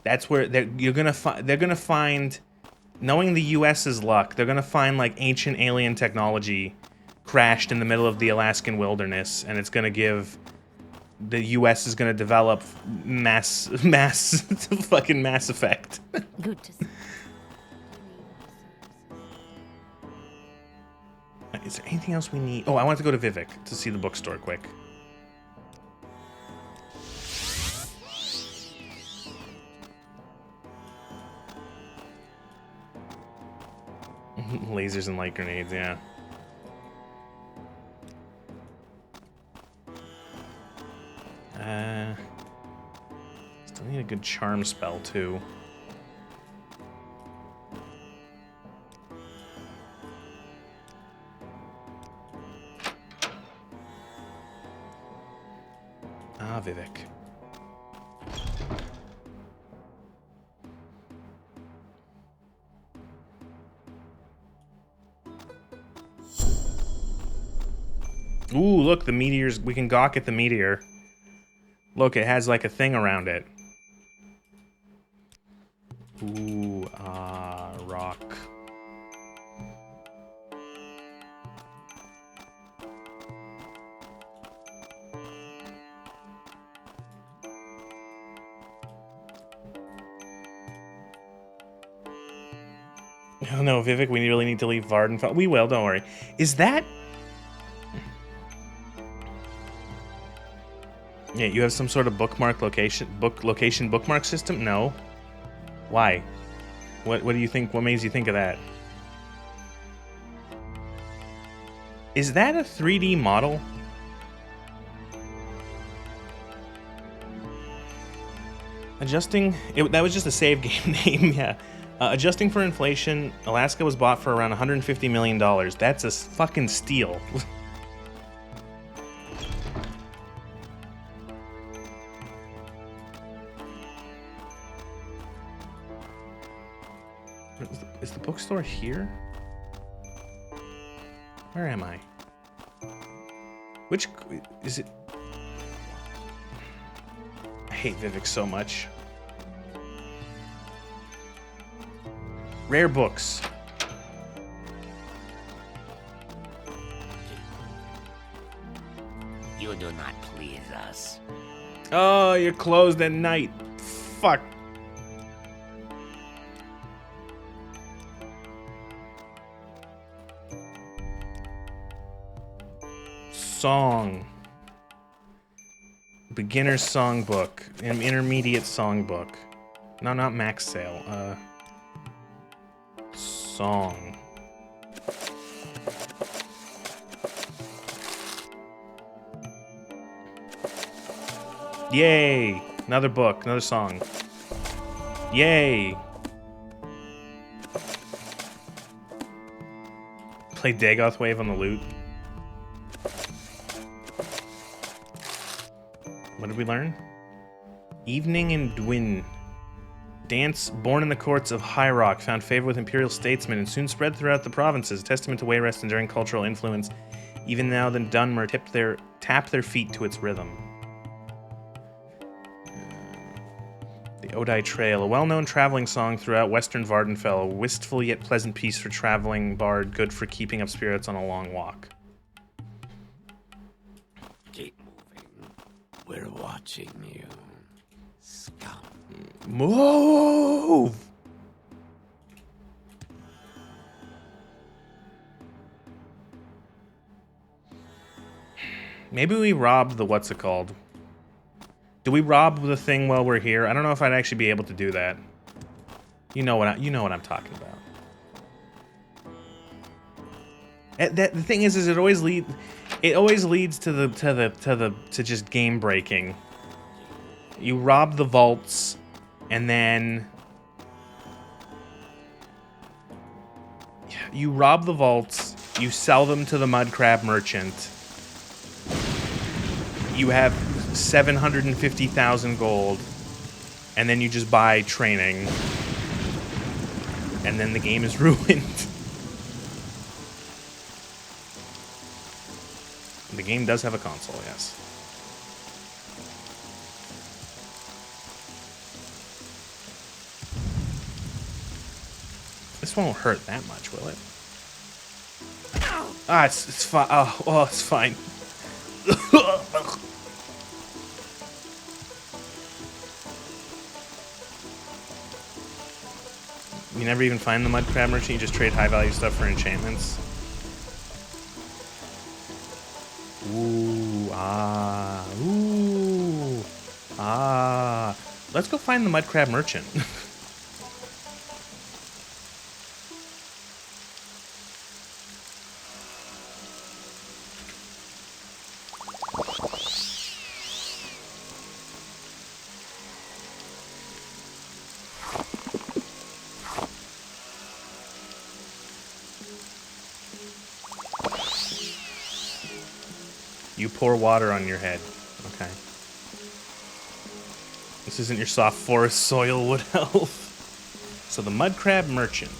That's where you're gonna find. They're gonna find, knowing the U.S.'s luck, they're gonna find like ancient alien technology crashed in the middle of the Alaskan wilderness, and it's gonna give. The U.S. is gonna develop mass fucking Mass Effect. Good to see. Is there anything else we need? Oh, I want to go to Vivek to see the bookstore quick. Lasers and light grenades, yeah. Still need a good charm spell, too. Ah, Vivek. Ooh, look, the meteors. We can gawk at the meteor. Look, it has like a thing around it. Ooh, rock. Oh no, Vivek, we really need to leave Vardenfell. We will, don't worry. Is that... Yeah, you have some sort of bookmark bookmark system? No. Why? What do you think? What makes you think of that? Is that a 3D model? Adjusting... that was just a save game name, yeah. Adjusting for inflation, Alaska was bought for around $150 million. That's a fucking steal. Is the bookstore here? Where am I? Which... is it... I hate Vivek so much. Rare books. You do not please us. Oh, you're closed at night. Fuck. Song. Beginner's songbook. An intermediate songbook. No, not max sale. Song. Yay! Another book, another song. Yay! Play Dagoth Wave on the lute. What did we learn? Evening in Dwin. Dance born in the courts of High Rock found favor with imperial statesmen and soon spread throughout the provinces, a testament to Wayrest's enduring cultural influence. Even now the Dunmer tap their feet to its rhythm. The Odai Trail, a well-known traveling song throughout western Vardenfell, a wistful yet pleasant piece for traveling bard, good for keeping up spirits on a long walk. Keep moving. We're watching you. Scum. Move! Maybe we robbed the what's it called? Do we rob the thing while we're here? I don't know if I'd actually be able to do that. You know what I'm talking about. The thing is it always leads. It always leads to just game breaking. You rob the vaults, and then you rob the vaults. You sell them to the mud crab merchant. You have 750,000 gold, and then you just buy training, and then the game is ruined. The game does have a console, yes. This won't hurt that much, will it? Ah, it's fine. Oh, it's fine. You never even find the mud crab merchant, you just trade high value stuff for enchantments. Ooh, ah. Let's go find the mud crab merchant. You pour water on your head. Okay. This isn't your soft forest soil wood elf. So the mud crab merchant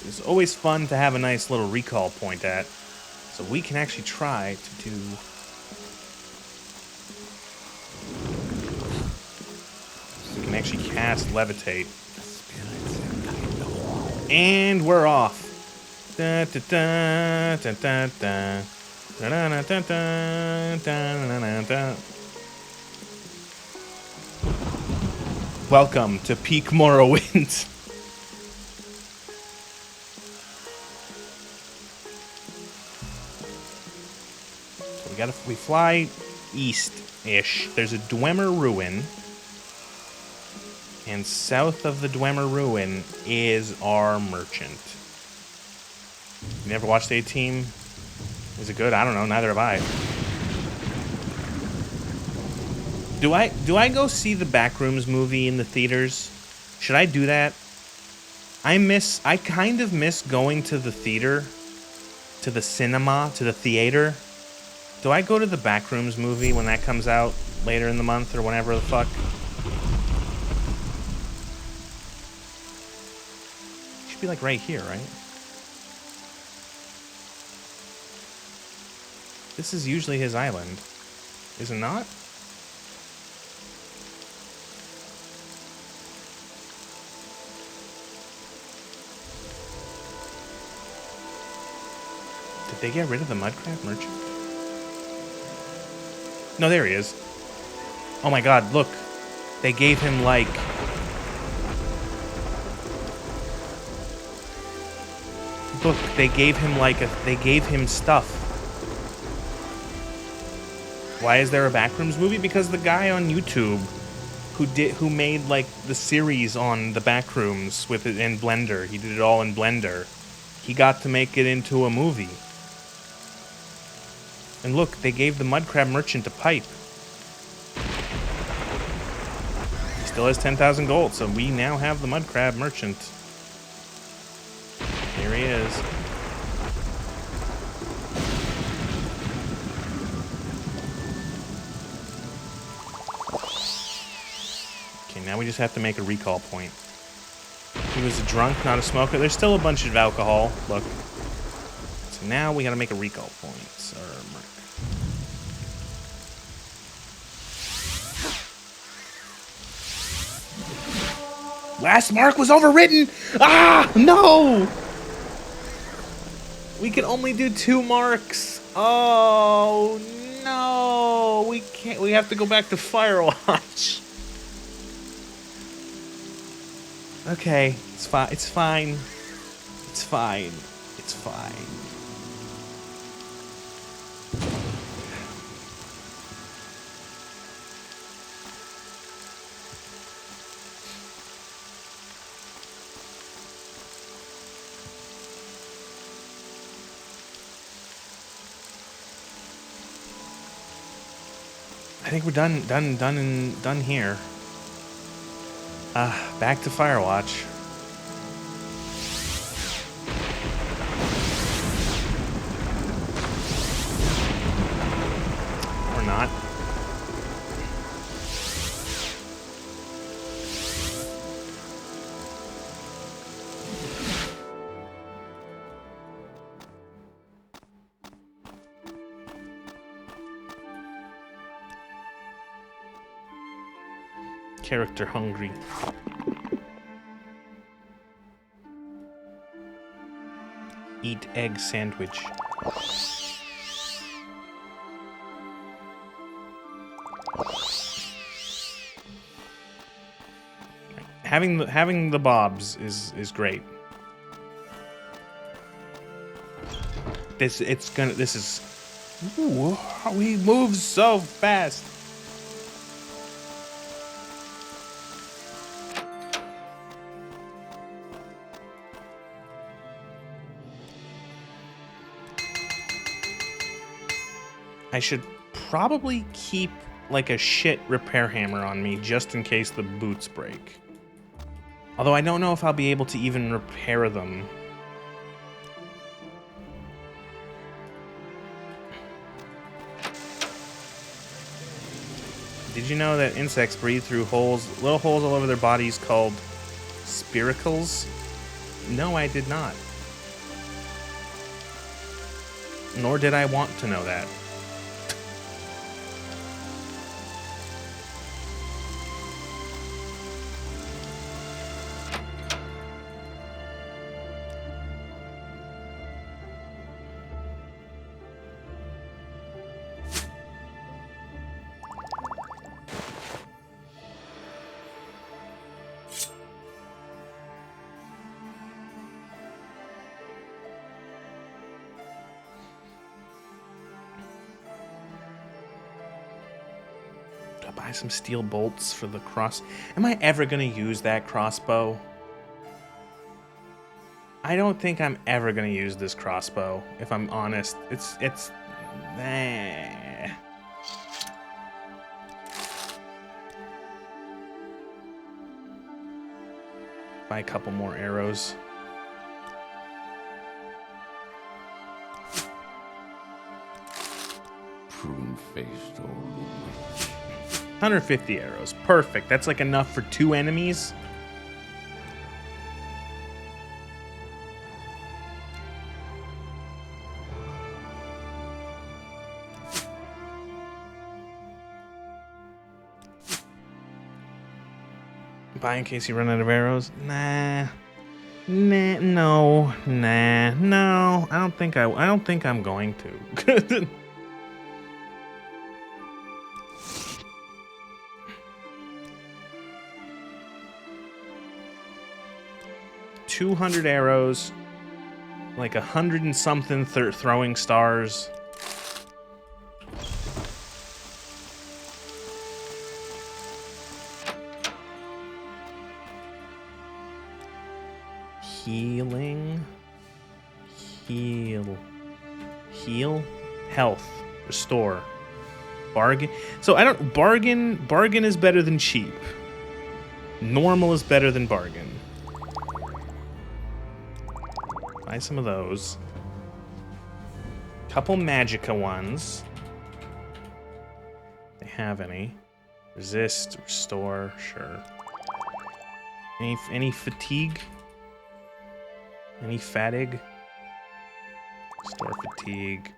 is always fun to have a nice little recall point at. So we can actually try to do... We can actually cast levitate. And we're off. Da, da, da, da, da, da. Da, da, da, da, da, da, da, da. Welcome to Peak Morrowind. So we fly east-ish. There's a Dwemer ruin. And south of the Dwemer ruin is our merchant. You never watched A-Team? Is it good? I don't know. Neither have I. Do I go see the Backrooms movie in the theaters? Should I do that? I kind of miss going to the theater, to the cinema, to the theater. Do I go to the Backrooms movie when that comes out later in the month or whenever the fuck? It should be like right here, right? This is usually his island. Is it not? Did they get rid of the mudcrab merchant? No, there he is. Oh my god, look. They gave him like... Look, they gave him like a... They gave him stuff. Why is there a Backrooms movie? Because the guy on YouTube who made like the series on the Backrooms with it in Blender, he did it all in Blender. He got to make it into a movie. And look, they gave the mudcrab merchant a pipe. He still has 10,000 gold, so we now have the mudcrab merchant. Here he is. Now we just have to make a recall point. He was a drunk, not a smoker. There's still a bunch of alcohol. Look. So now we gotta make a recall point. Sir Mark. Last mark was overwritten! Ah! No! We can only do 2 marks. Oh no! We can't. We have to go back to Firewatch. Okay, it's fine. It's fine. It's fine. It's fine. I think we're done here. Back to Firewatch. Or not. Character hungry. Eat egg sandwich. Having the bobs is great. This is ooh, we move so fast. I should probably keep like a shit repair hammer on me just in case the boots break. Although I don't know if I'll be able to even repair them. Did you know that insects breathe through little holes all over their bodies called spiracles? No, I did not. Nor did I want to know that. Buy some steel bolts for the cross. Am I ever gonna use that crossbow? I don't think I'm ever gonna use this crossbow, if I'm honest. It's Buy a couple more arrows. Prune-faced old witch. 150 arrows. Perfect. That's like enough for 2 enemies. Buy in case you run out of arrows? No. I don't think I'm going to. 200 arrows, like 100 and something throwing stars. Healing. Heal. Health. Restore. Bargain. So I don't... Bargain is better than cheap. Normal is better than bargain. Buy some of those. Couple Magicka ones. If they have any. Resist, restore, sure. Any fatigue? Any fatigue? Restore fatigue.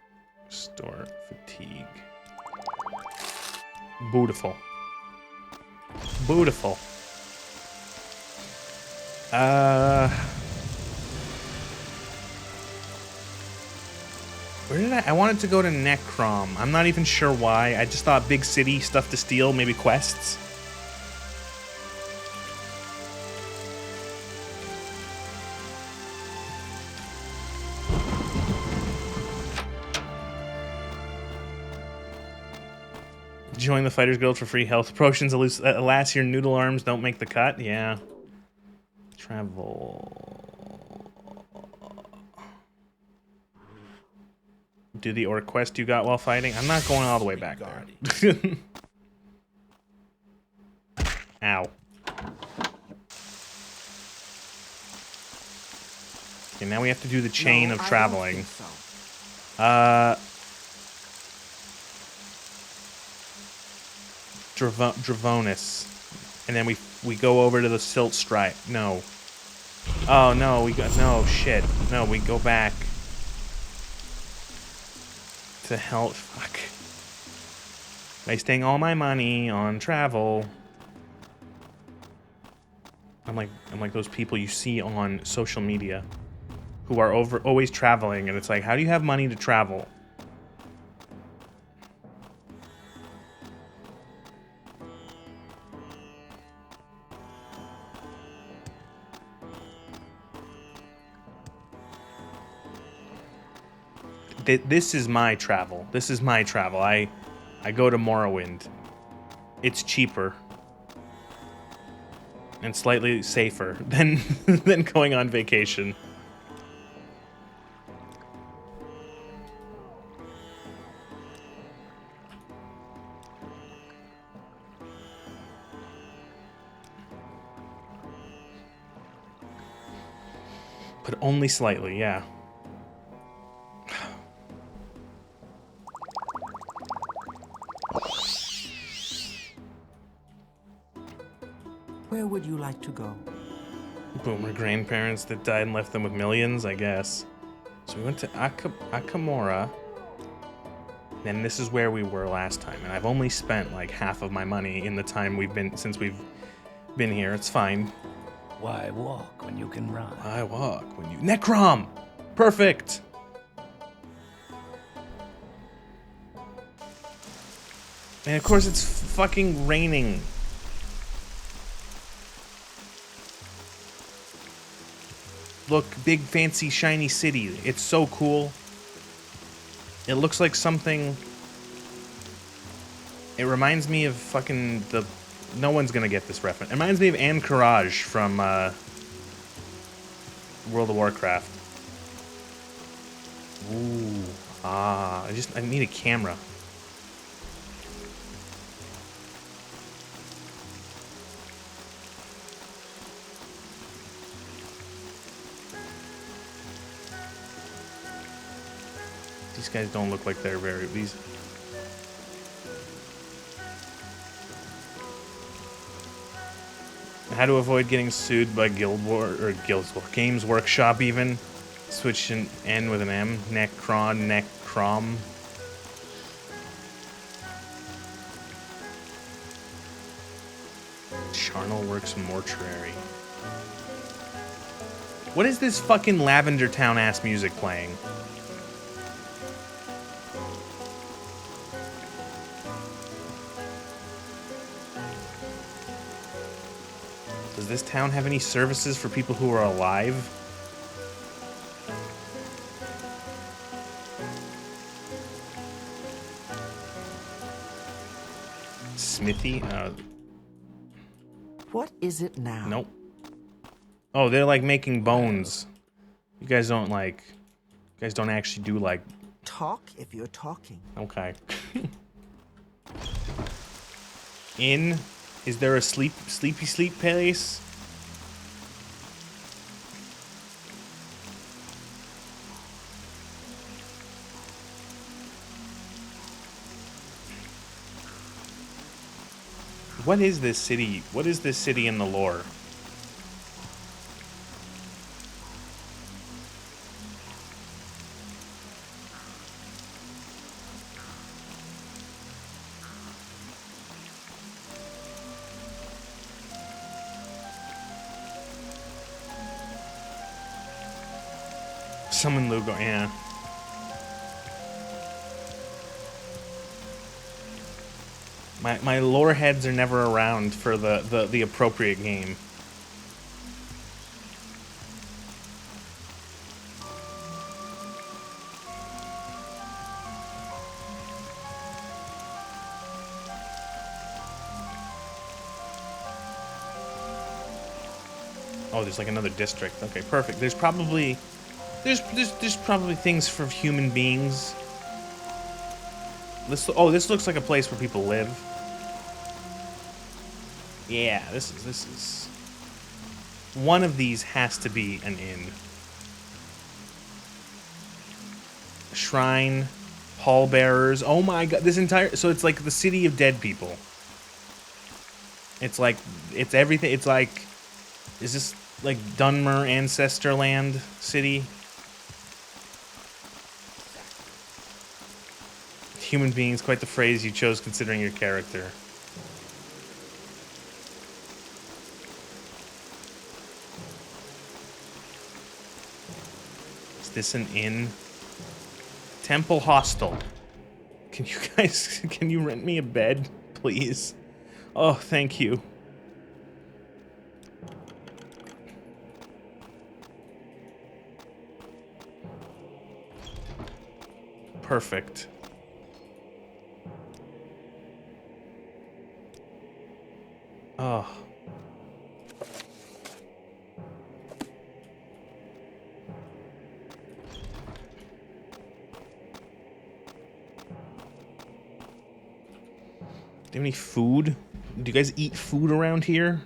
Restore fatigue. Beautiful. Beautiful. Where did I wanted to go to Necrom. I'm not even sure why. I just thought big city, stuff to steal, maybe quests. Join the Fighters Guild for free health potions. Alas, your noodle arms don't make the cut. Yeah. Travel. Do the orc quest you got while fighting. I'm not going all the way back there. Ow. Okay, now we have to do the chain No, of I don't traveling. think so. Dravonis. And then we go over to the Silt Stripe. No. Oh, no, no, shit. No, we go back to hell. Fuck. Wasting all my money on travel. I'm like those people you see on social media who are always traveling, and it's like, how do you have money to travel? This is my travel. This is my travel. I go to Morrowind. It's cheaper and slightly safer than than going on vacation. But only slightly, yeah. Where would you like to go? Boomer grandparents that died and left them with millions, I guess. So we went to Akamora. And this is where we were last time. And I've only spent like half of my money in the time since we've been here. It's fine. Why walk when you can run? I walk when you... Necrom! Perfect! And of course it's fucking raining. Look, big, fancy, shiny city. It's so cool. It looks like something... It reminds me of fucking the... No one's gonna get this reference. It reminds me of Anchorage from World of Warcraft. Ooh. Ah. I need a camera. These guys don't look like they're very... How to avoid getting sued by Guild War, or Games Workshop even. Switch an N with an M. Necrom. Charnel Works Mortuary. What is this fucking Lavender Town ass music playing? Does this town have any services for people who are alive? Smithy? What is it now? Nope. Oh, they're like making bones. You guys don't actually do like... Talk if you're talking. Okay. Inn? Is there a sleepy sleep place? What is this city? What is this city in the lore? Summon Lugo, yeah. My lore heads are never around for the appropriate game. Oh, there's like another district. Okay, perfect. There's probably things for human beings. This looks like a place where people live. Yeah, this is... One of these has to be an inn. Shrine, pallbearers. Oh my god, this entire... So it's like the city of dead people. It's like... It's everything... It's like... Is this like Dunmer Ancestor Land city? Human beings, quite the phrase you chose considering your character. Is this an inn? Temple Hostel. Can you guys... Can you rent me a bed, please? Oh, thank you. Perfect. Oh. Do you have any food? Do you guys eat food around here?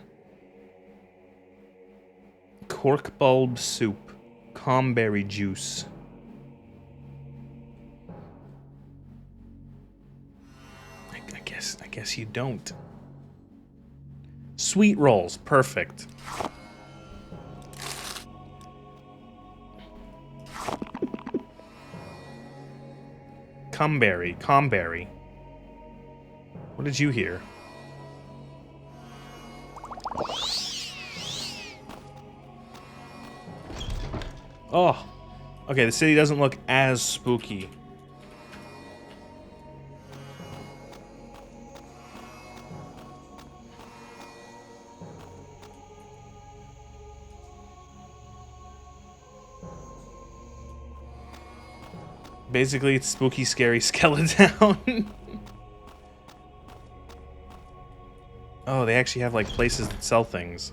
Cork bulb soup. Comberry juice. I guess you don't. Sweet rolls, perfect. Comberry. What did you hear? Oh, okay, the city doesn't look as spooky. Basically, it's spooky, scary Skeleton. Oh, they actually have, like, places that sell things.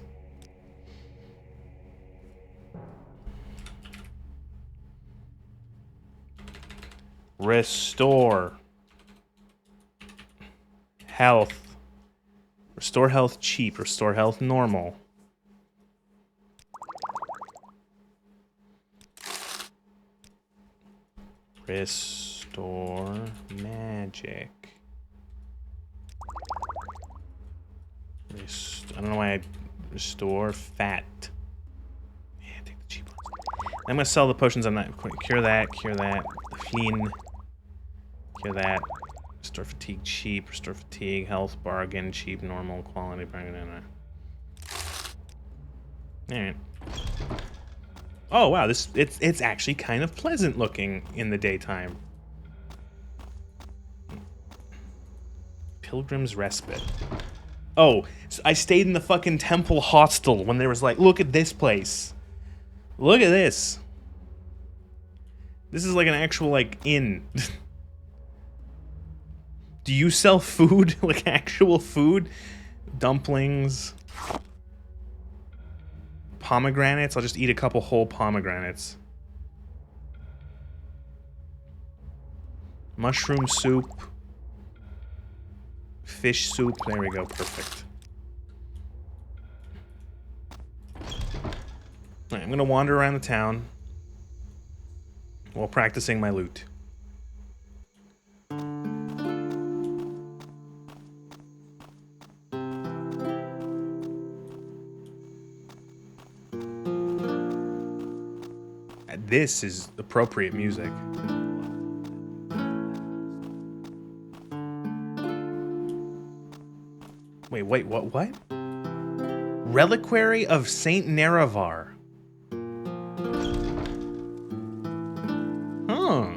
Restore. Health. Restore health cheap. Restore health normal. Restore magic. I don't know why I restore fat. Yeah, take the cheap ones. I'm gonna sell the potions on that. Cure that. The flin. Cure that. Restore fatigue cheap. Restore fatigue. Health bargain cheap. Normal quality bargain. Alright. Oh wow, it's actually kind of pleasant looking in the daytime. Pilgrim's Respite. Oh, so I stayed in the fucking temple hostel when there was like, look at this place. Look at this. This is like an actual like inn. Do you sell food? Like actual food? Dumplings. Pomegranates? I'll just eat a couple whole pomegranates. Mushroom soup. Fish soup. There we go. Perfect. Alright, I'm gonna wander around the town while practicing my loot. This is appropriate music. Wait, what? Reliquary of Saint Nerevar. Huh.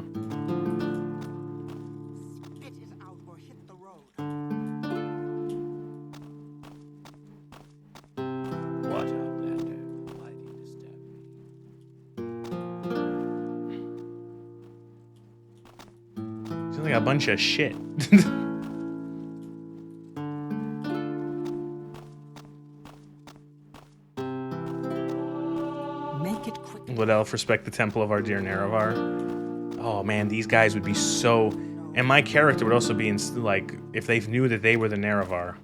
Spit it out or hit the road. What outlander? Why do you disturb me? Sounds like a bunch of shit. Make it quick. Would Elf respect the temple of our dear Nerevar? Oh man, these guys would be so... And my character would also be in, like, if they knew that they were the Nerevar.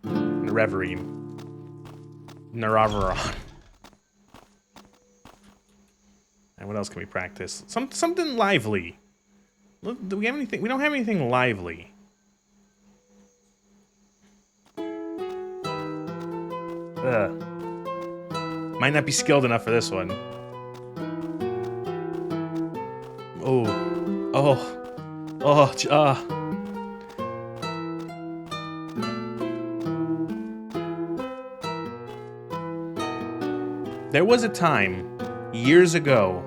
And Reverie. Naravaron. And what else can we practice? Something lively. Look, do we have anything? We don't have anything lively. Ugh. Might not be skilled enough for this one. Oh. Oh. Oh. There was a time, years ago,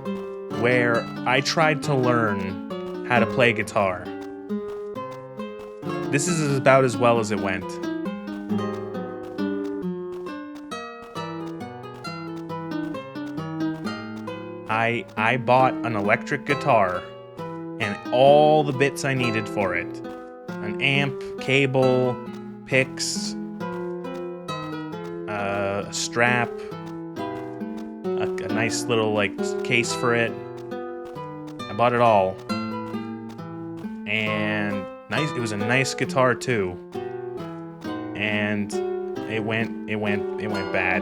where I tried to learn how to play guitar. This is about as well as it went. I bought an electric guitar and all the bits I needed for it. An amp, cable, picks, a strap, a nice little like case for it. I bought it all. And nice, it was a nice guitar too. And it went bad.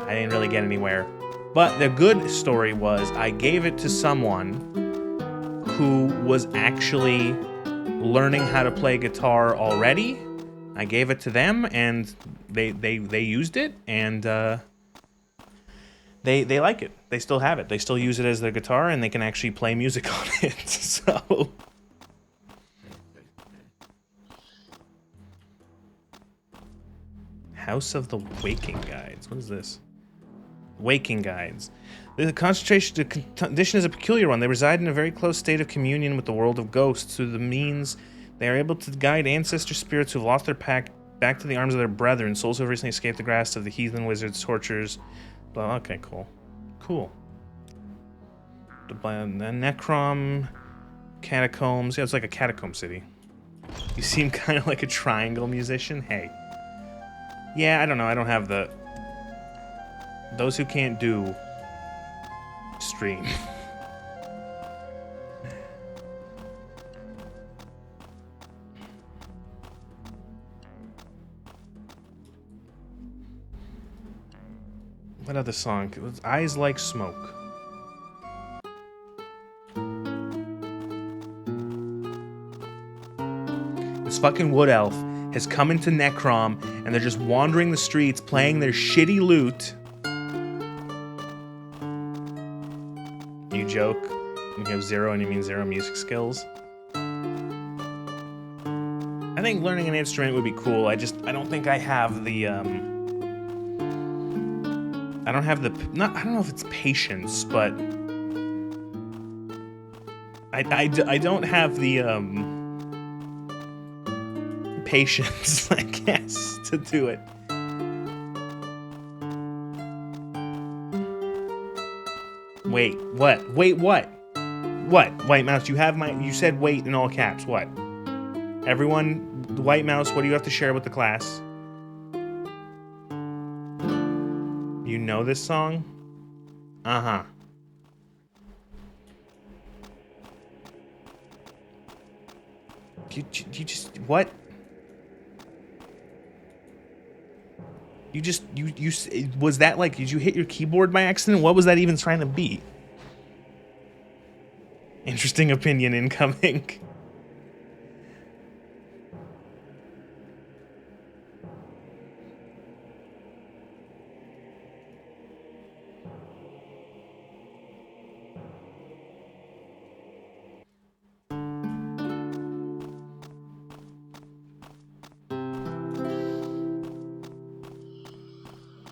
I didn't really get anywhere. But the good story was I gave it to someone who was actually learning how to play guitar already. I gave it to them and they used it and they like it. They still have it. They still use it as their guitar and they can actually play music on it. So House of the Waking Guides. What is this? Waking Guides. The condition is a peculiar one. They reside in a very close state of communion with the world of ghosts. Through the means, they are able to guide ancestor spirits who have lost their pack back to the arms of their brethren. Souls who have recently escaped the grasp of the heathen wizards' tortures. Well, okay, cool. Cool. The Necrom, Catacombs. Yeah, it's like a catacomb city. You seem kind of like a triangle musician. Hey. Yeah, I don't know. I don't have the... Those who can't do... stream. What other song? It was Eyes Like Smoke. This fucking wood elf has come into Necrom and they're just wandering the streets playing their shitty lute. You joke. You have zero and you mean zero music skills. I think learning an instrument would be cool. I don't think I have the I don't know if it's patience, but I don't have the patience, I guess, to do it. Wait, what? Wait, what? What? White Mouse, you said wait in all caps, what? Everyone, White Mouse, what do you have to share with the class? You know this song? Uh-huh. You just, what? You was that like, did you hit your keyboard by accident? What was that even trying to be? Interesting opinion incoming.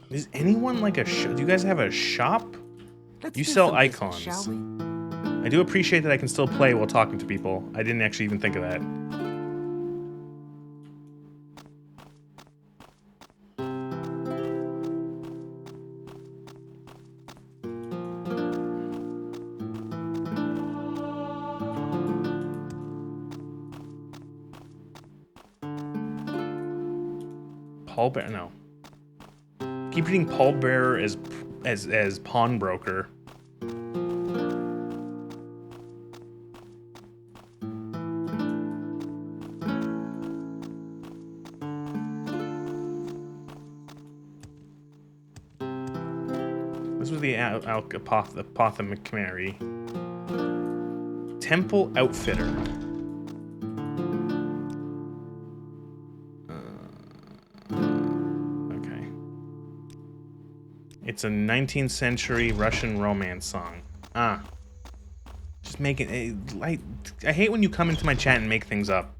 Is anyone like a do you guys have a shop? Let's You do sell some business, icons. shall we? I do appreciate that I can still play while talking to people. I didn't actually even think of that. Pallbearer? No. Keep reading Pallbearer as pawnbroker. This was the apothecary. Temple outfitter. Okay. It's a 19th century Russian romance song. Ah. Just make it. I hate when you come into my chat and make things up.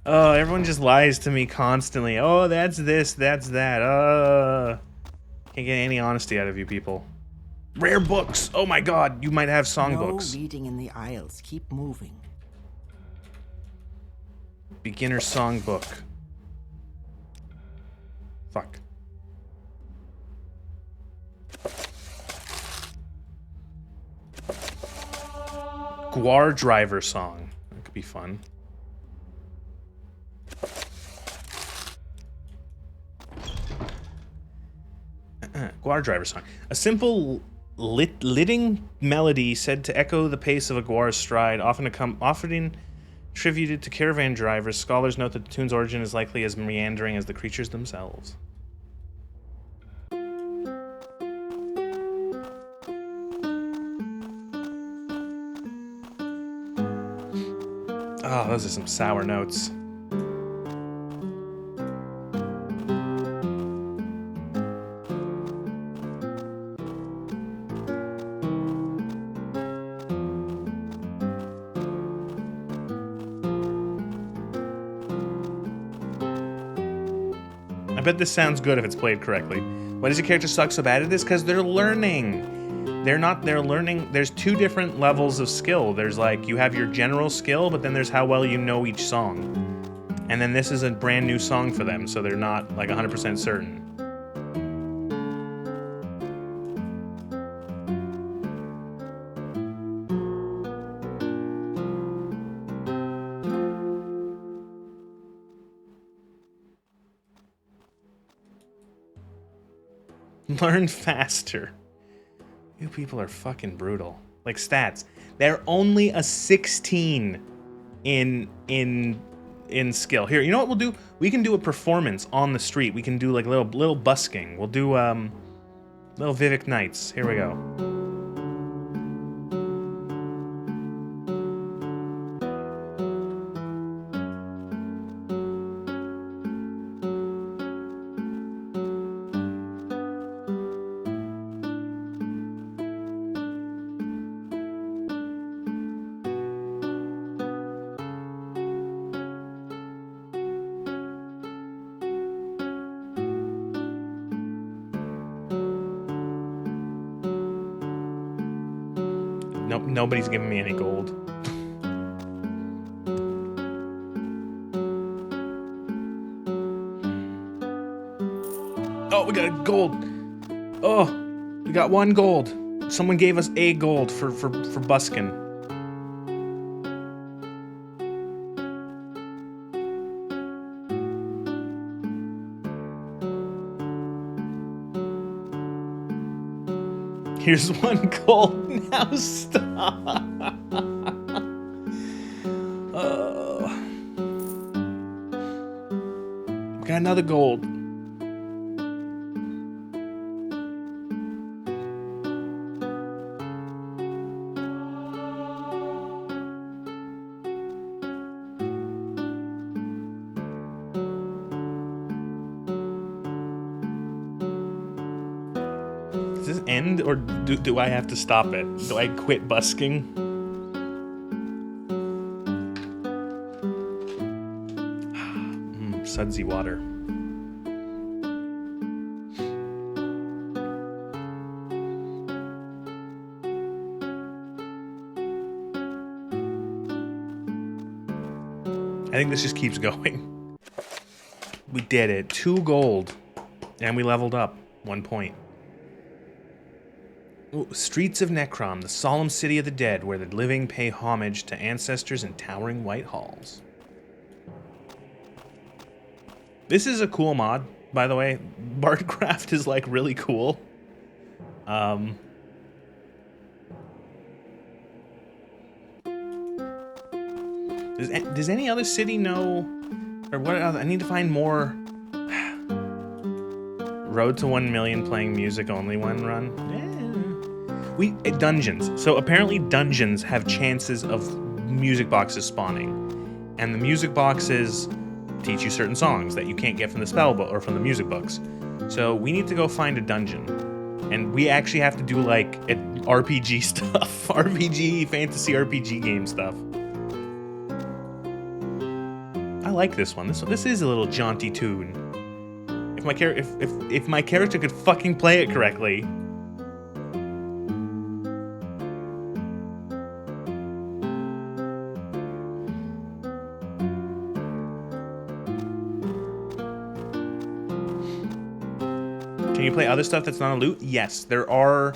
Oh, everyone just lies to me constantly. Oh, that's this, that's that. Can't get any honesty out of you people. Rare books. Oh my god, you might have songbooks. No reading in the aisles. Keep moving. Beginner songbook. Fuck. Guar driver song. That could be fun. Guar driver song. A simple lidding melody said to echo the pace of a guar's stride, often attributed to caravan drivers. Scholars note that the tune's origin is likely as meandering as the creatures themselves. Oh, those are some sour notes. I bet this sounds good if it's played correctly. Why does your character suck so bad at this? Because they're learning. They're learning. There's two different levels of skill. There's like, you have your general skill, but then there's how well you know each song. And then this is a brand new song for them, so they're not like 100% certain. Learn faster. You people are fucking brutal. Like stats. They're only a 16 in skill. Here, you know what we'll do? We can do a performance on the street. We can do like little busking. We'll do little Vivek Nights. Here we go. Nope, nobody's giving me any gold. Oh, we got a gold. Oh, we got 1 gold. Someone gave us a gold for busking. Here's 1 gold. Now stop. Oh. We got another gold. Does this end, or do I have to stop it? Do I quit busking? Sudsy water. I think this just keeps going. We did it. 2 gold. And we leveled up 1 point. Ooh, Streets of Necrom, the solemn city of the dead, where the living pay homage to ancestors in towering white halls. This is a cool mod, by the way. Bardcraft is like really cool. Does any other city know, or what? I need to find more Road to 1 million playing music only one run. Dungeons. So apparently dungeons have chances of music boxes spawning, and the music boxes teach you certain songs that you can't get from the spell book or from the music books. So we need to go find a dungeon, and we actually have to do like RPG stuff, RPG fantasy RPG game stuff. I like this one. This is a little jaunty tune. If my character could fucking play it correctly. Can you play other stuff that's not a lute? Yes, there are,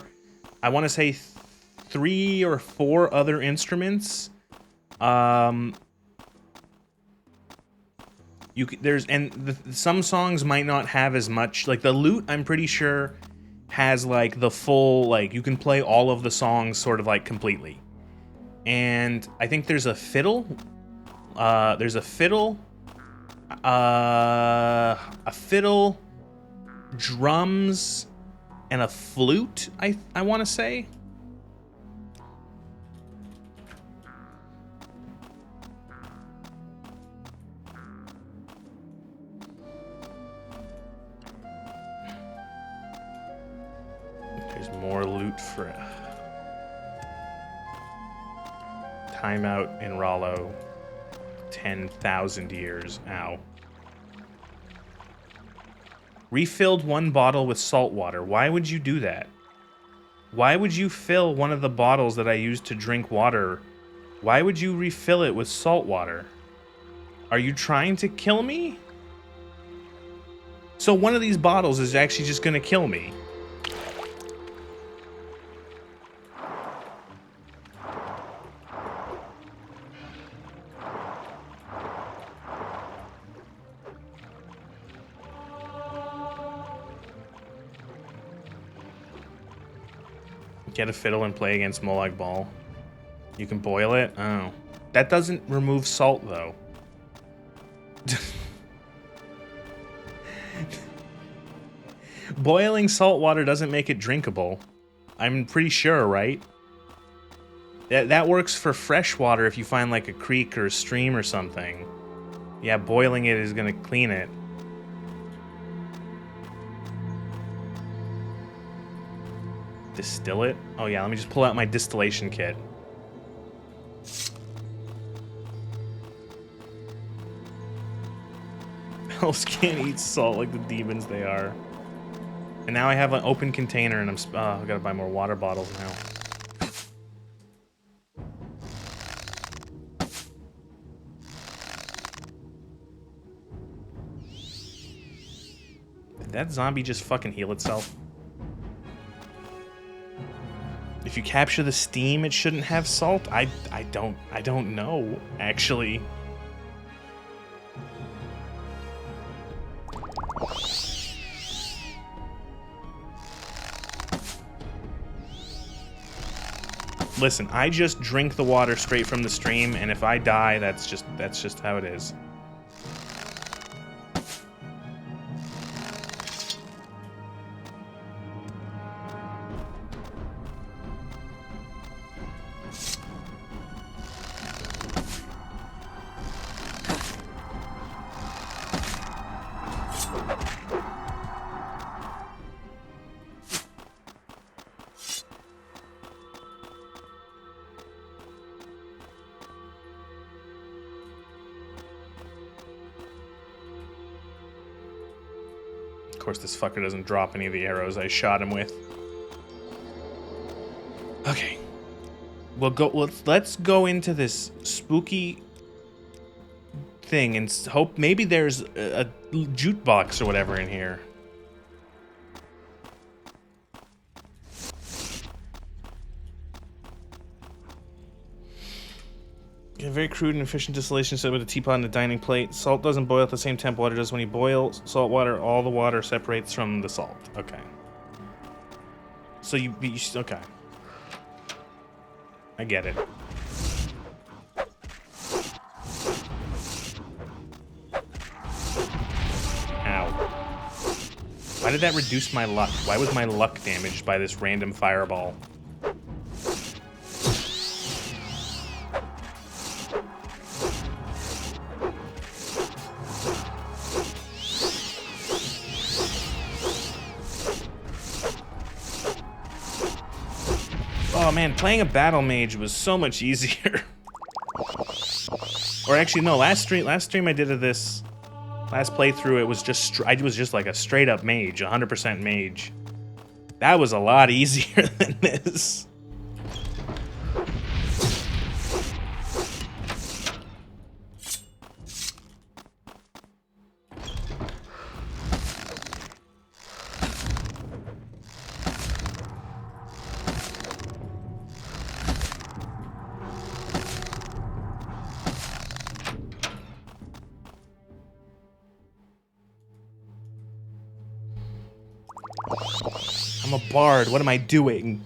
I want to say 3 or 4 other instruments. Some songs might not have as much, like the lute I'm pretty sure has like the full, like you can play all of the songs sort of like completely. And I think there's a fiddle, drums, and a flute, I want to say. There's more loot for timeout in Rollo. 10,000 years. Ow. Refilled 1 bottle with salt water. Why would you do that? Why would you fill one of the bottles that I use to drink water? Why would you refill it with salt water? Are you trying to kill me? So one of these bottles is actually just gonna kill me. Get a fiddle and play against Molag Bal. You can boil it? Oh. That doesn't remove salt, though. Boiling salt water doesn't make it drinkable. I'm pretty sure, right? That works for fresh water if you find like a creek or a stream or something. Yeah, boiling it is gonna clean it. Distill it? Oh yeah, let me just pull out my distillation kit. Elves can't eat salt like the demons they are. And now I have an open container and I gotta buy more water bottles now. Did that zombie just fucking heal itself? If you capture the steam, it shouldn't have salt. I don't know, actually. Listen, I just drink the water straight from the stream, and if I die, that's just how it is. Of course, this fucker doesn't drop any of the arrows I shot him with. Okay. Let's go into this spooky thing and hope maybe there's a jukebox or whatever in here. A very crude and efficient distillation set with a teapot and a dining plate. Salt doesn't boil at the same temp water does. When you boil salt water, all the water separates from the salt. Okay. So you okay. I get it. Ow. Why did that reduce my luck? Why was my luck damaged by this random fireball? Oh man, playing a battle mage was so much easier. Or actually, no. Last stream I did of this, last playthrough, it was just I was just like a straight up mage, 100% mage. That was a lot easier than this. I'm a bard. What am I doing?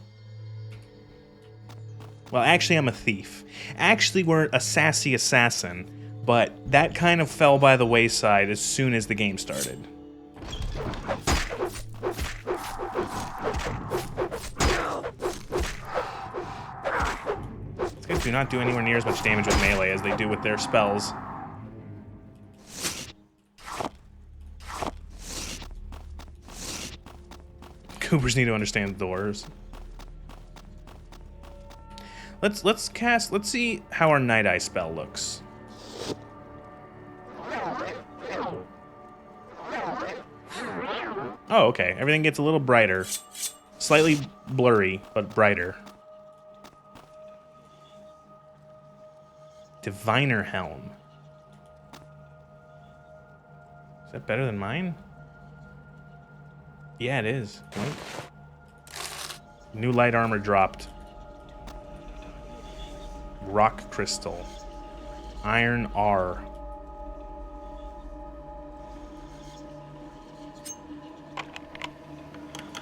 Well, actually, I'm a thief. Actually, we're a sassy assassin, but that kind of fell by the wayside as soon as the game started. These guys do not do anywhere near as much damage with melee as they do with their spells. Coopers need to understand doors. Let's see how our Night Eye spell looks. Oh, okay. Everything gets a little brighter. Slightly blurry, but brighter. Diviner Helm. Is that better than mine? Yeah, it is. New light armor dropped. Rock crystal. Iron R.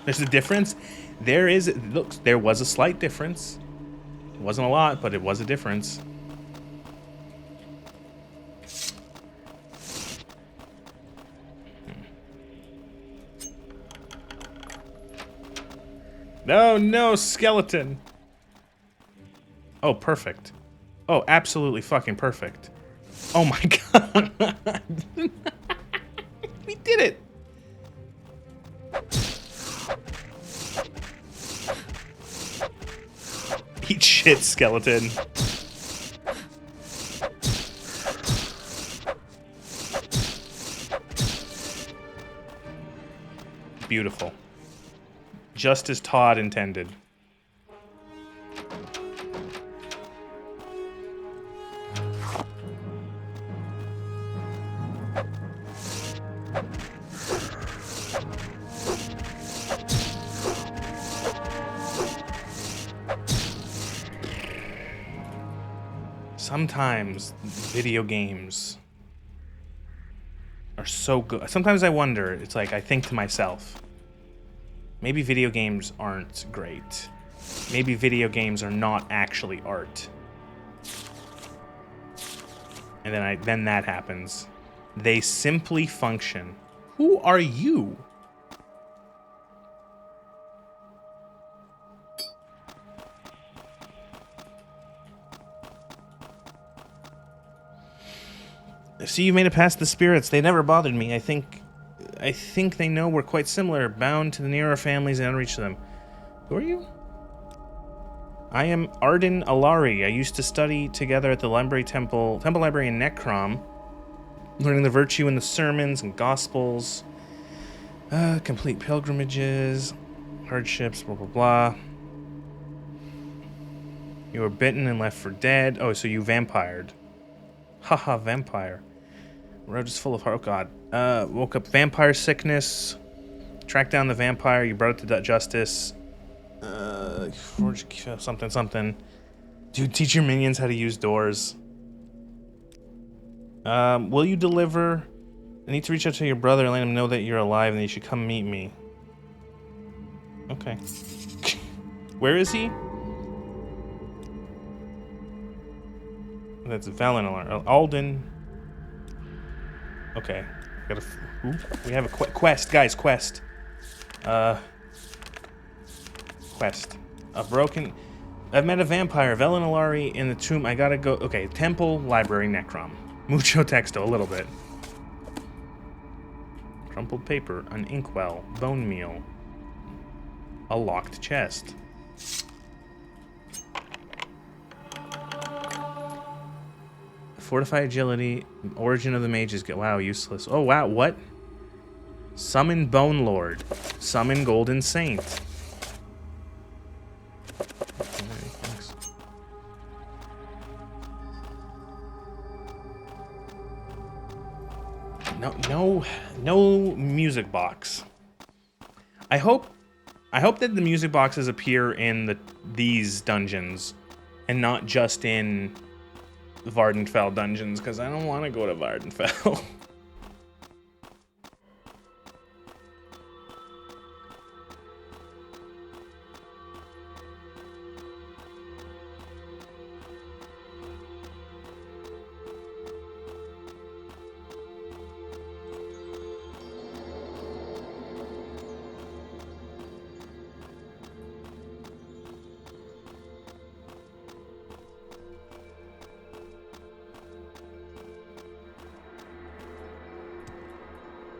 There's a difference. Look, there was a slight difference. It wasn't a lot, but it was a difference. No, no, skeleton. Oh, perfect. Oh, absolutely fucking perfect. Oh my god. We did it. Eat shit, skeleton. Beautiful. Just as Todd intended. Sometimes video games are so good. Sometimes I wonder, it's like I think to myself, maybe video games aren't great. Maybe video games are not actually art. And then that happens. They simply function. Who are you? See, you made it past the spirits. They never bothered me. I think they know we're quite similar, bound to the nearer families and outreach to them. Who are you? I am Arden Alari. I used to study together at the temple library in Necrom, learning the virtue in the sermons and gospels, complete pilgrimages, hardships, blah, blah, blah. You were bitten and left for dead. Oh, so you vampired. Haha, vampire. Road is full of heart. Oh god. Woke up vampire sickness. Tracked down the vampire. You brought it to justice. Something. Dude, teach your minions how to use doors. Will you deliver? I need to reach out to your brother and let him know that you're alive and that you should come meet me. Okay. Where is he? That's Valinor. Alden. Okay. We have a quest, guys. Quest. Quest. I've met a vampire, Velinalari, in the tomb. I gotta go. Okay, temple, library, necrom. Mucho texto, a little bit. Crumpled paper, an inkwell, bone meal, a locked chest. Fortify agility, origin of the mages. Wow, useless. Oh, wow, what? Summon Bone Lord. Summon Golden Saint. Thanks. No music box. I hope that the music boxes appear in these dungeons and not just in Vardenfell dungeons, because I don't want to go to Vardenfell.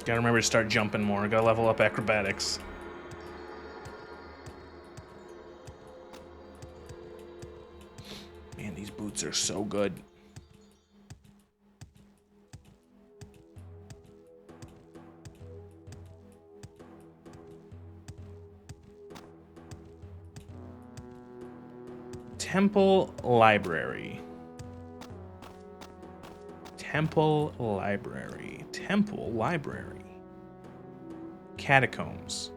Gotta remember to start jumping more. Gotta level up acrobatics. Man, these boots are so good. Temple Library. Temple Library. Temple Library. Catacombs.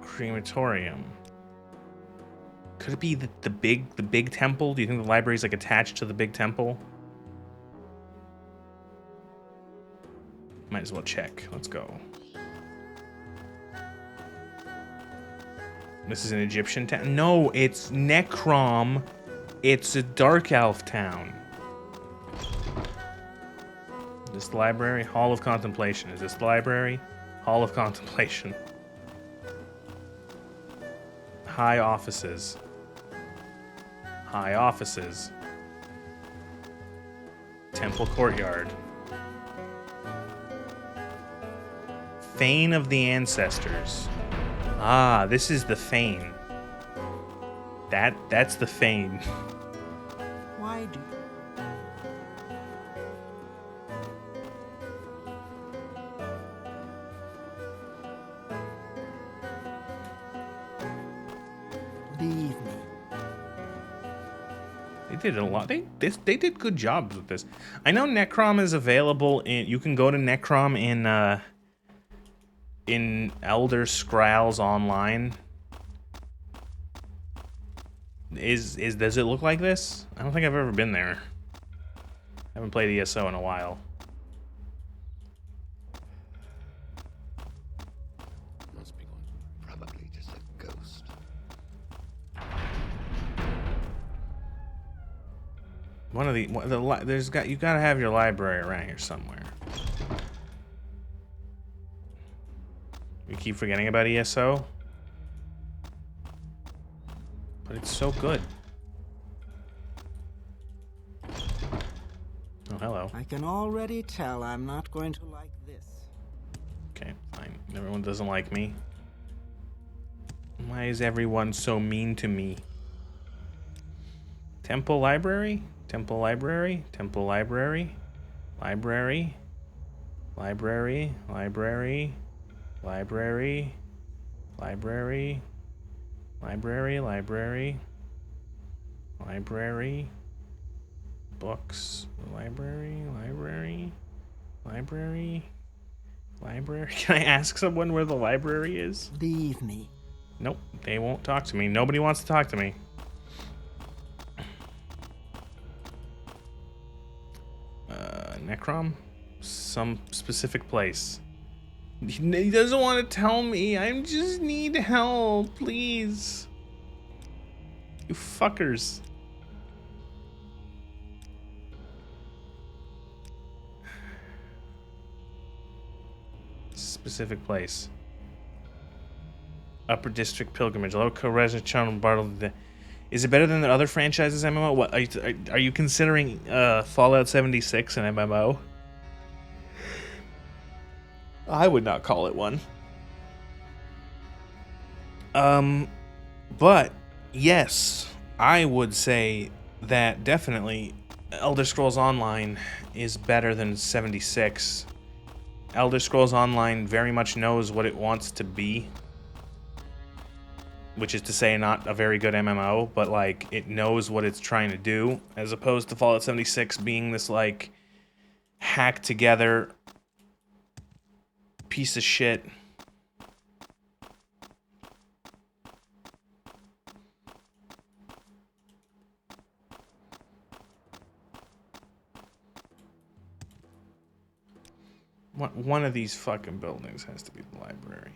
Crematorium. Could it be the big temple? Do you think the library's like attached to the big temple? Might as well check. Let's go. This is an Egyptian town. No, it's Necrom. It's a dark elf town. This the library? Hall of Contemplation. Is this the library? Hall of Contemplation. High offices. High offices. Temple courtyard. Fane of the Ancestors. Ah, this is the Fane. That's the Fane. Why do leave me? They did a lot. They did good jobs with this. I know Necrom is available in. You can go to Necrom in Elder Scrolls Online. Does it look like this? I don't think I've ever been there. I haven't played ESO in a while. Must be one. Probably just a ghost. One of the you gotta have your library around here somewhere. We keep forgetting about ESO, but it's so good. Oh, hello. I can already tell I'm not going to like this. Okay, fine. Everyone doesn't like me. Why is everyone so mean to me? Temple library? Temple library? Temple library? Library? Library? Library? Library? Library? Library? Library? Library? Books? Library? Library? Library? Library? Can I ask someone where the library is? Leave me. Nope, they won't talk to me. Nobody wants to talk to me. Necrom? Some specific place. He doesn't want to tell me. I just need help, please. You fuckers. Specific place. Upper District Pilgrimage, Local Resident Channel Battle. Is it better than the other franchises MMO? What are you considering Fallout 76 an MMO? I would not call it one. But yes, I would say that definitely Elder Scrolls Online is better than 76. Elder Scrolls Online very much knows what it wants to be, which is to say not a very good MMO, but like it knows what it's trying to do, as opposed to Fallout 76 being this like hacked together piece of shit. One of these fucking buildings has to be the library.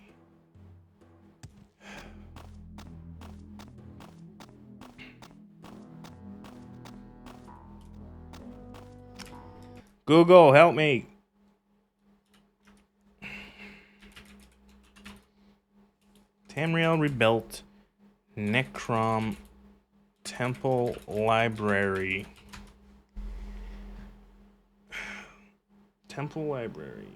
Google, help me. Tamriel rebuilt. Necrom. Temple Library. Temple Library.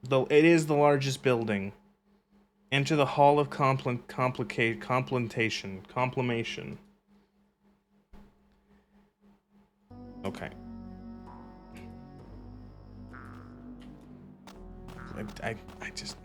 Though it is the largest building. Enter the Hall of Complimation. Okay. I just...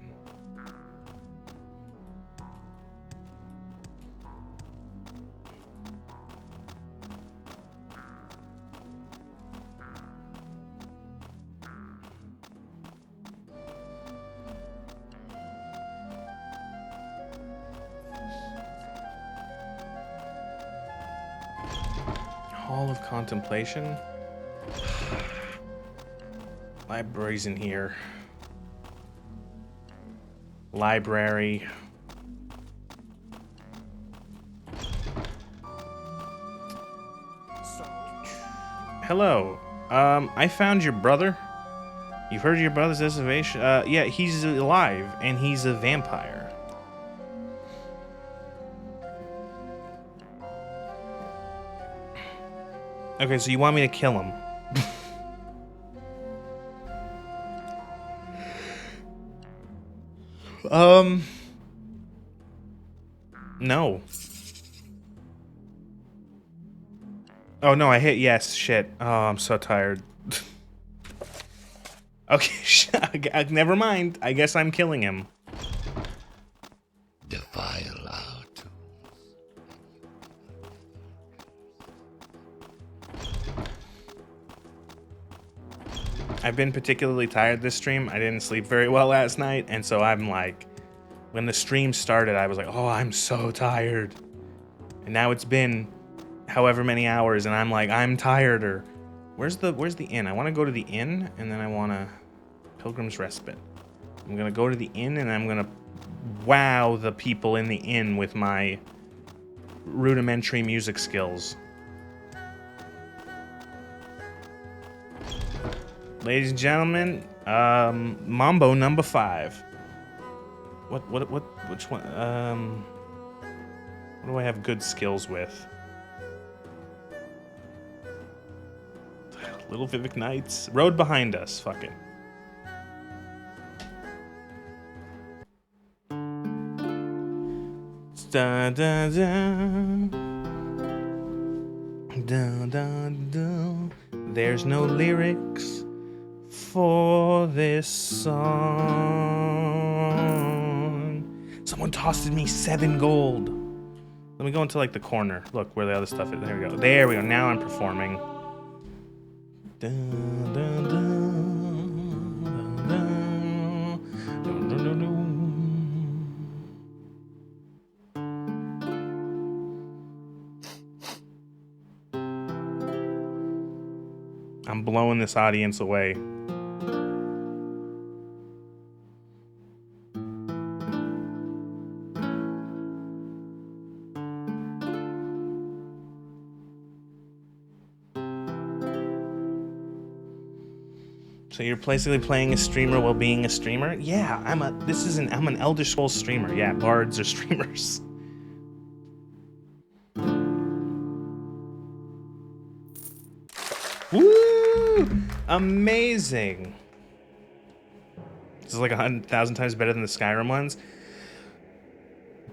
Hall of Contemplation? Library's in here. Library. Hello. I found your brother. You've heard of your brother's excavation? Yeah, he's alive, and he's a vampire. Okay, so you want me to kill him? No. Oh, no, I hit yes. Shit. Oh, I'm so tired. Okay, never mind. I guess I'm killing him. Defile our tools. I've been particularly tired this stream. I didn't sleep very well last night, and so I'm like, when the stream started, I was like, oh, I'm so tired. And now it's been however many hours, and I'm like, I'm tireder. Where's the inn? I want to go to the inn, and then I want to Pilgrim's Respite. I'm gonna go to the inn, and I'm gonna wow the people in the inn with my rudimentary music skills. Ladies and gentlemen, Mambo number 5. Which one? What do I have good skills with? Little Vivek Knights. Road behind us. Fuck it. Dun, dun, dun. Dun, dun, dun. There's no lyrics for this song. Someone tossed me 7 gold. Let me go into like the corner. Look where the other stuff is. There we go. There we go. Now I'm performing. Dun, dun, dun, dun, dun, dun, dun, dun, dun. I'm blowing this audience away. So you're basically playing a streamer while being a streamer? Yeah, I'm an Elder Scrolls streamer. Yeah, bards are streamers. Woo! Amazing. This is like 100,000 times better than the Skyrim ones.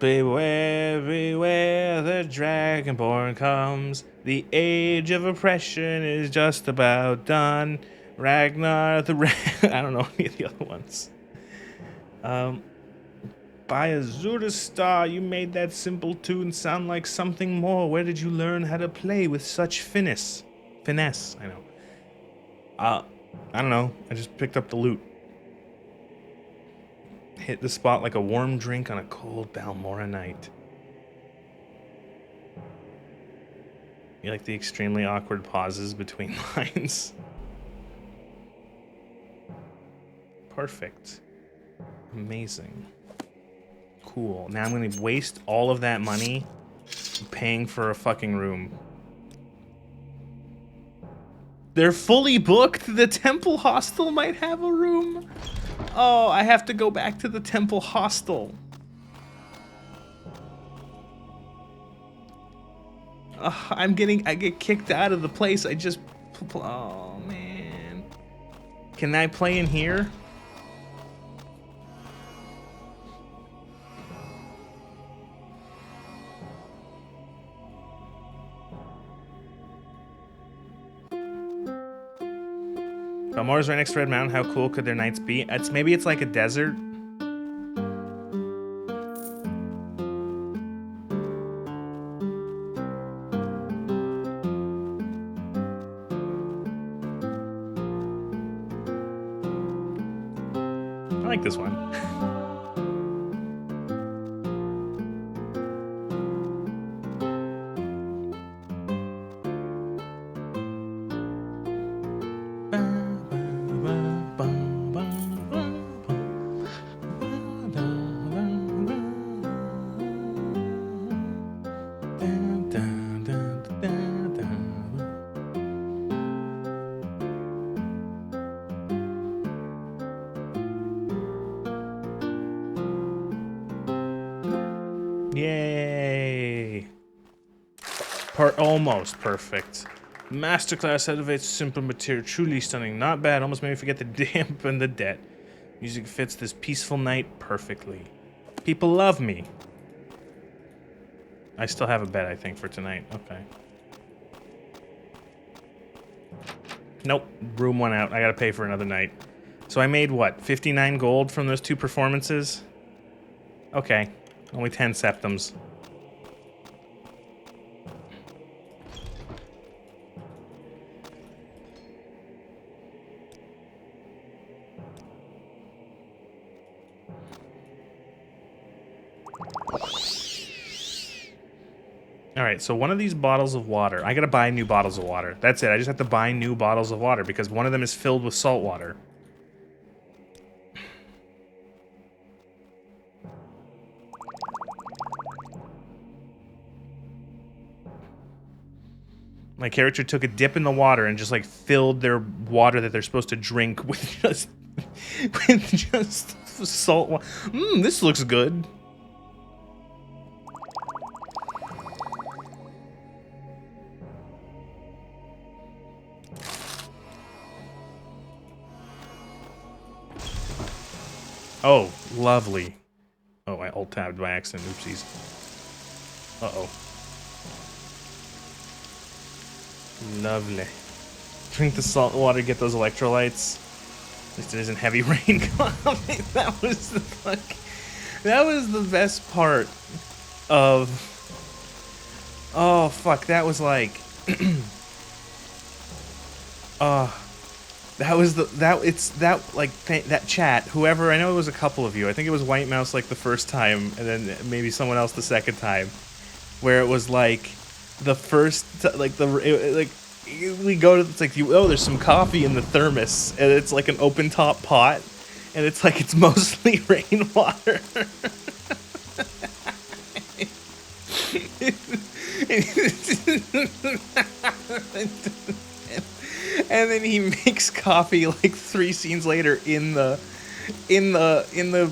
Beware, beware, the Dragonborn comes. The age of oppression is just about done. Ragnar the I don't know any of the other ones. By Azura Star, you made that simple tune sound like something more. Where did you learn how to play with such finesse? Finesse, I know. I don't know. I just picked up the loot. Hit the spot like a warm drink on a cold Balmora night. You like the extremely awkward pauses between lines? Perfect. Amazing. Cool. Now I'm gonna waste all of that money paying for a fucking room. They're fully booked? The Temple Hostel might have a room? Oh, I have to go back to the Temple Hostel. I get kicked out of the place. Oh man. Can I play in here? Balmora's right next to Red Mountain. How cool could their nights be? Maybe it's like a desert. I like this one. Yay! Almost perfect. Masterclass elevates simple material, truly stunning. Not bad, almost made me forget the damp and the debt. Music fits this peaceful night perfectly. People love me. I still have a bet, I think, for tonight. Okay. Nope, room went out. I gotta pay for another night. So I made, what, 59 gold from those 2 performances? Okay, only 10 septims. Alright, so one of these bottles of water, I gotta buy new bottles of water. That's it, I just have to buy new bottles of water because one of them is filled with salt water. My character took a dip in the water and just like filled their water that they're supposed to drink with just salt water. This looks good. Oh, lovely. Oh, I alt-tabbed by accident. Oopsies. Uh-oh. Lovely. Drink the salt water, get those electrolytes. At least it isn't heavy rain coming. That was the best part of... Oh, fuck. That was like... that chat, whoever, I know it was a couple of you, I think it was White Mouse like the first time, and then maybe someone else the second time, where it was like, the first, we go to, it's like, there's some coffee in the thermos, and it's like an open top pot, and it's like, it's mostly rainwater. And then he makes coffee like 3 scenes later in the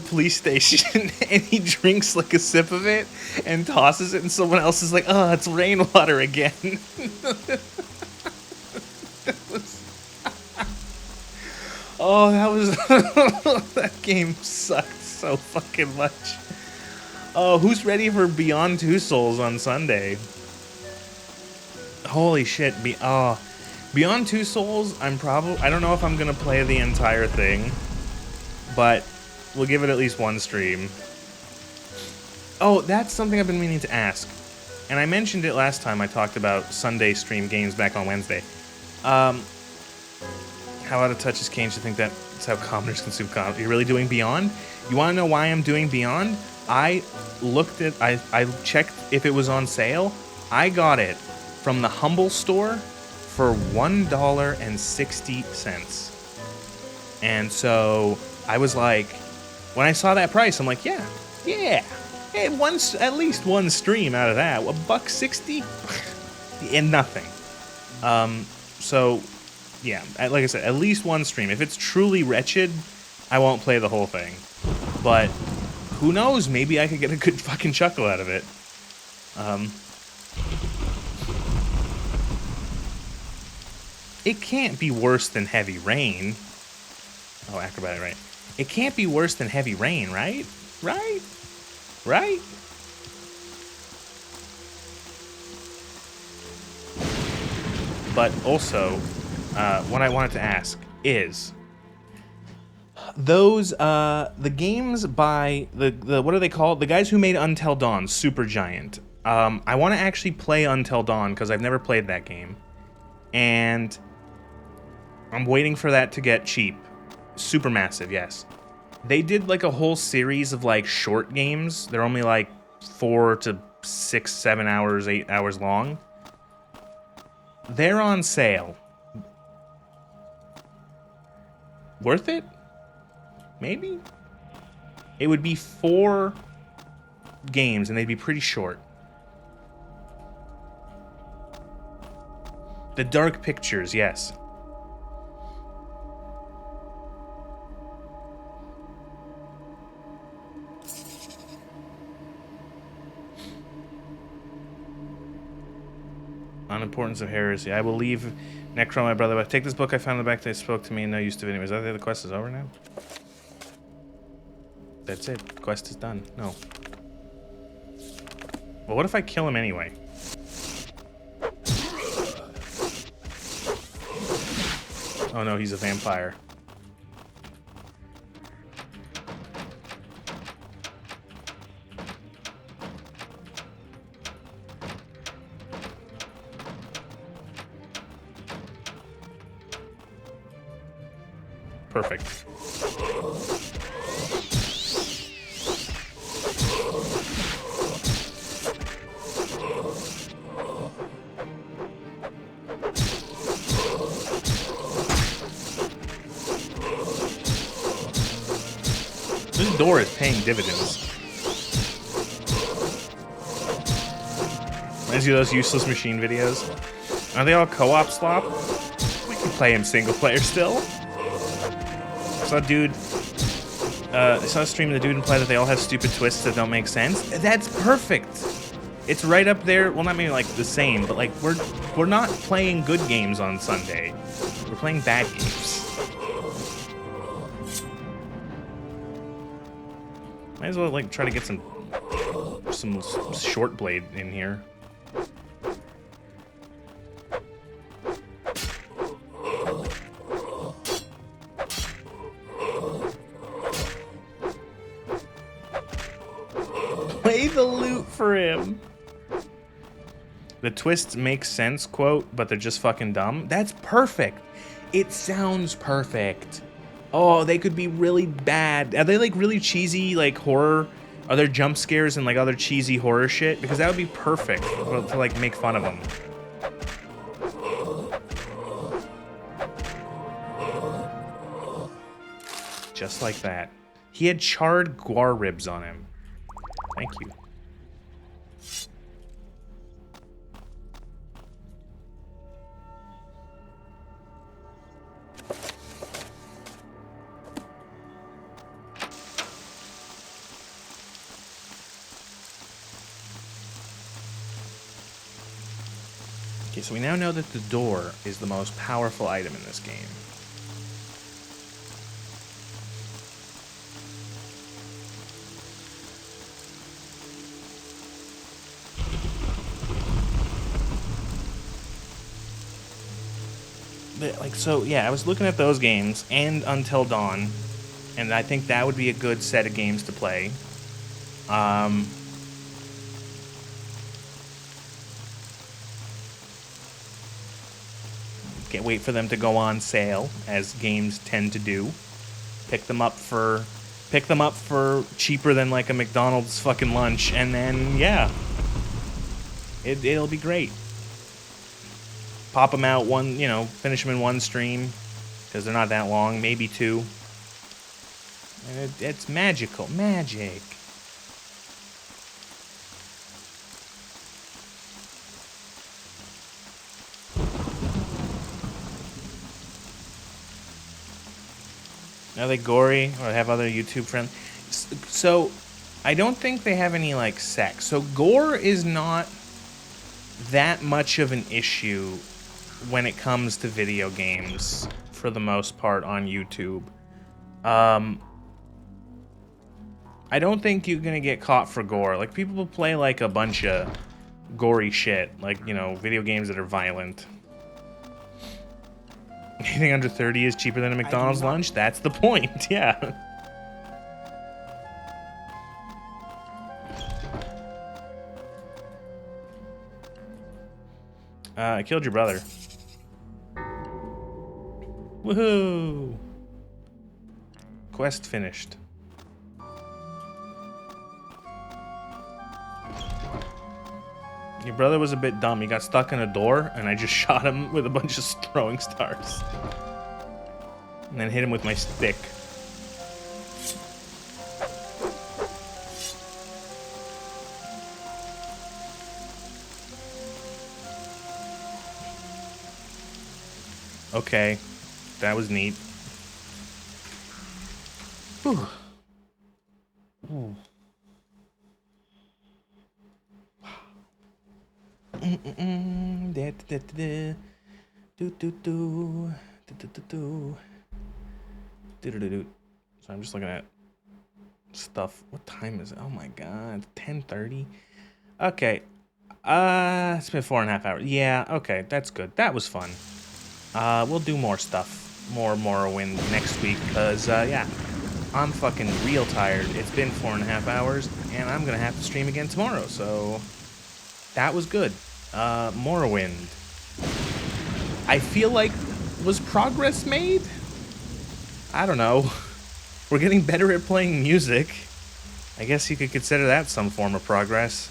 police station, and he drinks like a sip of it and tosses it, and someone else is like, "Oh, it's rainwater again." Oh, that was that game sucked so fucking much. Oh, who's ready for Beyond Two Souls on Sunday? Holy shit! Beyond Two Souls. I don't know if I'm gonna play the entire thing, but we'll give it at least one stream. Oh, that's something I've been meaning to ask, and I mentioned it last time I talked about Sunday stream games back on Wednesday. How out of touch is Kane to think that's how commoners consume content? You're really doing Beyond? You want to know why I'm doing Beyond? I checked if it was on sale. I got it from the Humble store for $1.60. And so I was like, when I saw that price, I'm like, yeah. Hey, at least one stream out of that. $1.60? And nothing. So yeah, like I said, at least one stream. If it's truly wretched, I won't play the whole thing. But who knows? Maybe I could get a good fucking chuckle out of it. It can't be worse than Heavy Rain. Oh, Acrobatic, right. It can't be worse than Heavy Rain, right? Right? But also, what I wanted to ask is, those the games by the what are they called? The guys who made Until Dawn, Supergiant. I want to actually play Until Dawn because I've never played that game, and I'm waiting for that to get cheap. Supermassive, yes. They did like a whole series of like short games. They're only like 4 to 6, 7 hours, 8 hours long. They're on sale. Worth it? Maybe? It would be 4 games and they'd be pretty short. The Dark Pictures, yes. Unimportance of heresy. I will leave Necron, my brother, but take this book I found in the back that spoke to me and no use to it anyway. Is that the quest is over now? That's it. The quest is done. No. Well, what if I kill him anyway? Oh no, he's a vampire. Perfect. This door is paying dividends. Reminds you of those useless machine videos? Are they all co-op slop? We can play him single player still. I saw a stream of the dude and play that they all have stupid twists that don't make sense. That's perfect. It's right up there. Well, not maybe like the same, but like we're not playing good games on Sunday. We're playing bad games. Might as well like try to get some short blade in here. Play the loot for him. The twists make sense, quote, but they're just fucking dumb. That's perfect. It sounds perfect. Oh, they could be really bad. Are they like really cheesy, like horror? Are there jump scares and like other cheesy horror shit? Because that would be perfect to like make fun of them. Just like that. He had charred guar ribs on him. Thank you. Okay, so we now know that the door is the most powerful item in this game. But, like, so, yeah, I was looking at those games and Until Dawn, and I think that would be a good set of games to play. Can't wait for them to go on sale, as games tend to do. Pick them up for cheaper than like a McDonald's fucking lunch, and then yeah, it'll be great. Pop them out one, finish them in one stream, because they're not that long, maybe two. And it's magical, magic. Are they gory or have other YouTube friends? So, I don't think they have any, like, sex. So, gore is not that much of an issue when it comes to video games, for the most part, on YouTube. I don't think you're gonna get caught for gore. Like, people will play, like, a bunch of gory shit. Like, video games that are violent. Anything under 30 is cheaper than a McDonald's lunch? That's the point, yeah. I killed your brother. Woohoo! Quest finished. Your brother was a bit dumb. He got stuck in a door, and I just shot him with a bunch of throwing stars. And then hit him with my stick. Okay. That was neat. Whew. Ooh. So I'm just looking at stuff. What time is it? Oh my god, 10:30. Okay, it's been 4.5 hours. Yeah, okay, that's good. That was fun. We'll do more stuff, more Morrowind next week, cause yeah, I'm fucking real tired. It's been 4.5 hours, and I'm gonna have to stream again tomorrow. So that was good. Morrowind. I feel like, was progress made? I don't know. We're getting better at playing music. I guess you could consider that some form of progress.